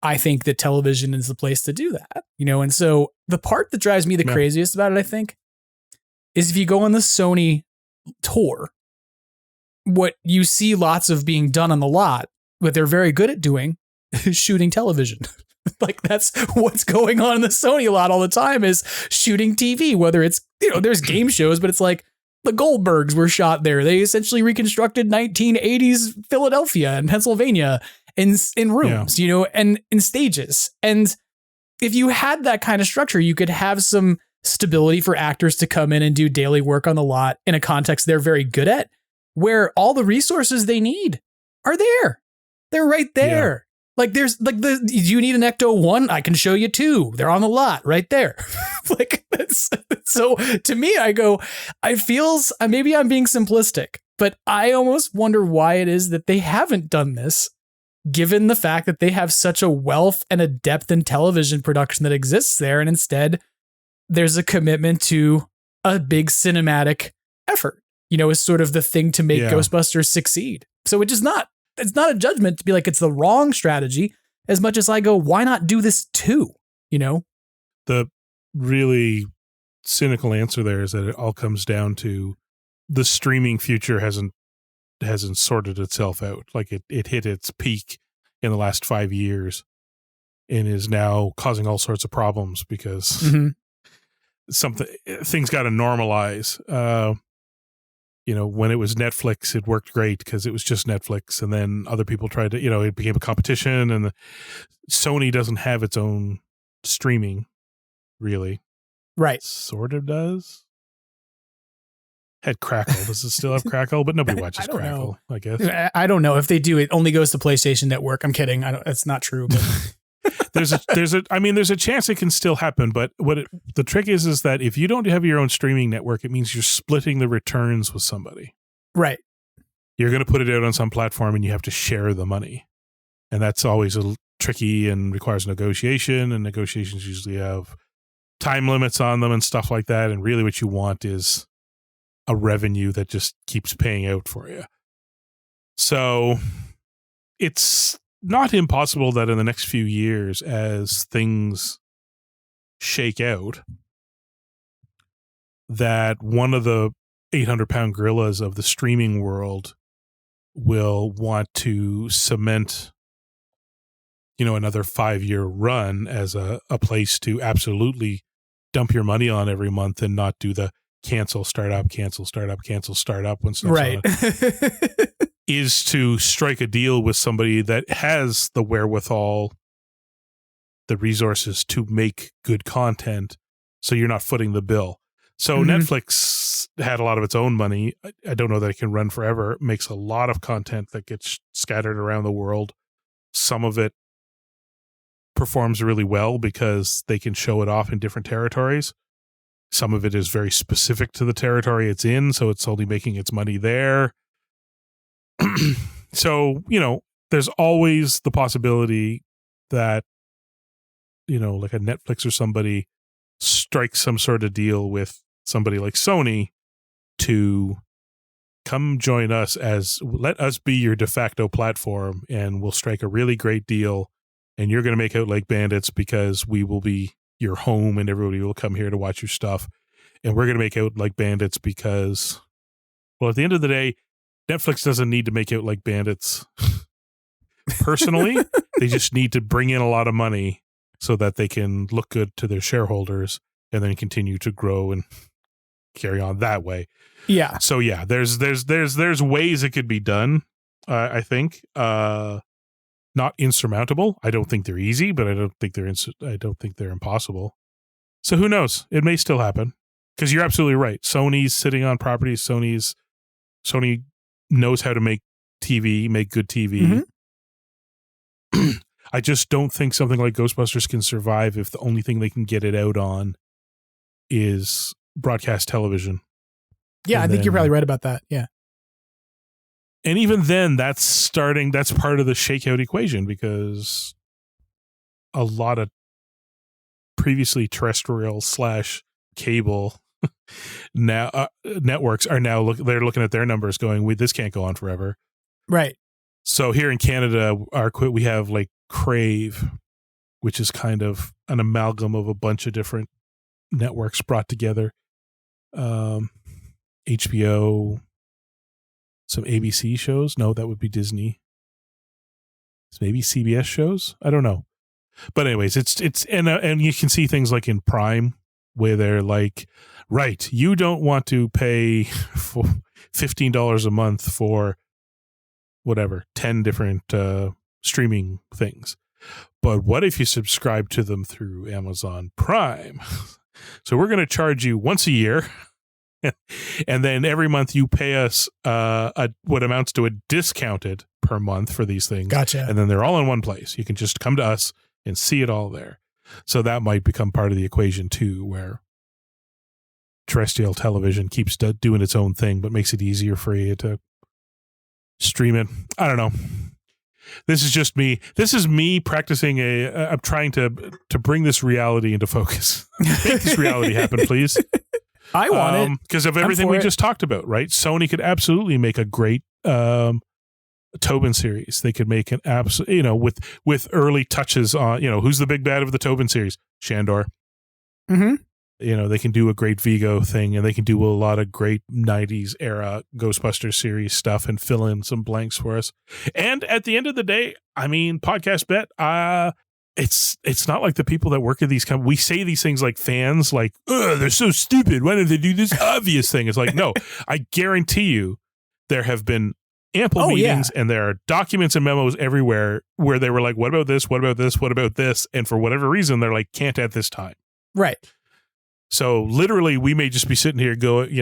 I think that television is the place to do that, and so the part that drives me the craziest about it, I think, is if you go on the Sony tour, what you see lots of being done on the lot, what they're very good at doing is shooting television. Like that's what's going on in the Sony lot all the time is shooting TV, whether it's, there's game shows, but it's like the Goldbergs were shot there. They essentially reconstructed 1980s Philadelphia and Pennsylvania in rooms, and in stages. And if you had that kind of structure, you could have some stability for actors to come in and do daily work on the lot in a context they're very good at, where all the resources they need are there. They're right there. Like there's like do you need an Ecto 1? I can show you 2. They're on the lot right there. Like so to me, I go, maybe I'm being simplistic, but I almost wonder why it is that they haven't done this, given the fact that they have such a wealth and a depth in television production that exists there. And instead there's a commitment to a big cinematic effort, is sort of the thing to make Ghostbusters succeed. So it's not a judgment to be like, it's the wrong strategy, as much as I go, why not do this too? The really cynical answer there is that it all comes down to the streaming future hasn't sorted itself out. Like it hit its peak in the last 5 years and is now causing all sorts of problems because things got to normalize. When it was Netflix, it worked great because it was just Netflix. And then other people tried to, it became a competition, and Sony doesn't have its own streaming, really. Right. Sort of does. Had Crackle. Does it still have Crackle? But nobody watches Crackle, I guess. I don't know. If they do, it only goes to PlayStation Network. I'm kidding. That's not true. But there's a chance it can still happen, but the trick is that if you don't have your own streaming network, it means you're splitting the returns with somebody. Right. You're going to put it out on some platform and you have to share the money. And that's always tricky and requires negotiation, and negotiations usually have time limits on them and stuff like that. And really what you want is a revenue that just keeps paying out for you. So it's not impossible that in the next few years, as things shake out, that one of the 800-pound gorillas of the streaming world will want to cement, another 5-year run as a place to absolutely dump your money on every month and not do the cancel, start up when stuff's right. is to strike a deal with somebody that has the wherewithal, the resources to make good content, so you're not footing the bill. So Netflix had a lot of its own money. I don't know that it can run forever. It makes a lot of content that gets scattered around the world. Some of it performs really well because they can show it off in different territories. Some of it is very specific to the territory it's in, so it's only making its money there. So, there's always the possibility that, like a Netflix or somebody strikes some sort of deal with somebody like Sony to come join us let us be your de facto platform, and we'll strike a really great deal, and you're going to make out like bandits because we will be your home and everybody will come here to watch your stuff. And we're going to make out like bandits because, well, at the end of the day, Netflix doesn't need to make out like bandits personally. They just need to bring in a lot of money so that they can look good to their shareholders and then continue to grow and carry on that way. Yeah. So yeah, there's ways it could be done. I think not insurmountable. I don't think they're easy, but I don't think they're impossible. So who knows? It may still happen, because you're absolutely right. Sony's sitting on properties. Sony knows how to make good TV. I just don't think something like Ghostbusters can survive if the only thing they can get it out on is broadcast television. Yeah, I think you're probably right about that. Yeah. And even then, that's part of the shakeout equation, because a lot of previously terrestrial / cable now networks are now they're looking at their numbers going, this can't go on forever. Right. So here in Canada, we have like Crave, which is kind of an amalgam of a bunch of different networks brought together. HBO, some ABC shows. No, that would be Disney. Maybe CBS shows. I don't know. But anyways, it's and you can see things like in Prime where they're like, right, you don't want to pay for $15 a month for whatever 10 different streaming things. But what if you subscribe to them through Amazon Prime? So we're going to charge you once a year And then every month you pay us what amounts to a discounted per month for these things. Gotcha. And then they're all in one place. You can just come to us and see it all there. So that might become part of the equation too, where terrestrial television keeps doing its own thing, but makes it easier for you to stream it. I don't know. This is just me. This is me practicing I'm trying to bring this reality into focus. Make this reality happen, please. I want it. Because of everything we just talked about, right? Sony could absolutely make a great Tobin series. They could make an absolute, with early touches on, who's the big bad of the Tobin series? Shandor. Mm-hmm. They can do a great Vigo thing, and they can do a lot of great 90s era Ghostbusters series stuff and fill in some blanks for us. And at the end of the day, I mean, Podcast Bet, it's not like the people that work at these companies, we say these things like fans, like, they're so stupid. Why don't they do this obvious thing? It's like, no, I guarantee you there have been ample meetings and there are documents and memos everywhere where they were like, what about this? What about this? What about this? And for whatever reason, they're like, can't at this time. Right. So literally, we may just be sitting here going,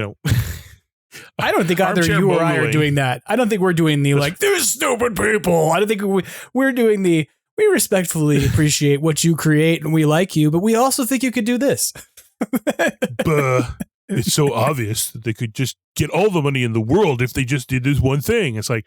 I don't think either you or I are doing that. I don't think we're doing the like, there's stupid people. I don't think we're doing the, we respectfully appreciate what you create and we like you, but we also think you could do this. It's so obvious that they could just get all the money in the world if they just did this one thing. It's like,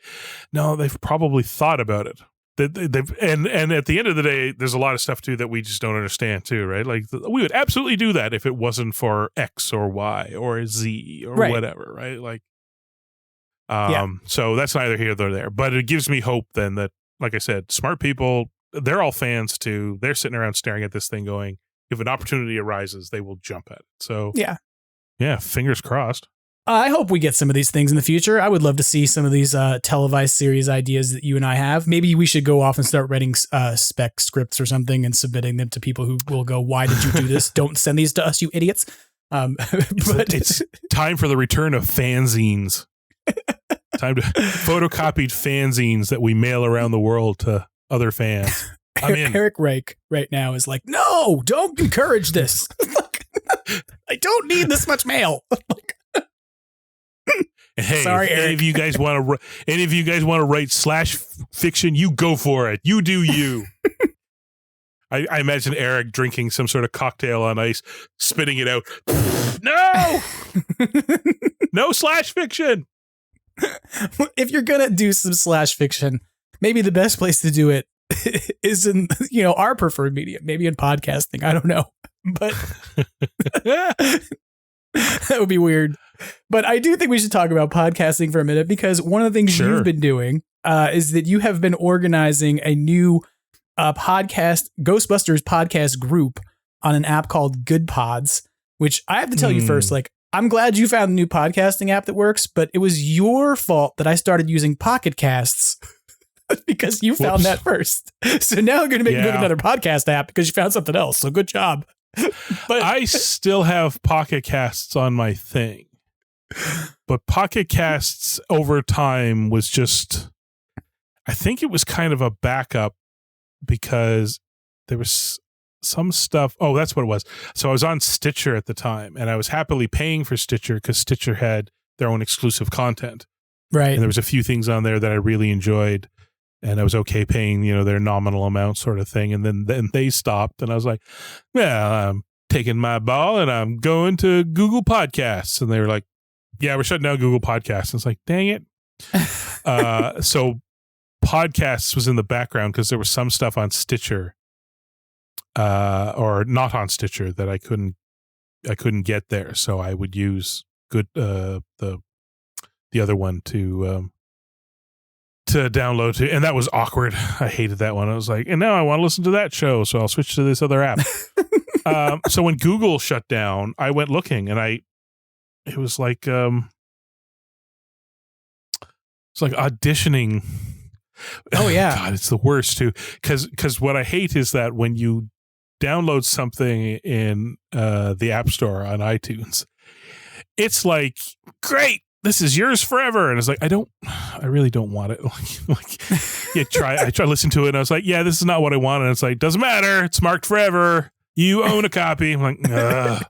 no, they've probably thought about it. And at the end of the day, there's a lot of stuff too that we just don't understand too, right? Like we would absolutely do that if it wasn't for X or Y or Z or whatever, right? Like, so that's neither here nor there. But it gives me hope then that, like I said, smart people, they're all fans too. They're sitting around staring at this thing, going, if an opportunity arises, they will jump at it. So yeah, fingers crossed. I hope we get some of these things in the future. I would love to see some of these televised series ideas that you and I have. Maybe we should go off and start writing spec scripts or something and submitting them to people who will go, why did you do this? Don't send these to us, you idiots. But it's time for the return of fanzines. Time to photocopied fanzines that we mail around the world to other fans. Eric Reich right now is like, no, don't encourage this. I don't need this much mail. Hey, sorry, if any of you guys want to write slash fiction, you go for it. You do you. I imagine Eric drinking some sort of cocktail on ice, spitting it out. No, no slash fiction. If you're gonna do some slash fiction, maybe the best place to do it is in our preferred medium, maybe in podcasting. I don't know, but that would be weird. But I do think we should talk about podcasting for a minute, because one of the things you've been doing is that you have been organizing a new Ghostbusters podcast group on an app called Goodpods, which I have to tell you first, like, I'm glad you found a new podcasting app that works, but it was your fault that I started using Pocket Casts because you found that first. So now I'm going to make you go to another podcast app because you found something else. So good job. But I still have Pocket Casts on my thing. But Pocket Casts over time was just, I think it was kind of a backup because there was some stuff. Oh, that's what it was. So I was on Stitcher at the time, and I was happily paying for Stitcher because Stitcher had their own exclusive content. Right. And there was a few things on there that I really enjoyed, and I was okay paying, their nominal amount sort of thing. And then they stopped, and I was like, well, I'm taking my ball and I'm going to Google Podcasts. And they were like, yeah, we're shutting down Google Podcasts. And it's like, dang it. So Podcasts was in the background because there was some stuff on Stitcher or not on Stitcher that I couldn't get there. So I would use the other one to download to, and that was awkward. I hated that one. I was like, and now I want to listen to that show, so I'll switch to this other app. So when Google shut down, I went looking, and it was like auditioning. Oh yeah. God, it's the worst too. Cause what I hate is that when you download something in the App Store on iTunes, it's like, great, this is yours forever. And it's like, I really don't want it. I try to listen to it, and I was like, yeah, this is not what I want. And it's like, doesn't matter. It's marked forever. You own a copy. I'm like, ugh.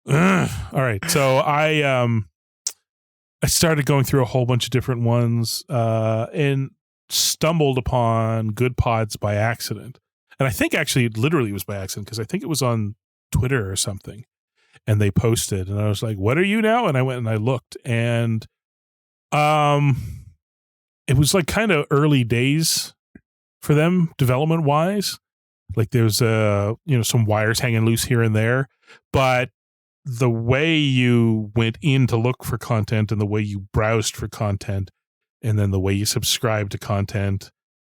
All right. So I started going through a whole bunch of different ones and stumbled upon Goodpods by accident. And I think actually literally it was by accident because I think it was on Twitter or something. And they posted and I was like, what are you now? And I went and I looked and it was like kind of early days for them development wise. Like there's some wires hanging loose here and there, but the way you went in to look for content and the way you browsed for content and then the way you subscribed to content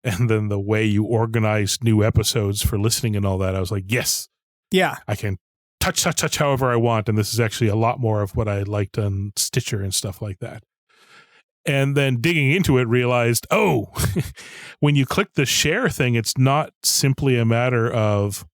and then the way you organized new episodes for listening and all that, I was like, yes, yeah, I can touch however I want. And this is actually a lot more of what I liked on Stitcher and stuff like that. And then digging into it, realized, when you click the share thing, it's not simply a matter of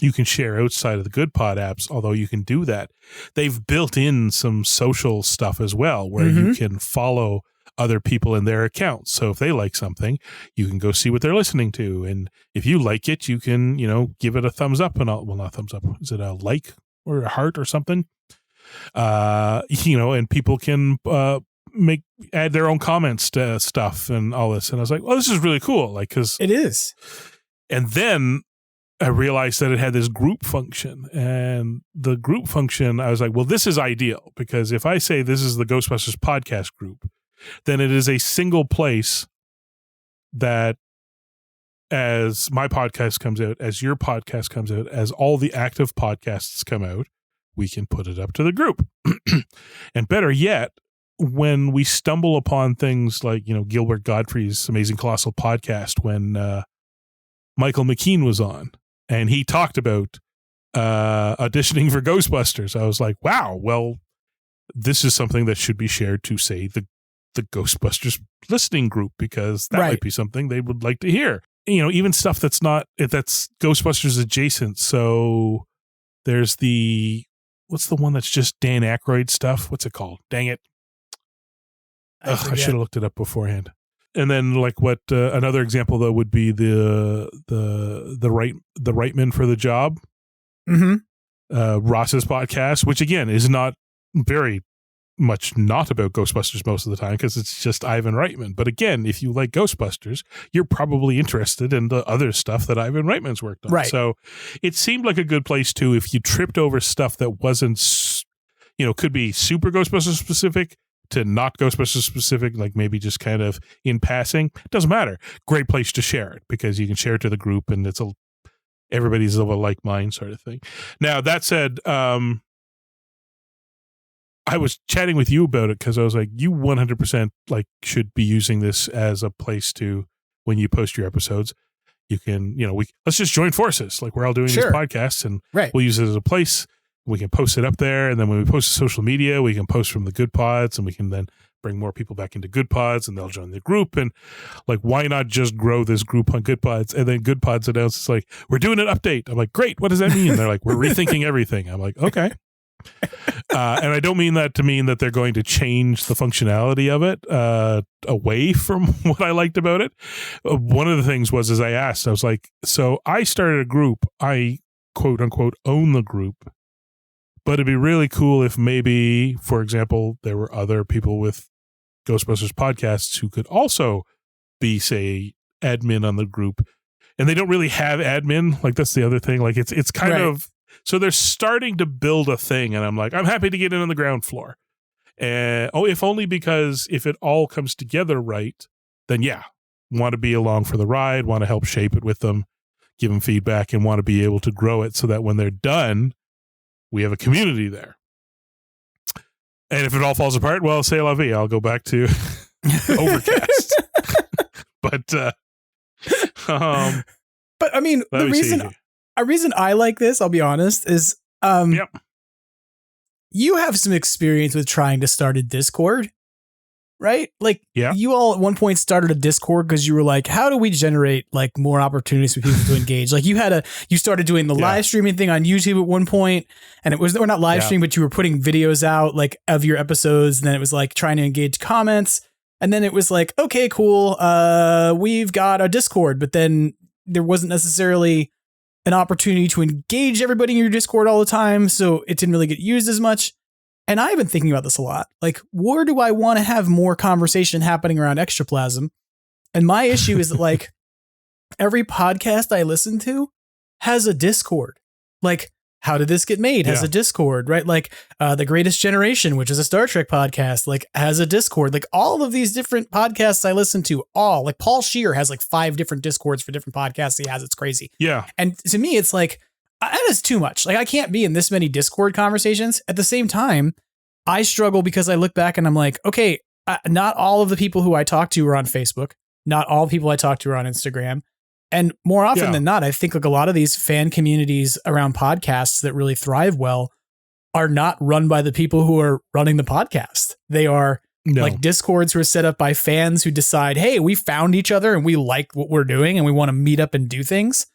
you can share outside of the Goodpod apps, although you can do that. They've built in some social stuff as well, where you can follow other people in their accounts. So if they like something, you can go see what they're listening to. And if you like it, you can, give it a thumbs up and well, not thumbs up. Is it a like or a heart or something? And people can, add their own comments to stuff and all this. And I was like, well, this is really cool. Like, cause it is. And then I realized that it had this group function, and the group function, I was like, well, this is ideal because if I say this is the Ghostbusters Podcast group, then it is a single place that as my podcast comes out, as your podcast comes out, as all the active podcasts come out, we can put it up to the group. And better yet, when we stumble upon things like, Gilbert Gottfried's Amazing Colossal Podcast, when Michael McKean was on and he talked about auditioning for Ghostbusters, I was like, wow, well, this is something that should be shared to, say, the Ghostbusters listening group, because that might be something they would like to hear. Even stuff that's Ghostbusters adjacent. So there's what's the one that's just Dan Aykroyd stuff? What's it called? Dang it. I should have looked it up beforehand. And then, like, what another example though would be the right men for the job, Ross's podcast, which again is not very much not about Ghostbusters most of the time because it's just Ivan Reitman. But again, if you like Ghostbusters, you're probably interested in the other stuff that Ivan Reitman's worked on. Right. So it seemed like a good place too if you tripped over stuff that wasn't, could be super Ghostbusters specific to not Ghostbusters specific, like maybe just kind of in passing. It doesn't matter. Great place to share it because you can share it to the group and everybody's of a like mind sort of thing. Now, that said, I was chatting with you about it because I was like, you 100% should be using this as a place to, when you post your episodes, you can, let's just join forces. Like we're all doing these podcasts and we'll use it as a place. We can post it up there. And then when we post to social media, we can post from the Goodpods and we can then bring more people back into Goodpods and they'll join the group. And why not just grow this group on Goodpods? And then Goodpods announces we're doing an update. I'm like, great. What does that mean? They're like, we're rethinking everything. I'm like, okay. And I don't mean that to mean that they're going to change the functionality of it away from what I liked about it. One of the things was I asked, I was like, so I started a group. I quote unquote own the group, but it'd be really cool if maybe, for example, there were other people with Ghostbusters podcasts who could also be, say, admin on the group. And they don't really have admin. That's the other thing. It's kind of, so they're starting to build a thing. And I'm like, I'm happy to get in on the ground floor. If only because if it all comes together right, then want to be along for the ride, want to help shape it with them, give them feedback, and want to be able to grow it so that when they're done, we have a community there. And if it all falls apart, well, c'est la vie. I'll go back to Overcast. But I mean, the reason I like this, I'll be honest, is you have some experience with trying to start a Discord, right? You all at one point started a Discord because you were like, how do we generate more opportunities for people to engage? You started doing the live streaming thing on YouTube at one point, and it was, or not live stream, but you were putting videos out of your episodes, and then it was trying to engage comments. And then it was okay, cool. We've got a Discord, but then there wasn't necessarily an opportunity to engage everybody in your Discord all the time, so it didn't really get used as much. And I've been thinking about this a lot. Like, where do I want to have more conversation happening around Extraplasm? And my issue is that, like, every podcast I listen to has a Discord. Like, How Did This Get Made has a Discord, right? Like, The Greatest Generation, which is a Star Trek podcast, like, has a Discord. Like, all of these different podcasts I listen to, like, Paul Scheer has like 5 different Discords for different podcasts he has. It's crazy. Yeah. And to me, it's like, that is too much. Like, I can't be in this many Discord conversations. At the same time, I struggle because I look back and I'm like, okay, not all of the people who I talk to are on Facebook. Not all the people I talk to are on Instagram. And more often than not, I think like a lot of these fan communities around podcasts that really thrive well are not run by the people who are running the podcast. They are like Discords who are set up by fans who decide, hey, we found each other and we like what we're doing and we want to meet up and do things.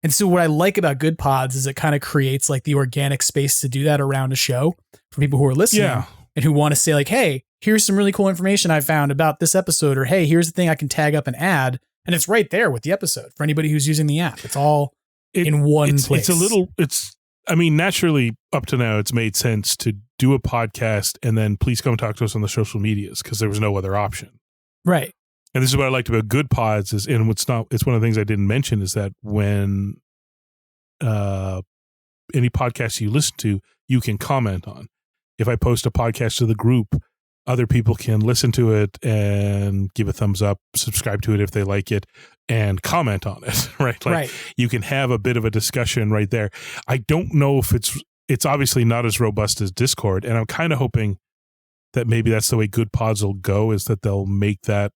And so what I like about Goodpods is it kind of creates like the organic space to do that around a show for people who are listening and who want to say like, hey, here's some really cool information I found about this episode, or hey, here's the thing I can tag up and add. And it's right there with the episode for anybody who's using the app. It's all in one place. I mean, naturally up to now, it's made sense to do a podcast and then please come talk to us on the social medias because there was no other option. Right. And this is what I liked about Goodpods is, and it's one of the things I didn't mention is that when any podcast you listen to, you can comment on. If I post a podcast to the group, other people can listen to it and give a thumbs up, subscribe to it if they like it, and comment on it, right? Like you can have a bit of a discussion right there. I don't know if it's obviously not as robust as Discord, and I'm kind of hoping that maybe that's the way Goodpods will go, is that they'll make that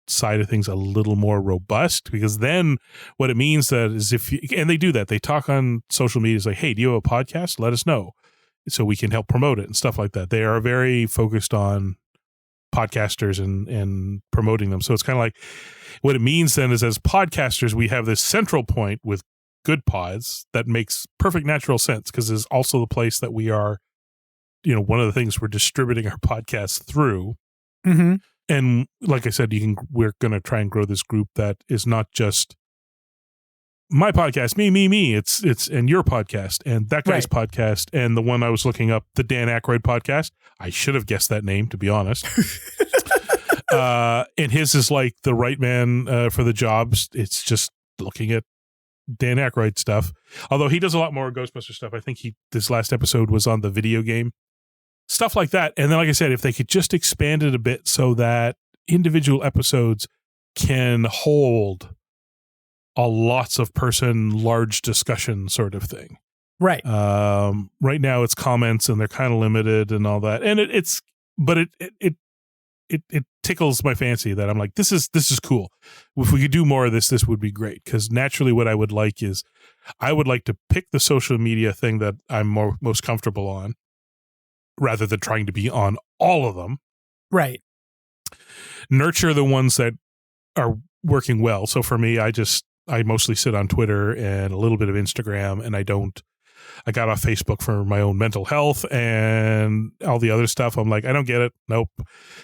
side of things a little more robust, because then what it means that is and they do that, they talk on social media, it's like, hey, do you have a podcast? Let us know so we can help promote it and stuff like that. They are very focused on podcasters and promoting them. So it's kind of like what it means then is as podcasters, we have this central point with Goodpods that makes perfect natural sense because it's also the place that we are, one of the things we're distributing our podcasts through. Mm-hmm. And like I said, we're going to try and grow this group that is not just my podcast, me. It's and your podcast and that guy's podcast and the one I was looking up, the Dan Aykroyd podcast. I should have guessed that name, to be honest. And his is like the right man for the jobs. It's just looking at Dan Aykroyd stuff. Although he does a lot more Ghostbusters stuff. I think this last episode was on the video game. Stuff like that. And then, like I said, if they could just expand it a bit so that individual episodes can hold a lots of person, large discussion sort of thing. Right. Right now it's comments and they're kind of limited and all that. And it tickles my fancy that I'm like, this is cool. If we could do more of this would be great. Because naturally what I would like is I would like to pick the social media thing that I'm most comfortable on rather than trying to be on all of them. Right. Nurture the ones that are working well. So for me, I mostly sit on Twitter and a little bit of Instagram, and I got off Facebook for my own mental health and all the other stuff. I'm like, I don't get it. Nope.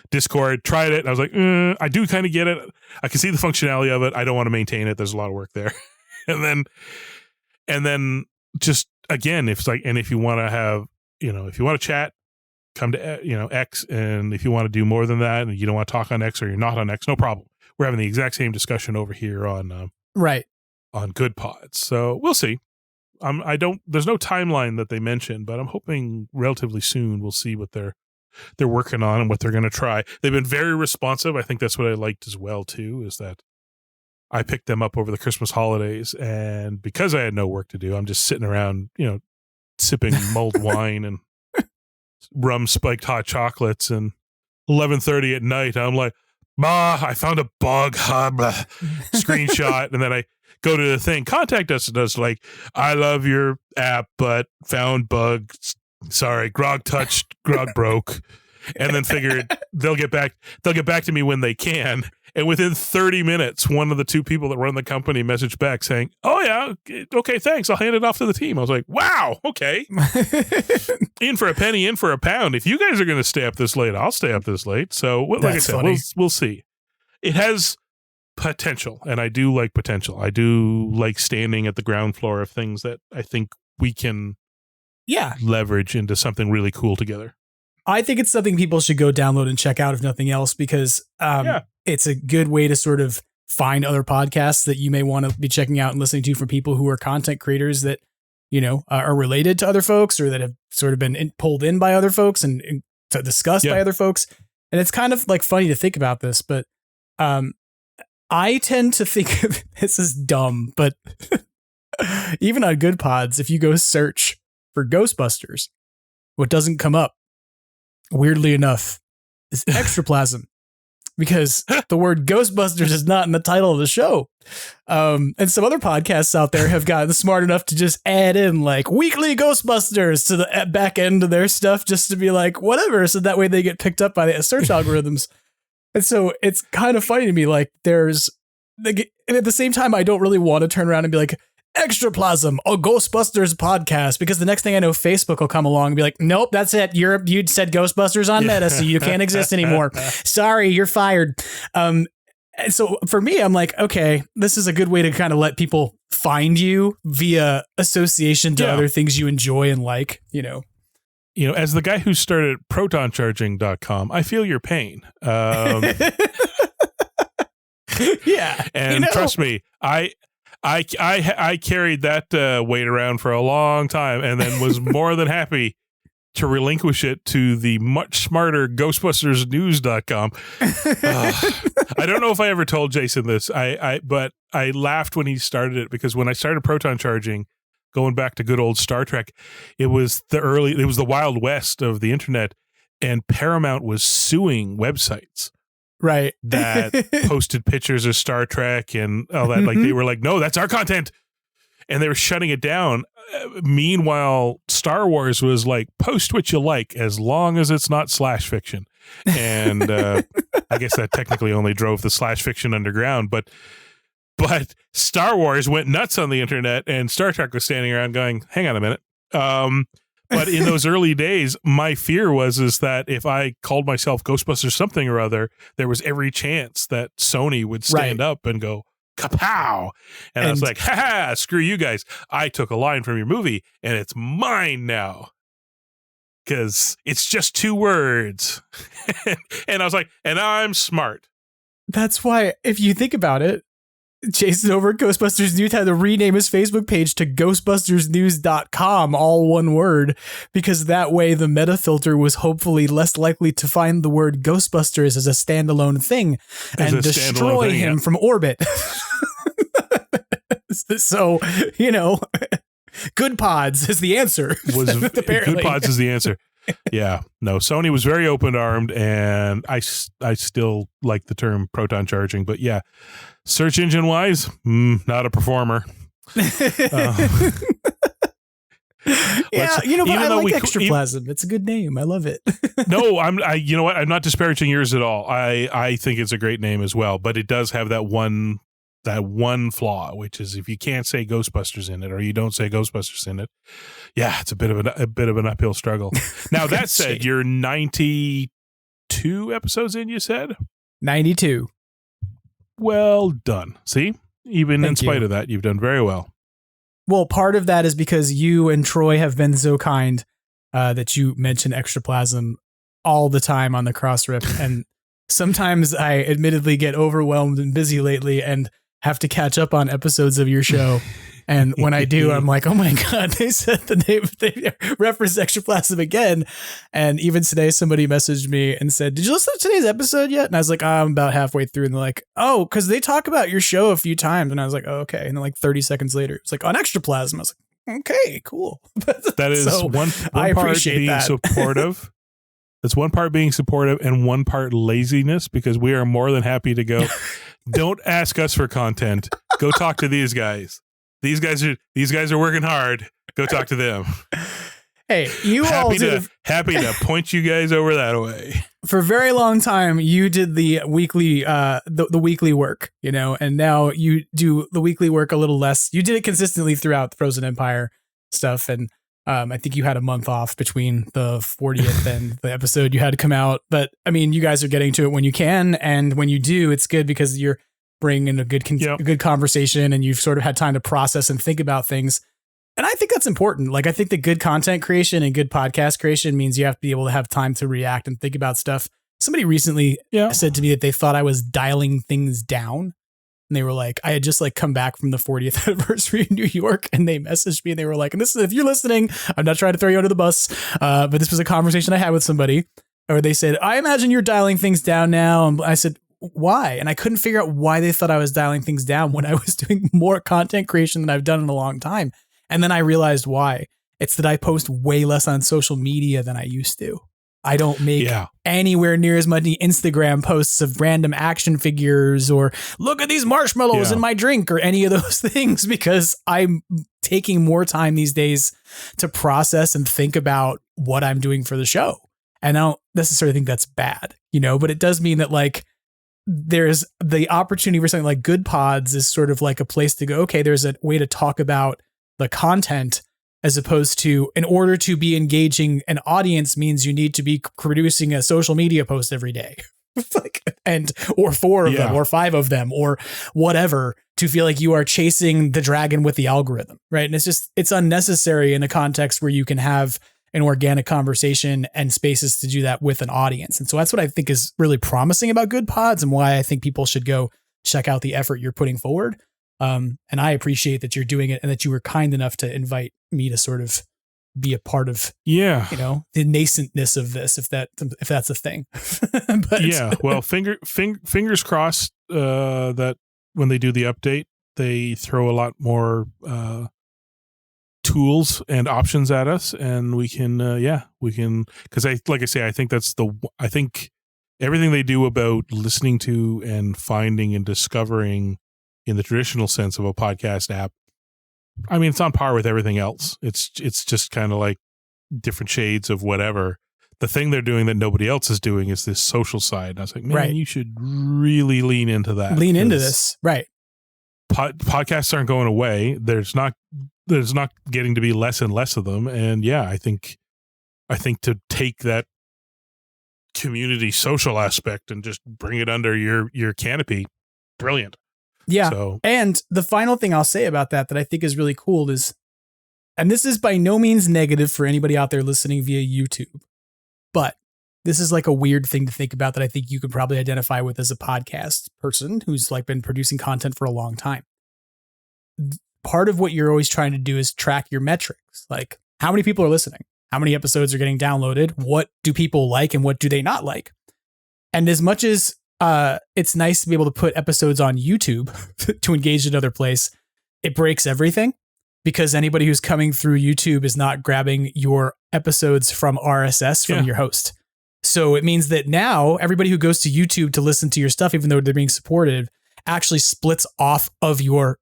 Discord, tried it. I was like, I do kind of get it. I can see the functionality of it. I don't want to maintain it. There's a lot of work there. and then just again, if you want to have, if you want to chat, come to, X. And if you want to do more than that and you don't want to talk on X or you're not on X, no problem. We're having the exact same discussion over here on, on Goodpods. So we'll see. There's no timeline that they mentioned, but I'm hoping relatively soon we'll see what they're working on and what they're going to try. They've been very responsive. I think that's what I liked as well too, is that I picked them up over the Christmas holidays, and because I had no work to do, I'm just sitting around, sipping mulled wine and rum spiked hot chocolates, and 11:30 at night, I'm like, I found a bug, screenshot, and then I go to the thing, contact us, and it's like, I love your app, but found bug, sorry, grog touched, grog broke, and then figured they'll get back to me when they can. And within 30 minutes, one of the two people that run the company messaged back saying, oh yeah, okay, thanks, I'll hand it off to the team. I was like, wow, okay. In for a penny, in for a pound. If you guys are going to stay up this late, I'll stay up this late. So like I said, we'll see. It has potential, and I do like potential. I do like standing at the ground floor of things that I think we can leverage into something really cool together. I think it's something people should go download and check out, if nothing else, because it's a good way to sort of find other podcasts that you may want to be checking out and listening to from people who are content creators that, are related to other folks or that have sort of been pulled in by other folks and discussed by other folks. And it's kind of like funny to think about this, but I tend to think of this is dumb, but even on Goodpods, if you go search for Ghostbusters, what doesn't come up, weirdly enough, is Extraplasm, because the word Ghostbusters is not in the title of the show. And some other podcasts out there have gotten smart enough to just add in like weekly Ghostbusters to the back end of their stuff just to be like, whatever. So that way they get picked up by the search algorithms. And so it's kind of funny to me. Like and at the same time, I don't really want to turn around and be like, Extraplasm, a Ghostbusters podcast, because the next thing I know, Facebook will come along and be like, nope, that's it. You'd said Ghostbusters on Meta, so you can't exist anymore. Sorry, you're fired. And so for me, I'm like, okay, this is a good way to kind of let people find you via association to other things you enjoy and like, as the guy who started protoncharging.com, I feel your pain. And trust me, I carried that weight around for a long time and then was more than happy to relinquish it to the much smarter GhostbustersNews.com. I don't know if I ever told Jason this, but I laughed when he started it, because when I started Proton Charging, going back to good old Star Trek, it was the Wild West of the internet, and Paramount was suing websites. Right. That posted pictures of Star Trek and all that. Like they were like, no, that's our content. And they were shutting it down. Meanwhile, Star Wars was like, post what you like as long as it's not slash fiction. And I guess that technically only drove the slash fiction underground. But Star Wars went nuts on the internet, and Star Trek was standing around going, hang on a minute. But in those early days, my fear is that if I called myself Ghostbusters something or other, there was every chance that Sony would stand up and go, kapow. And I was like, ha, screw you guys. I took a line from your movie and it's mine now. Because it's just 2 words. And I was like, and I'm smart. That's why, if you think about it, Jason over at Ghostbusters News had to rename his Facebook page to GhostbustersNews.com, all one word, because that way the meta filter was hopefully less likely to find the word Ghostbusters as a standalone thing and destroy him from orbit. So, Goodpods is the answer. Goodpods is the answer. Yeah. No, Sony was very open-armed, and I still like the term proton charging, but yeah, search engine wise, not a performer. But I like Extraplasm. It's a good name. I love it. No, you know what? I'm not disparaging yours at all. I think it's a great name as well, but it does have that one flaw, which is if you can't say Ghostbusters in it, or you don't say Ghostbusters in it, it's a bit of an uphill struggle. Now that said, you're 92 episodes in, you said? 92. Well done. See, even in spite of that, you've done very well. Well, part of that is because you and Troy have been so kind that you mention Extraplasm all the time on the Crossrip, and sometimes I admittedly get overwhelmed and busy lately and have to catch up on episodes of your show. And when I do, I'm like, oh my God, they said the name, they referenced Extraplasm again. And even today, somebody messaged me and said, did you listen to today's episode yet? And I was like, I'm about halfway through. And they're like, oh, because they talk about your show a few times. And I was like, oh, okay. And then like 30 seconds later, it's like on Extraplasm. I was like, okay, cool. That is one part being supportive. That's one part being supportive and one part laziness, because we are more than happy to go. Don't ask us for content. Go talk to these guys. These guys are working hard. Go talk to them. Hey, you happy to point you guys over that way. For a very long time, you did the weekly the weekly work, and now you do the weekly work a little less. You did it consistently throughout the Frozen Empire stuff, and I think you had a month off between the 40th and the episode you had to come out. But I mean, you guys are getting to it when you can, and when you do, it's good because you're bring in a good conversation, and you've sort of had time to process and think about things. And I think that's important. Like, I think that good content creation and good podcast creation means you have to be able to have time to react and think about stuff. Somebody recently said to me that they thought I was dialing things down. And they were like, I had just like come back from the 40th anniversary in New York, and they messaged me and they were like, and this is, if you're listening, I'm not trying to throw you under the bus, but this was a conversation I had with somebody, or they said, I imagine you're dialing things down now. And I said, why? And I couldn't figure out why they thought I was dialing things down when I was doing more content creation than I've done in a long time. And then I realized why. It's that I post way less on social media than I used to. I don't make anywhere near as many Instagram posts of random action figures or look at these marshmallows in my drink or any of those things, because I'm taking more time these days to process and think about what I'm doing for the show. And I don't necessarily think that's bad, but it does mean that like there's the opportunity for something like Goodpods is sort of like a place to go, okay, there's a way to talk about the content, as opposed to, in order to be engaging an audience means you need to be producing a social media post every day. or 4 of them or 5 of them or whatever, to feel like you are chasing the dragon with the algorithm. Right. And it's unnecessary in a context where you can have an organic conversation and spaces to do that with an audience. And so that's what I think is really promising about Goodpods, and why I think people should go check out the effort you're putting forward. And I appreciate that you're doing it, and that you were kind enough to invite me to sort of be a part of, the nascentness of this, if that's a thing. But well, fingers crossed that when they do the update, they throw a lot more tools and options at us, and we can, because I think everything they do about listening to and finding and discovering in the traditional sense of a podcast app, I mean, it's on par with everything else. It's just kind of like different shades of whatever. The thing they're doing that nobody else is doing is this social side. And I was like, man, you should really lean into that. Lean into this. Right. Podcasts aren't going away. There's not getting to be less and less of them. And I think to take that community social aspect and just bring it under your canopy, brilliant. Yeah. So. And the final thing I'll say about that I think is really cool is, and this is by no means negative for anybody out there listening via YouTube, but this is like a weird thing to think about that I think you could probably identify with as a podcast person who's like been producing content for a long time. Part of what you're always trying to do is track your metrics. Like, how many people are listening? How many episodes are getting downloaded? What do people like and what do they not like? And as much as it's nice to be able to put episodes on YouTube to engage another place, it breaks everything, because anybody who's coming through YouTube is not grabbing your episodes from RSS from your host. So it means that now everybody who goes to YouTube to listen to your stuff, even though they're being supported, actually splits off of your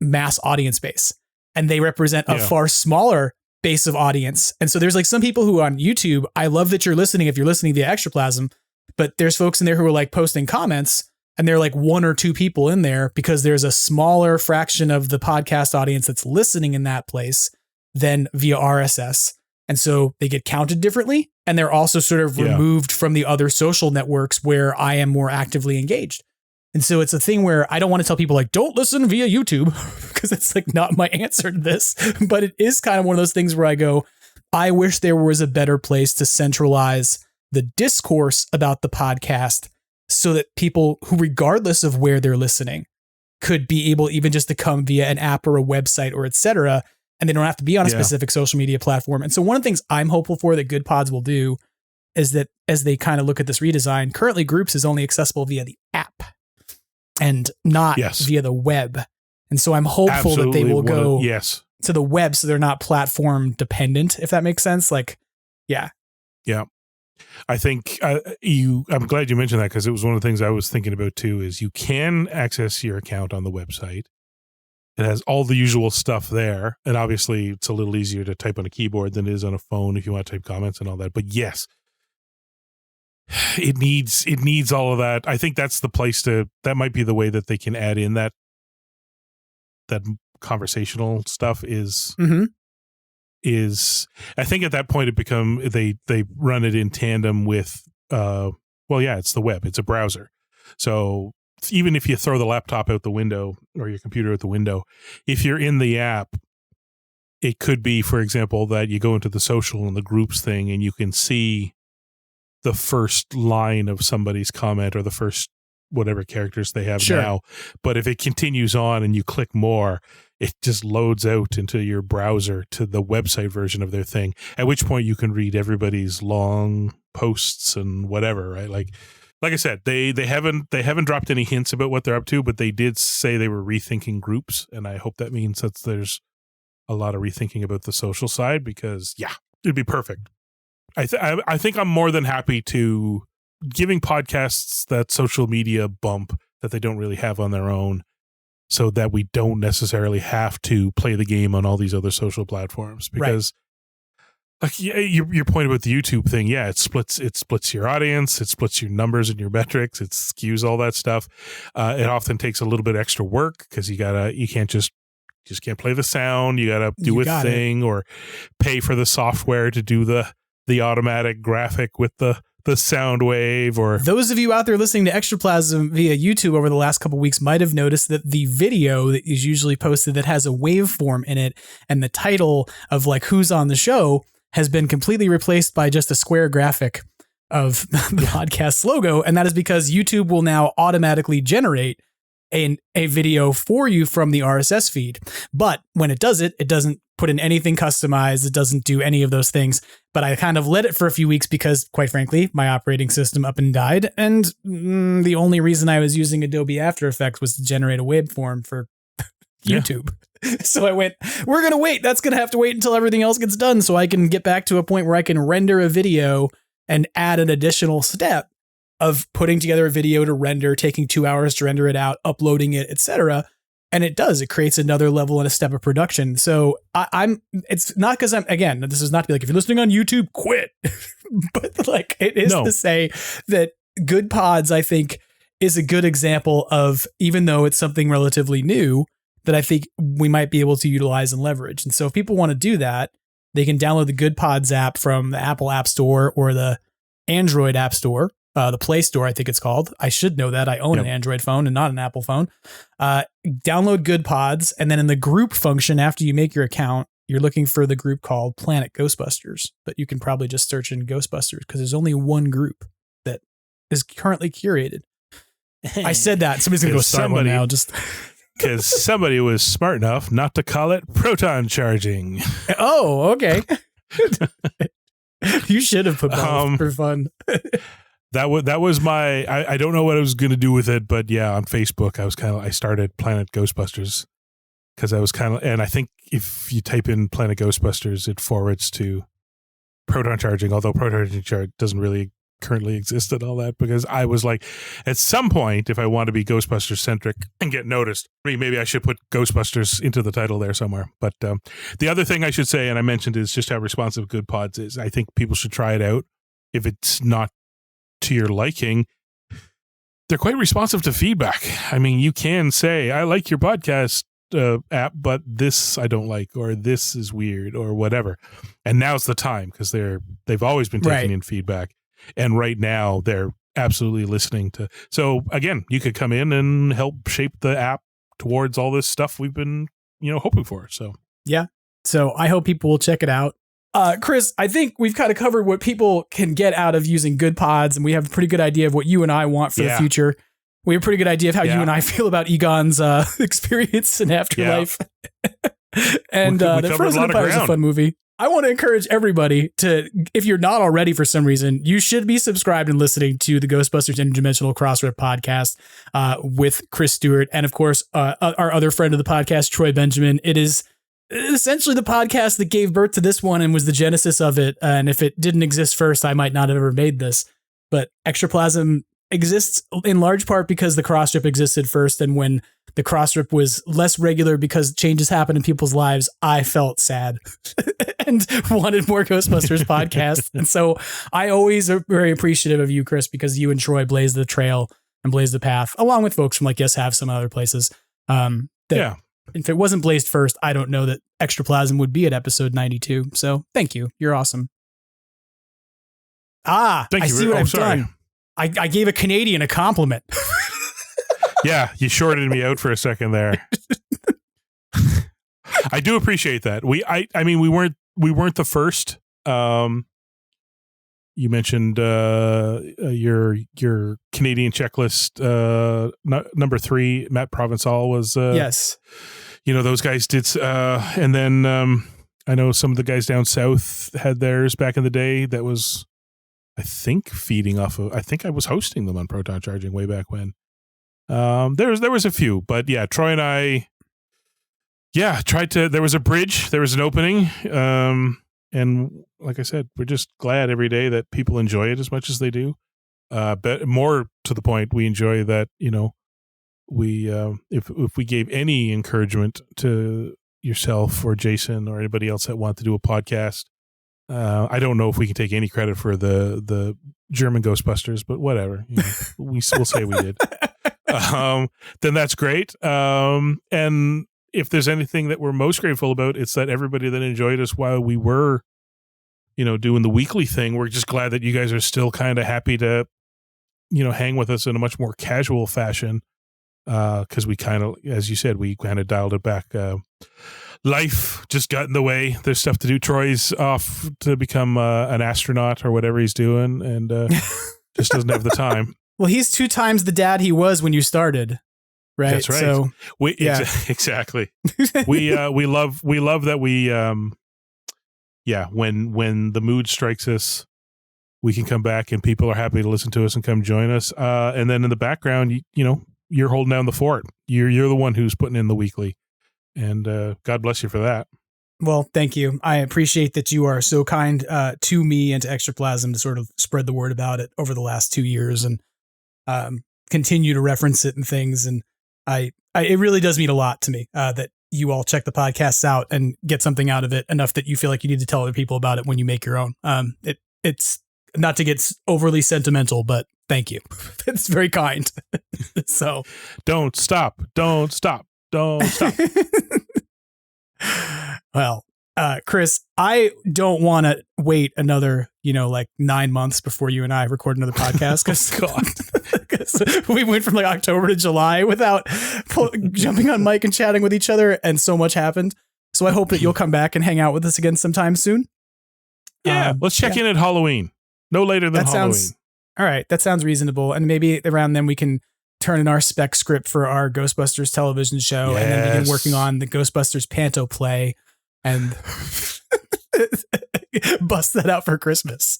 mass audience base, and they represent a far smaller base of audience. And so there's like some people who on YouTube, I love that you're listening if you're listening via Extraplasm, but there's folks in there who are like posting comments, and they're like 1 or 2 people in there, because there's a smaller fraction of the podcast audience that's listening in that place than via RSS. And so they get counted differently, and they're also sort of removed from the other social networks where I am more actively engaged. And so it's a thing where I don't want to tell people like, don't listen via YouTube, because it's like not my answer to this, but it is kind of one of those things where I go, I wish there was a better place to centralize the discourse about the podcast, so that people who, regardless of where they're listening, could be able even just to come via an app or a website or etc. And they don't have to be on a specific social media platform. And so one of the things I'm hopeful for that Goodpods will do is that as they kind of look at this redesign, currently Groups is only accessible via the app and not via the web. And so I'm hopeful that they will go to the web, so they're not platform dependent, if that makes sense. Like, yeah. I think I'm glad you mentioned that, because it was one of the things I was thinking about too, is you can access your account on the website. It has all the usual stuff there. And obviously it's a little easier to type on a keyboard than it is on a phone if you want to type comments and all that. But yes, it needs all of that. I think that's the place that might be the way that they can add in that conversational stuff is I think at that point they run it in tandem with it's the web, it's a browser. So even if you throw the laptop out the window or your computer out the window, if you're in the app, it could be, for example, that you go into the social and the groups thing and you can see the first line of somebody's comment or the first whatever characters they have now. But if it continues on and you click more, it just loads out into your browser to the website version of their thing, at which point you can read everybody's long posts and whatever, right? Like I said, they haven't dropped any hints about what they're up to, but they did say they were rethinking groups, and I hope that means that there's a lot of rethinking about the social side, because it'd be perfect. I think I'm more than happy to giving podcasts that social media bump that they don't really have on their own, so that we don't necessarily have to play the game on all these other social platforms. Because like your point about the YouTube thing, it splits your audience, it splits your numbers and your metrics, it skews all that stuff. It often takes a little bit extra work because you can't just can't play the sound. You gotta do a thing or pay for the software to do the automatic graphic with the sound wave. Or those of you out there listening to Extraplasm via YouTube over the last couple of weeks might have noticed that the video that is usually posted that has a waveform in it and the title of like who's on the show has been completely replaced by just a square graphic of the podcast's logo. And that is because YouTube will now automatically generate a video for you from the RSS feed. But when it does it doesn't put in anything customized. It doesn't do any of those things. But I kind of let it for a few weeks because, quite frankly, my operating system up and died. And the only reason I was using Adobe After Effects was to generate a waveform for YouTube. So I went, we're going to wait. That's going to have to wait until everything else gets done so I can get back to a point where I can render a video and add an additional step of putting together a video to render, taking 2 hours to render it out, uploading it, etc. And it does. It creates another level and a step of production. So it's not because again, this is not to be like, if you're listening on YouTube, quit. But like, it is to say that Goodpods, I think, is a good example of, even though it's something relatively new, that I think we might be able to utilize and leverage. And so if people want to do that, they can download the Goodpods app from the Apple App Store or the Android App Store. The Play Store, I think it's called. I should know that. I own an Android phone and not an Apple phone. Download Goodpods, and then in the group function, after you make your account, you're looking for the group called Planet Ghostbusters. But you can probably just search in Ghostbusters because there's only one group that is currently curated. I said that. Somebody's going to go start one now. Just because somebody was smart enough not to call it proton charging. Oh, okay. You should have put both for fun. That was my, I don't know what I was going to do with it, but on Facebook, I started Planet Ghostbusters because I was and I think if you type in Planet Ghostbusters, it forwards to proton charging, although proton charge doesn't really currently exist and all that, because I was like, at some point, if I want to be Ghostbusters centric and get noticed, maybe I should put Ghostbusters into the title there somewhere. But the other thing I should say, and I mentioned, is just how responsive Goodpods is. I think people should try it out. If it's not to your liking, they're quite responsive to feedback. I mean, you can say, I like your podcast app, but this I don't like, or this is weird, or whatever. And now's the time, because they've always been taking in feedback. And right now they're absolutely listening to. So again, you could come in and help shape the app towards all this stuff we've been, hoping for. So yeah. So I hope people will check it out. Chris, I think we've kind of covered what people can get out of using Goodpods, and we have a pretty good idea of what you and I want for the future. We have a pretty good idea of how you and I feel about Egon's experience in Afterlife. And the Frozen Empire is a fun movie. I want to encourage everybody to, if you're not already for some reason, you should be subscribed and listening to the Ghostbusters Interdimensional Crossrip podcast with Chris Stewart. And of course, our other friend of the podcast, Troy Benjamin. It is essentially the podcast that gave birth to this one and was the genesis of it. And if it didn't exist first, I might not have ever made this. But Extraplasm exists in large part because the Crossrip existed first. And when the Crossrip was less regular because changes happened in people's lives, I felt sad and wanted more Ghostbusters podcasts. And so I always am very appreciative of you, Chris, because you and Troy blazed the trail and blazed the path, along with folks from like Yes Have some other places. If it wasn't blazed first, I don't know that Extraplasm would be at episode 92. So thank you. You're awesome. Thank you. I see what I've done. I gave a Canadian a compliment. Yeah, you shorted me out for a second there. I do appreciate that. I mean, we weren't the first. You mentioned your Canadian checklist number 3, Matt Provençal was yes. Those guys did, and then I know some of the guys down south had theirs back in the day. That was, I think, feeding off of. I think I was hosting them on Proton Charging way back when. There was a few, but yeah, Troy and I, tried to. There was a bridge, there was an opening, and like I said, we're just glad every day that people enjoy it as much as they do. But more to the point, we enjoy that. We if we gave any encouragement to yourself or Jason or anybody else that want to do a podcast, I don't know if we can take any credit for the German Ghostbusters, but whatewe'll say we did. Then that's great. And if there's anything that we're most grateful about, it's that everybody that enjoyed us while we were, doing the weekly thing. We're just glad that you guys are still kind of happy to, hang with us in a much more casual fashion. Because we kind of, as you said, we kind of dialed it back. Life just got in the way. There's stuff to do. Troy's off to become an astronaut or whatever he's doing, and just doesn't have the time. Well, he's 2 times the dad he was when you started, right? That's right. So, exactly. we love that we when the mood strikes us, we can come back and people are happy to listen to us and come join us. And then in the background, you're holding down the fort. You're the one who's putting in the weekly, and God bless you for that. Well, thank you. I appreciate that you are so kind to me and to Extraplasm to sort of spread the word about it over the last 2 years and continue to reference it and things. And it really does mean a lot to me that you all check the podcasts out and get something out of it enough that you feel like you need to tell other people about it when you make your own. It's not to get overly sentimental, but thank you. It's very kind. So don't stop. Well, Chris, I don't want to wait another, 9 months before you and I record another podcast because we went from October to July without jumping on mic and chatting with each other, and so much happened. So I hope that you'll come back and hang out with us again sometime soon. Yeah, let's check in at Halloween. No later than Halloween. All right, that sounds reasonable. And maybe around then we can turn in our spec script for our Ghostbusters television show, and then begin working on the Ghostbusters Panto play and bust that out for Christmas.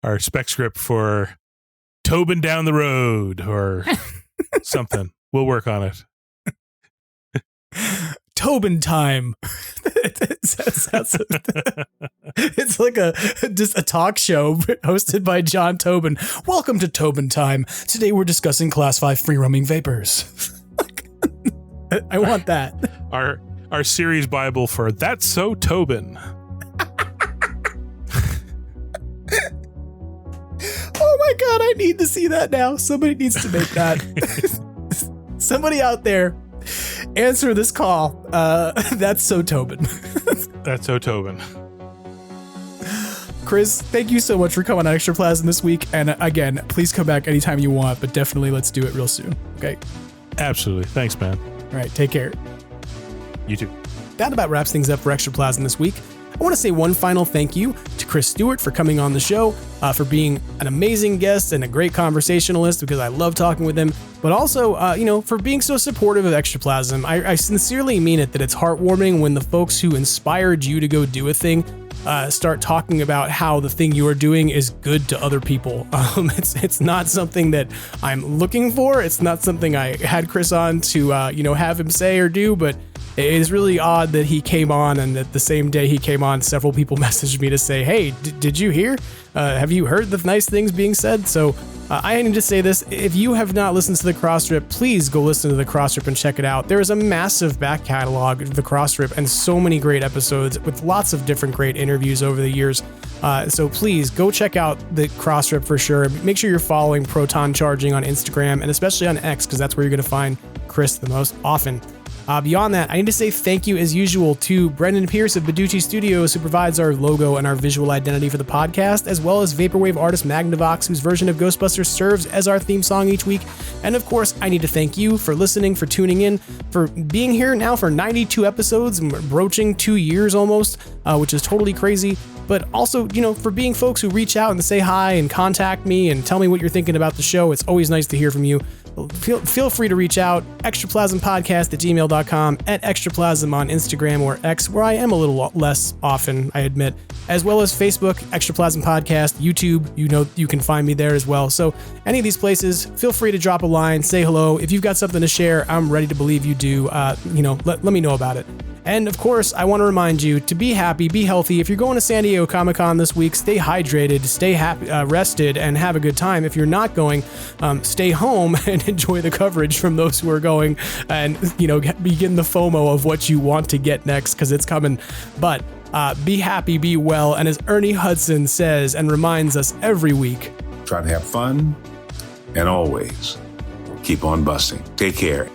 Our spec script for Tobin Down the Road or something. We'll work on it. Tobin time. It's like just a talk show hosted by John Tobin. Welcome to Tobin time. Today we're discussing Class 5 free roaming vapors. I want that. Our series Bible for That's So Tobin. Oh my God, I need to see that now. Somebody needs to make that. Somebody out there, answer this call. That's So Tobin. That's So Tobin. Chris, thank you so much for coming on Extraplasm this week. And again, please come back anytime you want, but definitely let's do it real soon. Okay. Absolutely. Thanks, man. All right. Take care. You too. That about wraps things up for Extraplasm this week. I want to say one final thank you to Chris Stewart for coming on the show, for being an amazing guest and a great conversationalist, because I love talking with him, but also, for being so supportive of Extraplasm. I sincerely mean it, that it's heartwarming when the folks who inspired you to go do a thing start talking about how the thing you are doing is good to other people. It's not something that I'm looking for. It's not something I had Chris on to, have him say or do, but it is really odd that he came on, and that the same day he came on, several people messaged me to say, hey, did you hear? Have you heard the nice things being said? So I need to say this. If you have not listened to the Crossrip, please go listen to the Crossrip and check it out. There is a massive back catalog of the Crossrip and so many great episodes with lots of different great interviews over the years. So please go check out the Crossrip for sure. Make sure you're following Proton Charging on Instagram and especially on X, because that's where you're going to find Chris the most often. Beyond that, I need to say thank you as usual to Brendan Pearce of Badoochi Studios, who provides our logo and our visual identity for the podcast, as well as vaporwave artist MAGNAVOX, whose version of Ghostbusters serves as our theme song each week. And of course, I need to thank you for listening, for tuning in, for being here now for 92 episodes and we're broaching 2 years almost, which is totally crazy. But also, for being folks who reach out and say hi and contact me and tell me what you're thinking about the show. It's always nice to hear from you. Feel free to reach out, extraplasmpodcast@gmail.com, at Extraplasm on Instagram or X, where I am a little less often, I admit, as well as Facebook, Extraplasm Podcast, YouTube, you can find me there as well. So any of these places, feel free to drop a line, say hello. If you've got something to share, I'm ready to believe you do. Let me know about it. And of course, I want to remind you to be happy, be healthy. If you're going to San Diego Comic-Con this week, stay hydrated, stay happy, rested, and have a good time. If you're not going, stay home and enjoy the coverage from those who are going, and begin the FOMO of what you want to get next, because it's coming. But be happy, be well, and as Ernie Hudson says and reminds us every week, try to have fun and always keep on busting. Take care.